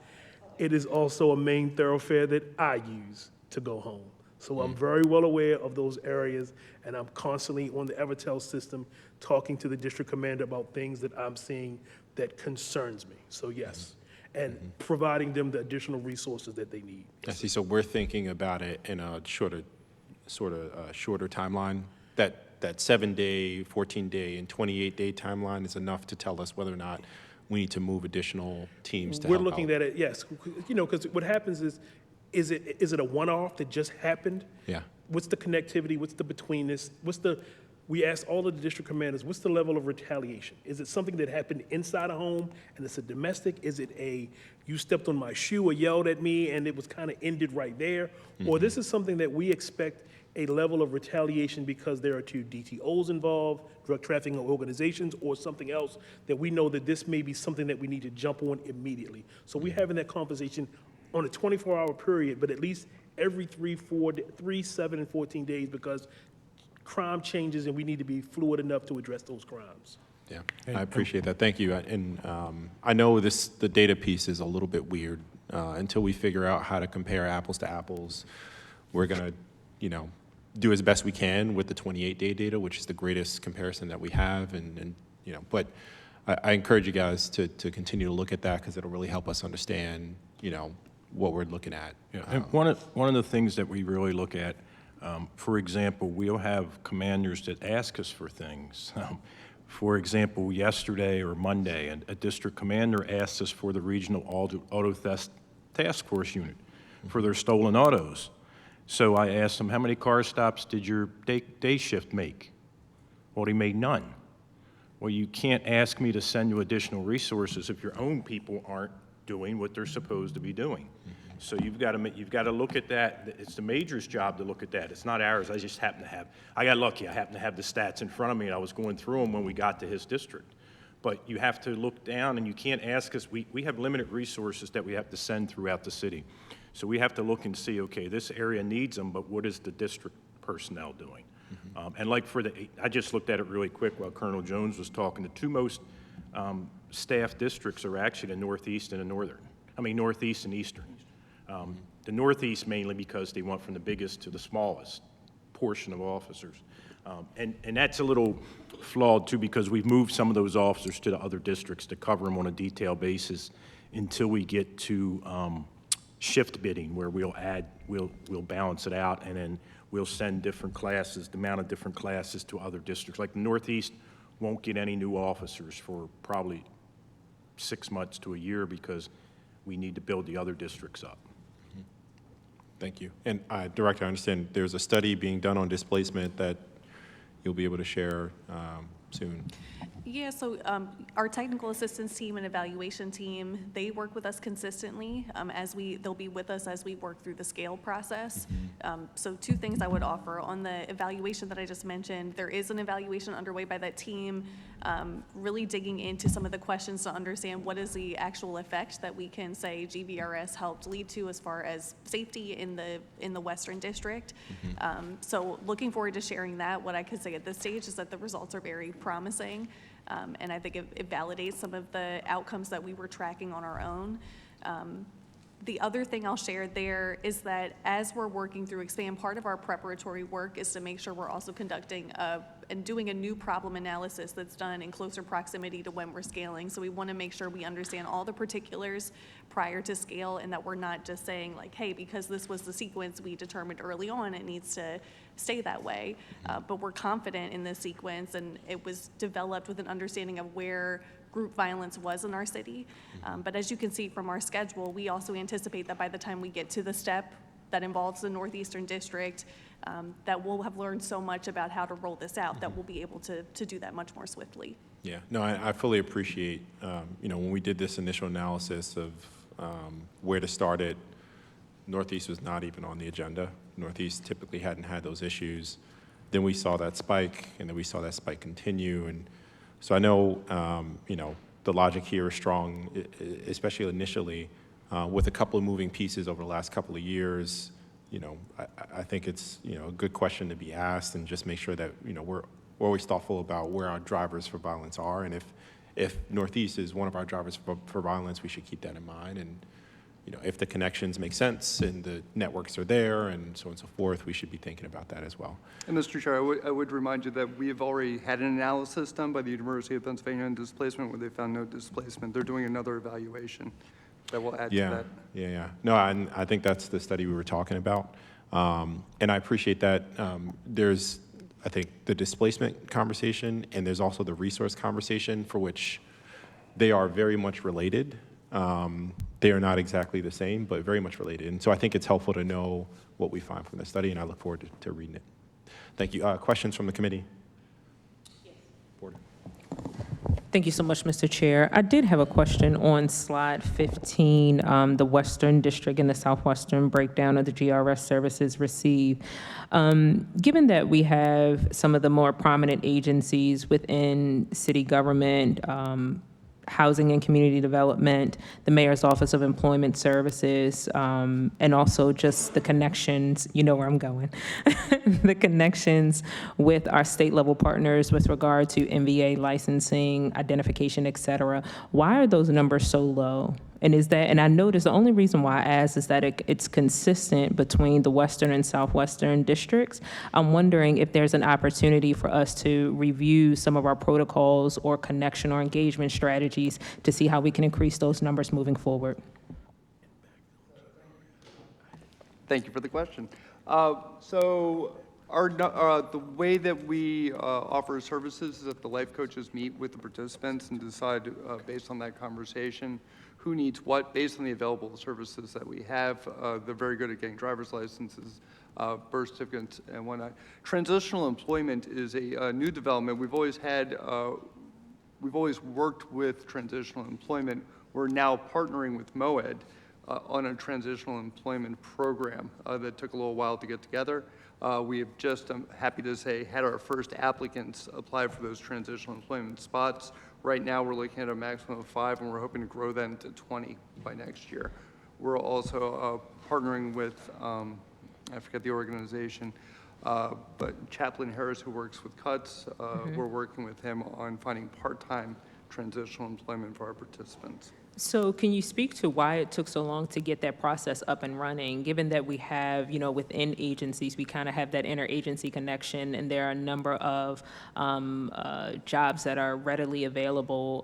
Speaker 7: It is also a main thoroughfare that I use to go home. So I'm very well aware of those areas, and I'm constantly on the Evertel system talking to the district commander about things that I'm seeing that concerns me. So yes, and providing them the additional resources that they need.
Speaker 1: I see, so we're thinking about it in a shorter timeline, that 7-day, 14-day, and 28-day timeline is enough to tell us whether or not we need to move additional teams to
Speaker 7: We're
Speaker 1: help
Speaker 7: looking
Speaker 1: out.
Speaker 7: at it, yes, because what happens is it a one-off that just happened?
Speaker 1: Yeah.
Speaker 7: What's the connectivity, what's the betweenness, we asked all of the district commanders, what's the level of retaliation? Is it something that happened inside a home and it's a domestic? Is it you stepped on my shoe or yelled at me and it was kind of ended right there? Or this is something that we expect a level of retaliation because there are two DTOs involved, drug trafficking organizations, or something else that we know that this may be something that we need to jump on immediately. So we're having that conversation on a 24-hour period, but at least every 3, 7, and 14 days, because crime changes and we need to be fluid enough to address those crimes.
Speaker 1: Yeah, I appreciate that. Thank you. And I know the data piece is a little bit weird. Until we figure out how to compare apples to apples, we're going to, do as best we can with the 28-day data, which is the greatest comparison that we have. But I encourage you guys to continue to look at that because it'll really help us understand, what we're looking at.
Speaker 6: Yeah, and one of the things that we really look at, for example, we'll have commanders that ask us for things. For example, yesterday or Monday, a district commander asked us for the regional auto theft task force unit for their stolen autos. So I asked him, how many car stops did your day shift make? Well, he made none. Well, you can't ask me to send you additional resources if your own people aren't doing what they're supposed to be doing. So you've got to look at that. It's the major's job to look at that. It's not ours. I got lucky. I happen to have the stats in front of me, and I was going through them when we got to his district. But you have to look down, and you can't ask us. We have limited resources that we have to send throughout the city. So we have to look and see, okay, this area needs them, but what is the district personnel doing? And like I just looked at it really quick while Colonel Jones was talking. The two most staffed districts are actually the Northeast and the Northeast and Eastern. The Northeast mainly because they went from the biggest to the smallest portion of officers. And that's a little flawed too because we've moved some of those officers to the other districts to cover them on a detailed basis until we get to shift bidding where we'll balance it out and then we'll send different classes, the amount of different classes to other districts. Like the Northeast won't get any new officers for probably 6 months to a year because we need to build the other districts up.
Speaker 1: Thank you. And Director, I understand there's a study being done on displacement that you'll be able to share soon.
Speaker 12: Yeah, so our technical assistance team and evaluation team, they work with us consistently they'll be with us as we work through the scale process. So two things I would offer. On the evaluation that I just mentioned, there is an evaluation underway by that team, really digging into some of the questions to understand what is the actual effect that we can say GVRS helped lead to as far as safety in the Western District. So looking forward to sharing that. What I could say at this stage is that the results are very promising. And I think it validates some of the outcomes that we were tracking on our own. The other thing I'll share there is that as we're working through Expand, part of our preparatory work is to make sure we're also conducting and doing a new problem analysis that's done in closer proximity to when we're scaling. So we want to make sure we understand all the particulars prior to scale and that we're not just saying like, hey, because this was the sequence we determined early on, it needs to stay that way. But we're confident in this sequence and it was developed with an understanding of where group violence was in our city. But as you can see from our schedule, we also anticipate that by the time we get to the step that involves the Northeastern District, that we'll have learned so much about how to roll this out that we'll be able to do that much more swiftly.
Speaker 1: Yeah, no, I fully appreciate, when we did this initial analysis of where to start it, Northeast was not even on the agenda. Northeast typically hadn't had those issues. Then we saw that spike, and then we saw that spike continue. And so I know, the logic here is strong, especially initially, with a couple of moving pieces over the last couple of years. I think it's, a good question to be asked, and just make sure that, we're always thoughtful about where our drivers for violence are. And if Northeast is one of our drivers for violence, we should keep that in mind. And, if the connections make sense and the networks are there and so on and so forth, we should be thinking about that as well.
Speaker 13: And Mr. Chair, I would remind you that we have already had an analysis done by the University of Pennsylvania on displacement where they found no displacement. They're doing another evaluation that will add to that.
Speaker 1: Yeah. No, and I think that's the study we were talking about. And I appreciate that. There's, I think, the displacement conversation, and there's also the resource conversation, for which they are very much related. They are not exactly the same, but very much related. And so I think it's helpful to know what we find from the study, and I look forward to reading it. Thank you. Questions from the committee? Yes. Board.
Speaker 5: Thank you so much, Mr. Chair. I did have a question on slide 15, the Western District and the Southwestern breakdown of the GRS services received. Given that we have some of the more prominent agencies within city government, Housing and Community Development, the Mayor's Office of Employment Services, and also just the connections, you know where I'm going, the connections with our state-level partners with regard to MVA licensing, identification, et cetera. Why are those numbers so low? And I noticed the only reason why I asked is that it's consistent between the Western and Southwestern districts. I'm wondering if there's an opportunity for us to review some of our protocols or connection or engagement strategies to see how we can increase those numbers moving forward.
Speaker 13: Thank you for the question. So the way that we offer services is that the life coaches meet with the participants and decide based on that conversation who needs what based on the available services that we have. They're very good at getting driver's licenses, birth certificates, and whatnot. Transitional employment is a new development. We've always worked with transitional employment. We're now partnering with MOED on a transitional employment program that took a little while to get together. We have just, I'm happy to say, had our first applicants apply for those transitional employment spots. Right now, we're looking at a maximum of 5, and we're hoping to grow that to 20 by next year. We're also partnering with, I forget the organization, but Chaplain Harris, who works with CUTS, we're working with him on finding part-time transitional employment for our participants.
Speaker 5: So can you speak to why it took so long to get that process up and running, given that we have, within agencies, we kind of have that interagency connection, and there are a number of jobs that are readily available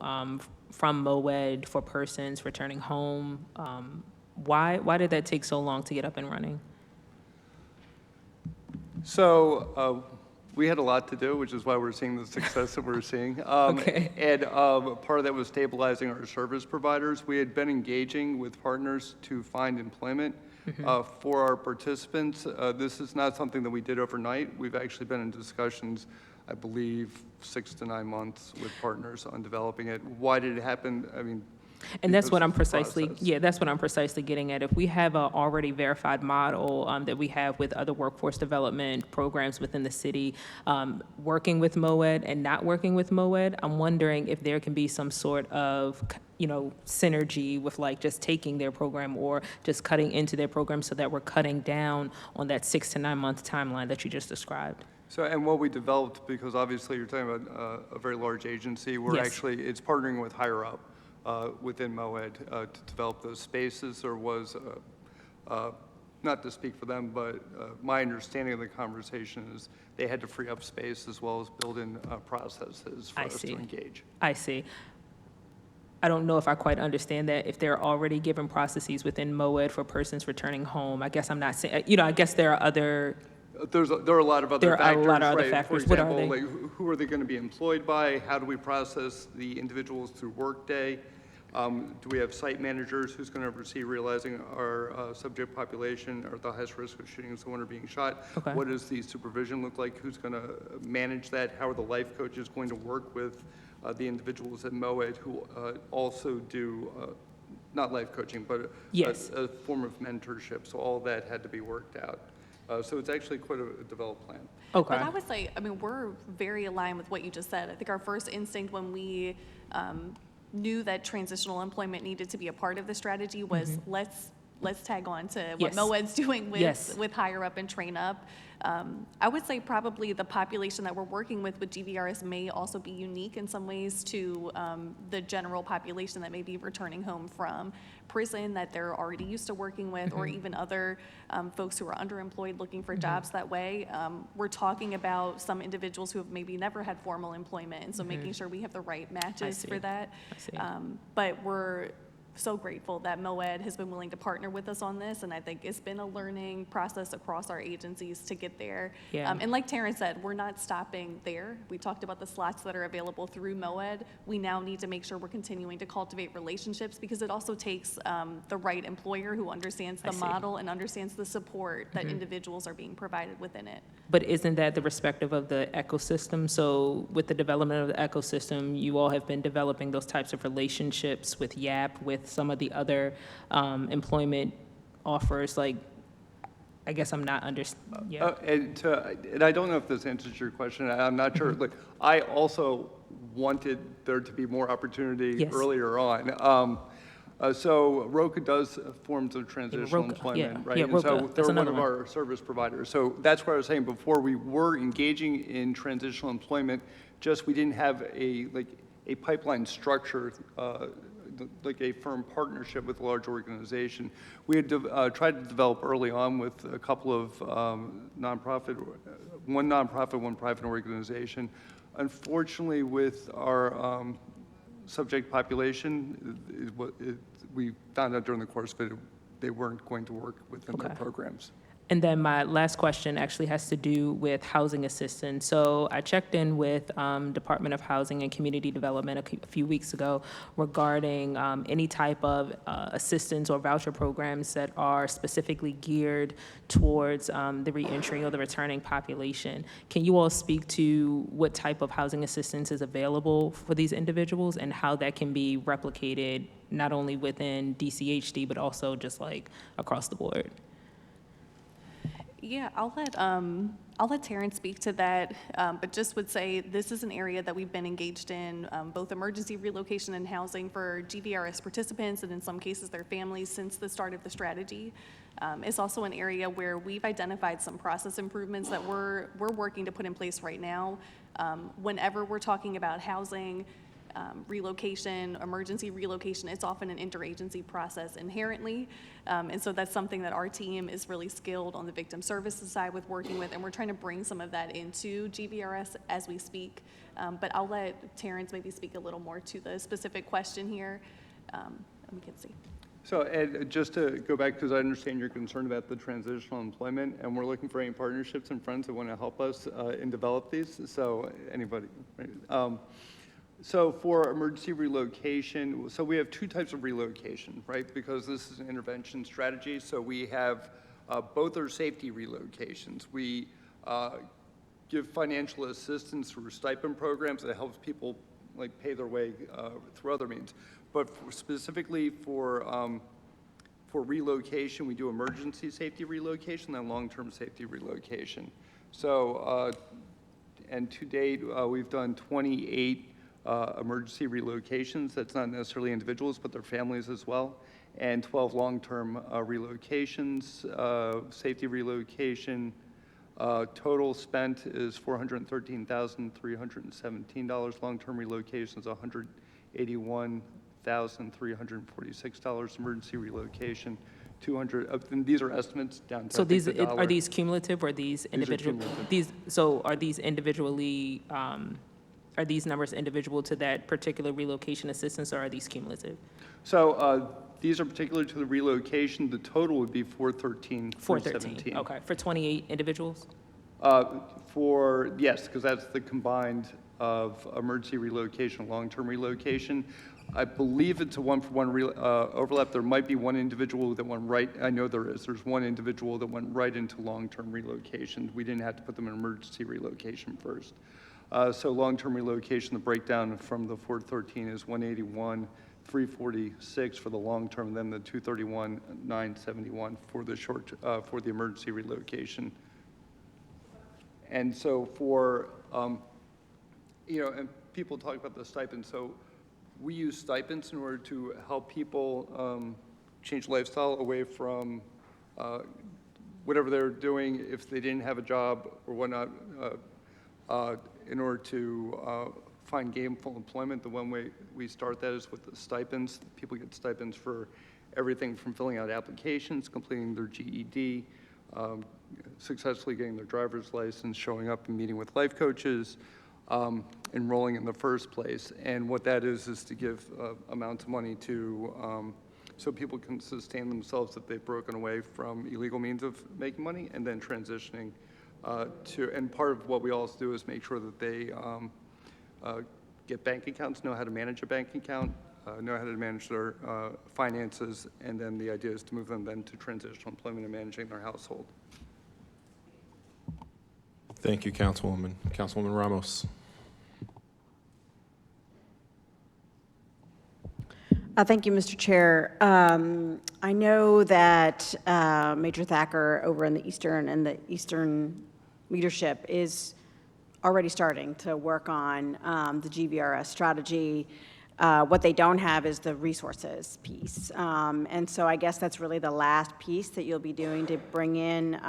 Speaker 5: from MOED for persons returning home. Why did that take so long to get up and running?
Speaker 13: So we had a lot to do, which is why we're seeing the success that we're seeing.
Speaker 5: Okay.
Speaker 13: And part of that was stabilizing our service providers. We had been engaging with partners to find employment for our participants. This is not something that we did overnight. We've actually been in discussions, I believe, 6 to 9 months with partners on developing it. Why did it happen? I mean,
Speaker 5: and that's what I'm
Speaker 13: process.
Speaker 5: that's what I'm precisely getting at. If we have an already verified model that we have with other workforce development programs within the city, working with MOED and not working with MOED, I'm wondering if there can be some sort of synergy with just taking their program or just cutting into their program so that we're cutting down on that 6 to 9 month timeline that you just described.
Speaker 13: So, and what we developed, because obviously you're talking about a very large agency, we're
Speaker 5: Yes.
Speaker 13: actually, it's partnering with Higher Up within MOED to develop those spaces. There was, not to speak for them, but my understanding of the conversation is they had to free up space as well as build in processes for us to engage.
Speaker 5: I see. I don't know if I quite understand that. If there are already given processes within MOED for persons returning home, I guess I'm not saying, I guess there are other.
Speaker 13: There are a lot of other factors.
Speaker 5: There are a lot of other
Speaker 13: right?
Speaker 5: factors.
Speaker 13: For
Speaker 5: What
Speaker 13: example,
Speaker 5: are they?
Speaker 13: who are they going to be employed by? How do we process the individuals through Workday? Do we have site managers who's going to oversee realizing our subject population are at the highest risk of shooting someone or being shot?
Speaker 5: Okay.
Speaker 13: What does the supervision look like? Who's going to manage that? How are the life coaches going to work with the individuals at MOED who also do, not life coaching, but
Speaker 5: Yes.
Speaker 13: a form of mentorship? So all that had to be worked out. So it's actually quite a developed plan.
Speaker 5: Okay.
Speaker 12: But I would say, we're very aligned with what you just said. I think our first instinct when we knew that transitional employment needed to be a part of the strategy was let's let's tag on to what
Speaker 5: Yes.
Speaker 12: MOED's doing
Speaker 5: Yes.
Speaker 12: with Hire Up and Train Up. I would say probably the population that we're working with GVRS may also be unique in some ways to the general population that may be returning home from prison that they're already used to working with, or even other folks who are underemployed looking for jobs that way. We're talking about some individuals who have maybe never had formal employment, and so making sure we have the right matches
Speaker 5: see.
Speaker 12: for that.
Speaker 5: I see.
Speaker 12: But we're so grateful that MOED has been willing to partner with us on this, and I think it's been a learning process across our agencies to get there.
Speaker 5: Yeah.
Speaker 12: And like Terrence said, we're not stopping there. We talked about the slots that are available through MOED. We now need to make sure we're continuing to cultivate relationships, because it also takes the right employer who understands the
Speaker 5: see.
Speaker 12: model and understands the support that individuals are being provided within it.
Speaker 5: But isn't that the respective of the ecosystem? So with the development of the ecosystem, you all have been developing those types of relationships with YAP, with some of the other employment offers, like, I guess I'm not yeah.
Speaker 13: And I don't know if this answers your question, I'm not sure. Like, I also wanted there to be more opportunity
Speaker 5: Yes.
Speaker 13: earlier on. So ROCA does forms of transitional
Speaker 5: ROCA,
Speaker 13: employment,
Speaker 5: yeah,
Speaker 13: right?
Speaker 5: yeah,
Speaker 13: And
Speaker 5: ROCA,
Speaker 13: so
Speaker 5: that's
Speaker 13: they're one
Speaker 5: another
Speaker 13: of
Speaker 5: one.
Speaker 13: our service providers. So that's what I was saying before, we were engaging in transitional employment, just we didn't have a pipeline structure, like a firm partnership with a large organization. We had tried to develop early on with a couple of nonprofit, one private organization. Unfortunately, with our subject population, we found out during the course that they weren't going to work within their programs.
Speaker 5: And then my last question actually has to do with housing assistance. So I checked in with Department of Housing and Community Development a few weeks ago regarding any type of assistance or voucher programs that are specifically geared towards the reentry or the returning population. Can you all speak to what type of housing assistance is available for these individuals and how that can be replicated not only within DCHD, but also just like across the board?
Speaker 12: Yeah, I'll let Terrence speak to that, but just would say this is an area that we've been engaged in, both emergency relocation and housing for GVRS participants, and in some cases their families, since the start of the strategy. It's also an area where we've identified some process improvements that we're working to put in place right now. Whenever we're talking about housing, relocation, emergency relocation, it's often an interagency process inherently. And so that's something that our team is really skilled on the victim services side with working with, and we're trying to bring some of that into GVRS as we speak. But I'll let Terrence maybe speak a little more to the specific question here, and we can see.
Speaker 13: So Ed, just to go back, because I understand you're concerned about the transitional employment, and we're looking for any partnerships and friends that want to help us and develop these. So anybody. So for emergency relocation, so we have two types of relocation, right? Because this is an intervention strategy. So we have both are safety relocations. We give financial assistance through stipend programs that helps people like pay their way through other means. But specifically for relocation, we do emergency safety relocation and long-term safety relocation. So, and to date, we've done 28 emergency relocations. That's not necessarily individuals, but their families as well. And 12 long-term relocations, safety relocation. Total spent is $413,317. Long-term relocations, $181,346. Emergency relocation, 200. And these are estimates down to
Speaker 5: So
Speaker 13: I think,
Speaker 5: these,
Speaker 13: the dollar.
Speaker 5: are these cumulative or these individual?
Speaker 13: cumulative.
Speaker 5: So are these individually, are these numbers individual to that particular relocation assistance, or are these cumulative?
Speaker 13: So these are particular to the relocation. The total would be 413,
Speaker 5: 413, okay, for 28 individuals?
Speaker 13: Yes, because that's the combined of emergency relocation, long-term relocation. I believe it's a one-for-one overlap. There might be one individual that went right, I know there is. There's one individual that went right into long-term relocation. We didn't have to put them in emergency relocation first. So long-term relocation, the breakdown from the 413 is 181,346 for the long-term, and then the 231,971 for the short, for the emergency relocation. And so for, and people talk about the stipend. So we use stipends in order to help people change lifestyle away from whatever they were doing if they didn't have a job or whatnot, in order to find gainful employment. The one way we start that is with the stipends. People get stipends for everything from filling out applications, completing their GED, successfully getting their driver's license, showing up and meeting with life coaches, enrolling in the first place. And what that is to give amounts of money to, so people can sustain themselves if they've broken away from illegal means of making money, and then transitioning and part of what we also do is make sure that they get bank accounts, know how to manage a bank account, know how to manage their finances, and then the idea is to move them then to transitional employment and managing their household.
Speaker 1: Thank you, Councilwoman. Councilwoman Ramos.
Speaker 8: Thank you, Mr. Chair. I know that Major Thacker over in the Eastern and the Eastern leadership is already starting to work on the GVRS strategy. What they don't have is the resources piece. And so I guess that's really the last piece that you'll be doing to bring in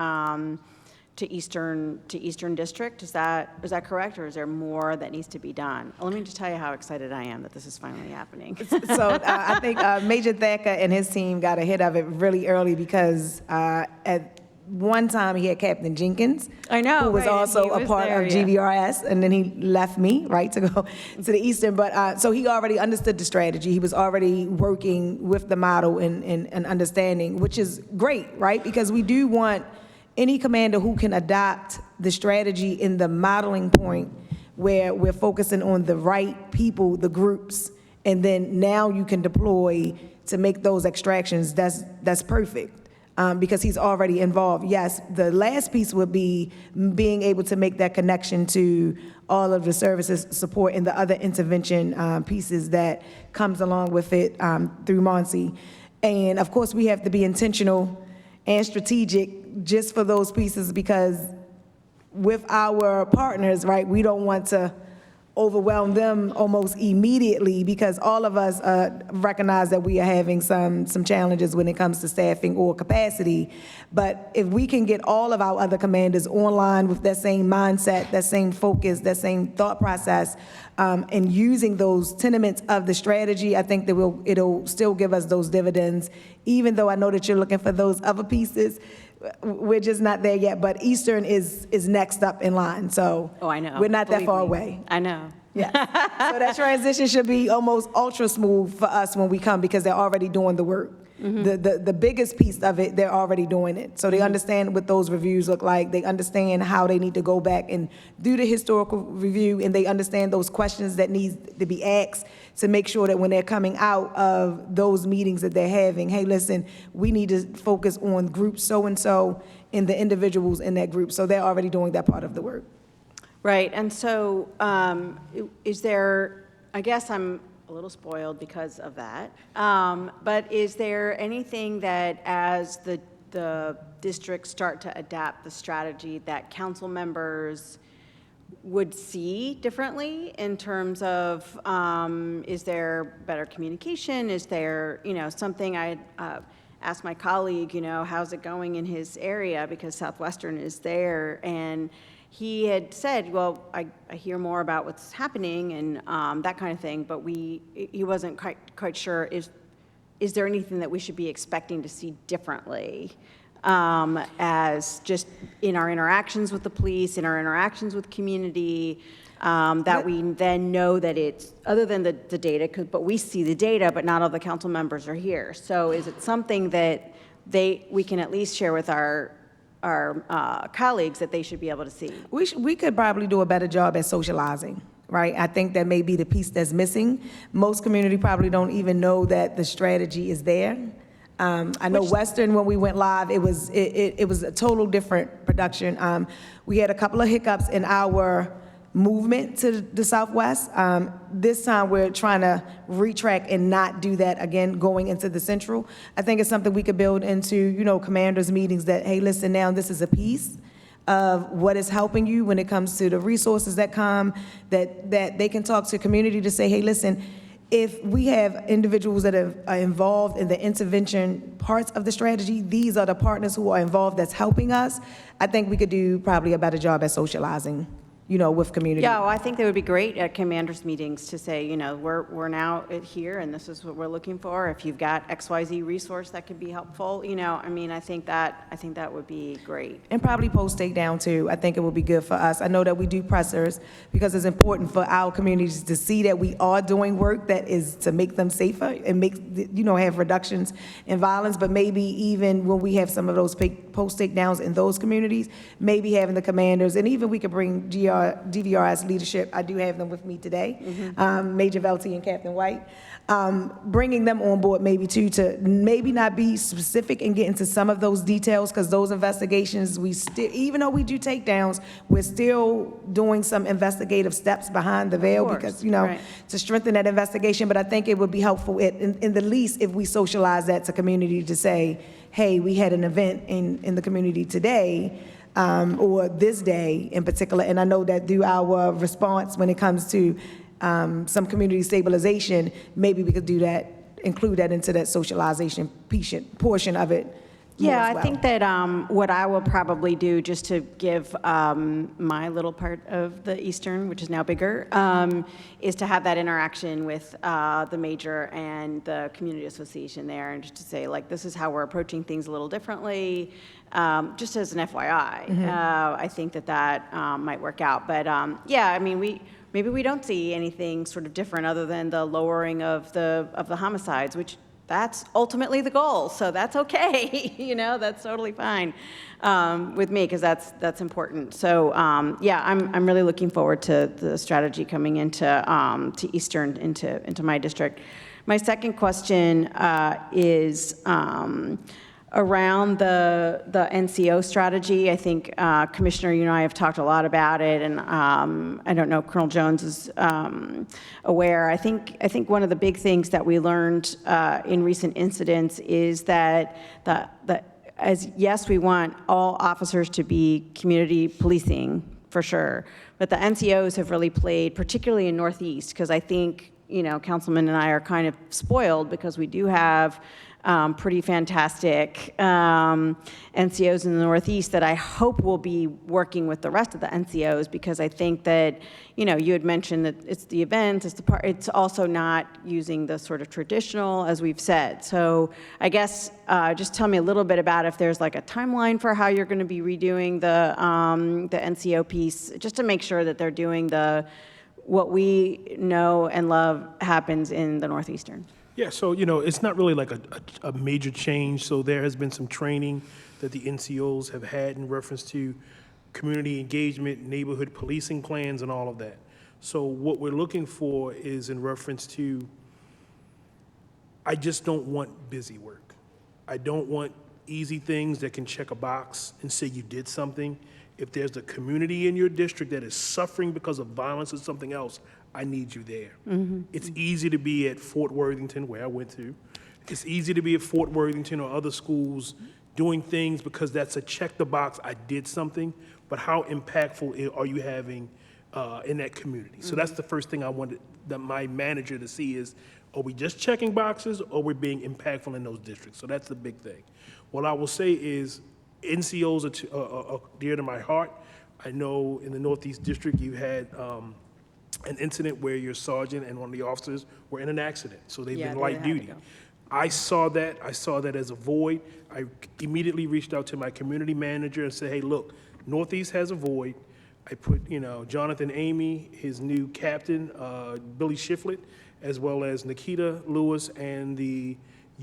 Speaker 8: to Eastern District. Is that correct, or is there more that needs to be done? Let me just tell you how excited I am that this is finally happening.
Speaker 9: So I think Major Thacker and his team got ahead of it really early because at one time he had Captain Jenkins,
Speaker 8: I know,
Speaker 9: who was
Speaker 8: right, and
Speaker 9: also
Speaker 8: he
Speaker 9: a
Speaker 8: was
Speaker 9: part
Speaker 8: there,
Speaker 9: of
Speaker 8: yeah.
Speaker 9: GVRS, and then he left me, right, to go to the Eastern. But so he already understood the strategy. He was already working with the model and understanding, which is great, right? Because we do want any commander who can adopt the strategy in the modeling point where we're focusing on the right people, the groups, and then now you can deploy to make those extractions. That's perfect. Because he's already involved. Yes, the last piece would be being able to make that connection to all of the services support and the other intervention pieces that comes along with it through MONSE. And of course, we have to be intentional and strategic just for those pieces, because with our partners, right, we don't want to overwhelm them almost immediately, because all of us recognize that we are having some challenges when it comes to staffing or capacity. But if we can get all of our other commanders online with that same mindset, that same focus, that same thought process, and using those tenements of the strategy, I think that it'll still give us those dividends, even though I know that you're looking for those other pieces. We're just not there yet, but Eastern is next up in line, so.
Speaker 8: Oh, I know.
Speaker 9: We're not that
Speaker 8: Believe
Speaker 9: far
Speaker 8: me.
Speaker 9: away.
Speaker 8: I know.
Speaker 9: Yeah. So that transition should be almost ultra smooth for us when we come, because they're already doing the work. The biggest piece of it, they're already doing it. So they understand what those reviews look like. They understand how they need to go back and do the historical review, and they understand those questions that need to be asked to make sure that when they're coming out of those meetings that they're having, hey, listen, we need to focus on group so-and-so and the individuals in that group. So they're already doing that part of the work.
Speaker 8: Right, and so is there, I guess I'm a little spoiled because of that, but is there anything that as the districts start to adapt the strategy that council members would see differently in terms of, is there better communication? Is there, something I asked my colleague, how's it going in his area, because Southwestern is there, and he had said, well, I hear more about what's happening and that kind of thing, but he wasn't quite sure, is there anything that we should be expecting to see differently as just in our interactions with the police, in our interactions with community, that we then know that it's, other than the data, but we see the data, but not all the council members are here. So is it something that we can at least share with our colleagues that they should be able to see?
Speaker 9: We could probably do a better job at socializing, right? I think that may be the piece that's missing. Most community probably don't even know that the strategy is there. I know Western, when we went live, it was a total different production. We had a couple of hiccups in our movement to the Southwest. This time we're trying to retrack and not do that again going into the Central. I think it's something we could build into, commanders' meetings that, hey, listen, now this is a piece of what is helping you when it comes to the resources that come, that they can talk to community to say, hey, listen, if we have individuals that are involved in the intervention parts of the strategy, these are the partners who are involved that's helping us, I think we could do probably a better job at socializing, with community.
Speaker 8: Yeah, well, I think they would be great at commanders meetings to say, we're now here and this is what we're looking for. If you've got XYZ resource that could be helpful, I think that would be great.
Speaker 9: And probably post takedown too. I think it would be good for us. I know that we do pressers because it's important for our communities to see that we are doing work that is to make them safer and make, have reductions in violence. But maybe even when we have some of those post takedowns in those communities, maybe having the commanders, and even we could bring DVRS leadership. I do have them with me today, Major Velty and Captain White. Bringing them on board maybe too, to maybe not be specific and get into some of those details, because those investigations, we still, even though we do takedowns, we're still doing some investigative steps behind the veil because,
Speaker 8: right.
Speaker 9: to strengthen that investigation. But I think it would be helpful in the least if we socialize that to community to say, hey, we had an event in the community today, or this day in particular. And I know that through our response when it comes to some community stabilization, maybe we could do that, include that into that socialization portion of it.
Speaker 8: Yeah,
Speaker 9: as well.
Speaker 8: I think that what I will probably do, just to give my little part of the Eastern, which is now bigger, is to have that interaction with the major and the community association there, and just to say, like, this is how we're approaching things a little differently, just as an FYI. I think that might work out. But yeah, I mean, maybe we don't see anything sort of different other than the lowering of the homicides, which that's ultimately the goal, so that's okay. That's totally fine with me, because that's important. So yeah, I'm really looking forward to the strategy coming into to Eastern, into my district. My second question is around the NCO strategy. I think, Commissioner, you and I have talked a lot about it, and I don't know if Colonel Jones is aware. I think one of the big things that we learned in recent incidents is that yes, we want all officers to be community policing, for sure, but the NCOs have really played, particularly in Northeast, because I think, Councilman and I are kind of spoiled because we do have pretty fantastic NCOs in the Northeast that I hope will be working with the rest of the NCOs, because I think that, you had mentioned that it's the event, it's also not using the sort of traditional, as we've said. So I guess just tell me a little bit about if there's like a timeline for how you're going to be redoing the NCO piece, just to make sure that they're doing what we know and love happens in the Northeastern.
Speaker 7: Yeah, so, it's not really like a major change. So there has been some training that the NCOs have had in reference to community engagement, neighborhood policing plans, and all of that. So what we're looking for is in reference to, I just don't want busy work. I don't want easy things that can check a box and say you did something. If there's a community in your district that is suffering because of violence or something else, I need you there. It's easy to be at Fort Worthington, where I went to. It's easy to be at Fort Worthington or other schools doing things because that's a check the box, I did something, but how impactful are you having in that community? So that's the first thing I wanted my manager to see is, are we just checking boxes or we're being impactful in those districts? So that's the big thing. What I will say is NCOs are dear to my heart. I know in the Northeast District you had an incident where your sergeant and one of the officers were in an accident, so they've been light duty. I saw that as a void. I immediately reached out to my community manager and said, hey, look, Northeast has a void. I put, Jonathan Amy, his new captain, Billy Shiflett, as well as Nikita Lewis and the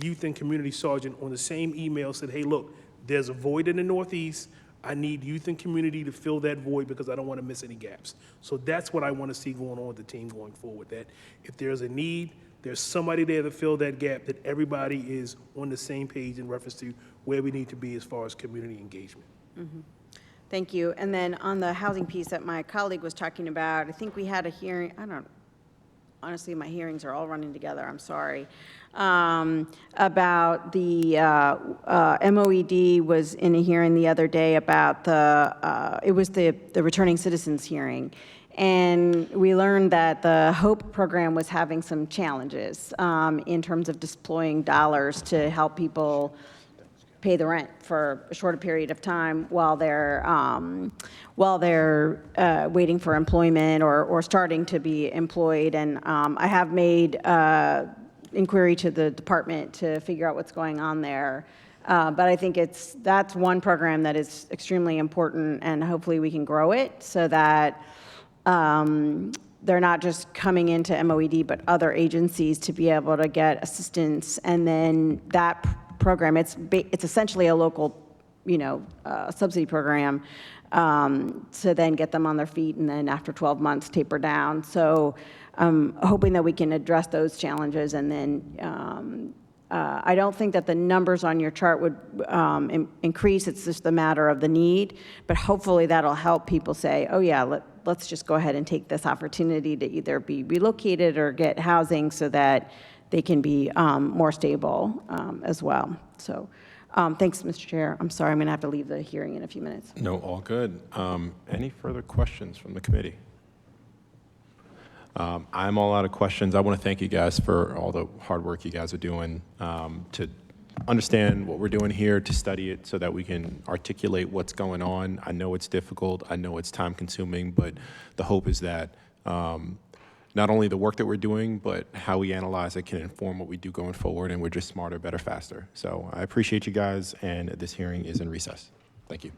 Speaker 7: youth and community sergeant on the same email, said, hey, look, there's a void in the Northeast. I need youth and community to fill that void because I don't want to miss any gaps. So that's what I want to see going on with the team going forward, that if there's a need, there's somebody there to fill that gap, that everybody is on the same page in reference to where we need to be as far as community engagement.
Speaker 8: Thank you. And then on the housing piece that my colleague was talking about, I think we had a hearing, honestly, my hearings are all running together, I'm sorry, about the MOED was in a hearing the other day about it was the returning citizens hearing. And we learned that the HOPE program was having some challenges in terms of deploying dollars to help people pay the rent for a shorter period of time while they're waiting for employment or starting to be employed. And I have made inquiry to the department to figure out what's going on there. But I think that's one program that is extremely important, and hopefully we can grow it so that they're not just coming into MOED, but other agencies to be able to get assistance. And then that program, it's essentially a local, subsidy program to then get them on their feet, and then after 12 months taper down. So I'm hoping that we can address those challenges, and then I don't think that the numbers on your chart would increase. It's just a matter of the need, but hopefully that'll help people say, oh yeah, let's just go ahead and take this opportunity to either be relocated or get housing so that they can be more stable as well. So thanks, Mr. Chair. I'm sorry, I'm going to have to leave the hearing in a few minutes.
Speaker 1: No, all good. Any further questions from the committee? I'm all out of questions. I want to thank you guys for all the hard work you guys are doing to understand what we're doing here, to study it so that we can articulate what's going on. I know it's difficult. I know it's time consuming, but the hope is that not only the work that we're doing, but how we analyze it can inform what we do going forward, and we're just smarter, better, faster. So I appreciate you guys, and this hearing is in recess. Thank you.